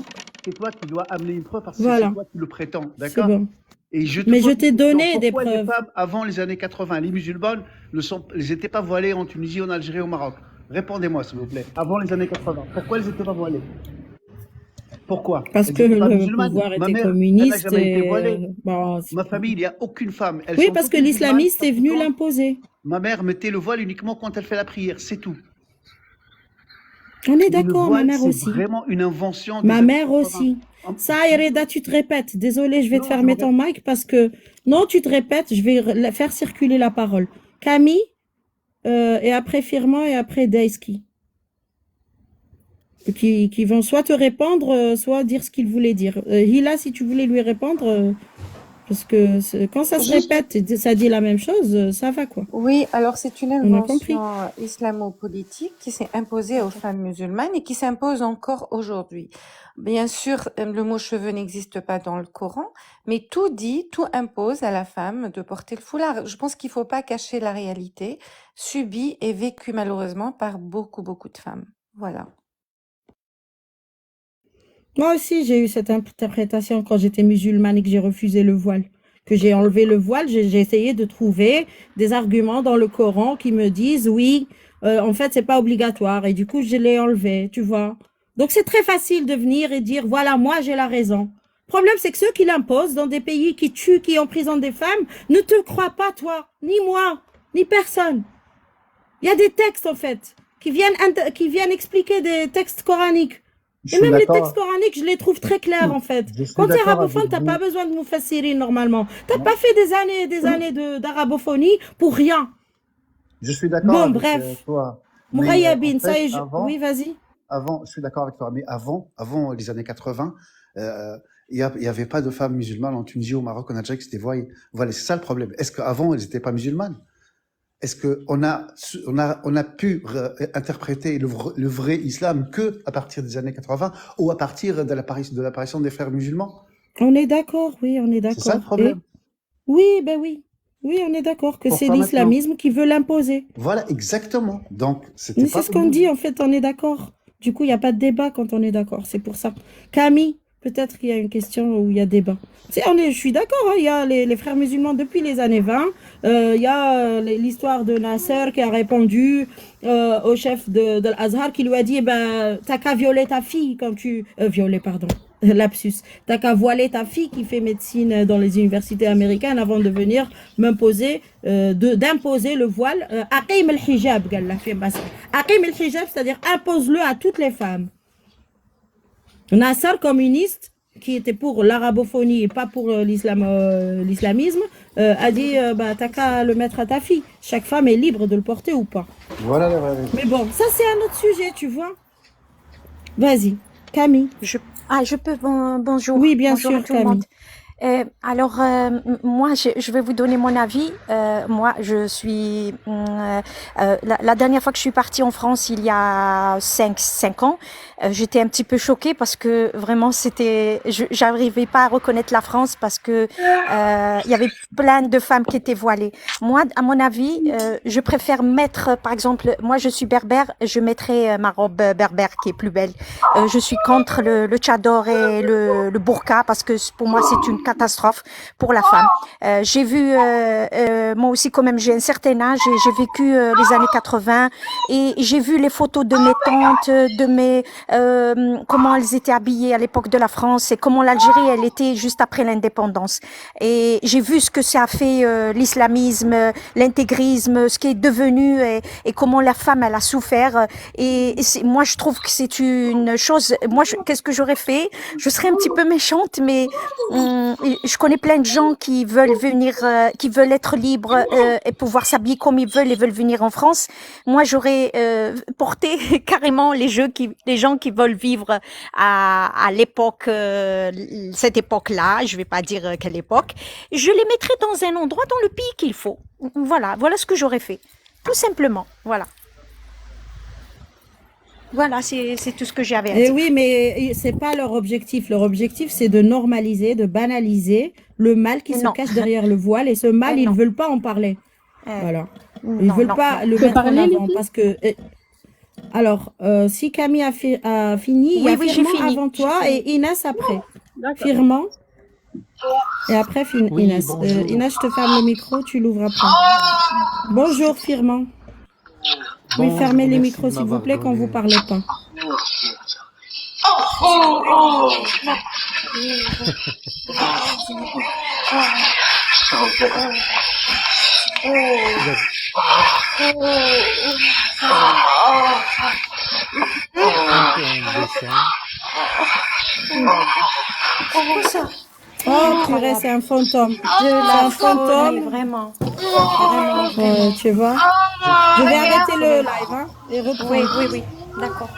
C'est toi qui dois amener une preuve parce que c'est toi qui le prétends. D'accord? Bon. Mais je t'ai donné des preuves. Les femmes, avant les années 80, les musulmanes n'étaient pas voilées en Tunisie, en Algérie, au Maroc. Répondez-moi, s'il vous plaît. Avant les années 80, pourquoi elles n'étaient pas voilées? Pourquoi? Parce que le pouvoir était communiste. Ma famille, il n'y a aucune femme. Oui, parce que l'islamiste est venu l'imposer. Ma mère mettait le voile uniquement quand elle fait la prière, c'est tout. On est d'accord, ma mère aussi. C'est vraiment une invention. Ma mère aussi. Ça, Reda, tu te répètes. Désolée, je vais te fermer ton mic parce que... Non, tu te répètes, je vais faire circuler la parole. Camille, et après Firman, et après Daïski. Qui vont soit te répondre, soit dire ce qu'ils voulaient dire. Hila, si tu voulais lui répondre... Parce que quand ça se répète et ça dit la même chose, ça va quoi. Oui, alors c'est une invention islamo-politique qui s'est imposée aux femmes musulmanes et qui s'impose encore aujourd'hui. Bien sûr, le mot cheveux n'existe pas dans le Coran, mais tout impose à la femme de porter le foulard. Je pense qu'il ne faut pas cacher la réalité subie et vécue malheureusement par beaucoup de femmes. Voilà. Moi aussi, j'ai eu cette interprétation quand j'étais musulmane et que j'ai refusé le voile. Que j'ai enlevé le voile, j'ai essayé de trouver des arguments dans le Coran qui me disent oui, en fait, c'est pas obligatoire. Et du coup, je l'ai enlevé, tu vois. Donc c'est très facile de venir et dire voilà, moi j'ai la raison. Le problème, c'est que ceux qui l'imposent dans des pays qui tuent, qui emprisonnent des femmes, ne te croient pas, toi, ni moi, ni personne. Il y a des textes, en fait, qui viennent expliquer des textes coraniques. Je Et suis même les d'accord. textes coraniques, je les trouve très clairs, en fait. Je suis Quand tu es d'accord arabophone, avec tu n'as vous. pas besoin de mufassirin, normalement. Tu n'as pas fait des années d'arabophonie pour rien. Je suis d'accord Bon, avec bref. toi. Mais Mourayabine, en ça fait, y est, oui, vas-y. je suis d'accord avec toi, mais avant les années 80, il y avait pas de femmes musulmanes en Tunisie, au Maroc, en Algérie qui s'étaient voilées. Voilà, c'est ça le problème. Est-ce qu'avant, elles n'étaient pas musulmanes? Est-ce qu'on a pu interpréter le vrai islam que à partir des années 80 ou à partir de l'apparition des frères musulmans? On est d'accord, oui, on est C'est ça le d'accord. problème. Oui, ben oui. Oui, on est d'accord que c'est Pourquoi maintenant? l'islamisme qui veut l'imposer. Voilà, exactement. Donc, c'était Mais pas c'est ce qu'on dit, en fait, on est d'accord. Du coup, il n'y a pas de débat quand on est d'accord, c'est pour ça. Camille, peut-être qu'il y a une question où il y a débat. Je suis d'accord, hein, il y a les frères musulmans depuis les années 20. Il y a l'histoire de Nasser qui a répondu au chef de l'Azhar qui lui a dit t'as qu'à violer ta fille quand tu. Violer, pardon. Lapsus. T'as qu'à voiler ta fille qui fait médecine dans les universités américaines avant de venir d'imposer le voile. Aqim al-hijab, Aqim al-hijab, c'est-à-dire impose-le à toutes les femmes. Nasser, communiste, qui était pour l'arabophonie et pas pour l'islamisme, a dit t'as qu'à le mettre à ta fille. Chaque femme est libre de le porter ou pas. Voilà la vraie. Mais bon, ça c'est un autre sujet, tu vois. Vas-y, Camille. Je peux, bonjour. Oui, bien Bonjour sûr, à tout le monde. Camille. Alors, moi, je vais vous donner mon avis. Moi, je suis... la dernière fois que je suis partie en France, il y a 5 ans, j'étais un petit peu choquée parce que vraiment, j'arrivais pas à reconnaître la France parce que il y avait plein de femmes qui étaient voilées. Moi, à mon avis, je préfère mettre, par exemple, moi, je suis berbère, je mettrais ma robe berbère qui est plus belle. Je suis contre le tchador et le burqa parce que pour moi, c'est une catastrophe pour la femme. J'ai vu, moi aussi quand même, j'ai un certain âge et j'ai vécu les années 80 et j'ai vu les photos de mes tantes, de mes comment elles étaient habillées à l'époque de la France et comment l'Algérie elle était juste après l'indépendance. Et j'ai vu ce que ça a fait l'islamisme, l'intégrisme, ce qui est devenu et comment la femme elle a souffert. Et moi je trouve que c'est une chose. Moi qu'est-ce que j'aurais fait? Je serais un petit peu méchante, mais je connais plein de gens qui veulent venir, qui veulent être libres et pouvoir s'habiller comme ils veulent et veulent venir en France. Moi, j'aurais porté carrément les gens qui veulent vivre à l'époque, cette époque-là. Je vais pas dire quelle époque. Je les mettrais dans un endroit, dans le pays qu'il faut. Voilà ce que j'aurais fait, tout simplement. Voilà, c'est tout ce que j'avais à dire. Et oui, mais c'est pas leur objectif. Leur objectif, c'est de normaliser, de banaliser le mal qui se cache derrière le voile. Et ce mal, ils ne veulent pas en parler. Voilà. Ils ne veulent pas le mettre en avant. Parce que. Alors, si Camille a fini, il y a Firman avant toi et Inès après. Firman. Et après, Inès. Inès, je te ferme le micro, tu l'ouvres après. Bonjour, Firman. Oui, fermez les micros, s'il vous plaît, quand vous ne parlez pas. Pourquoi ça? Oh, purée, c'est un fantôme. C'est un fantôme. Vraiment. Tu vois? Je vais arrêter le live, hein, et reprendre. Oui. D'accord.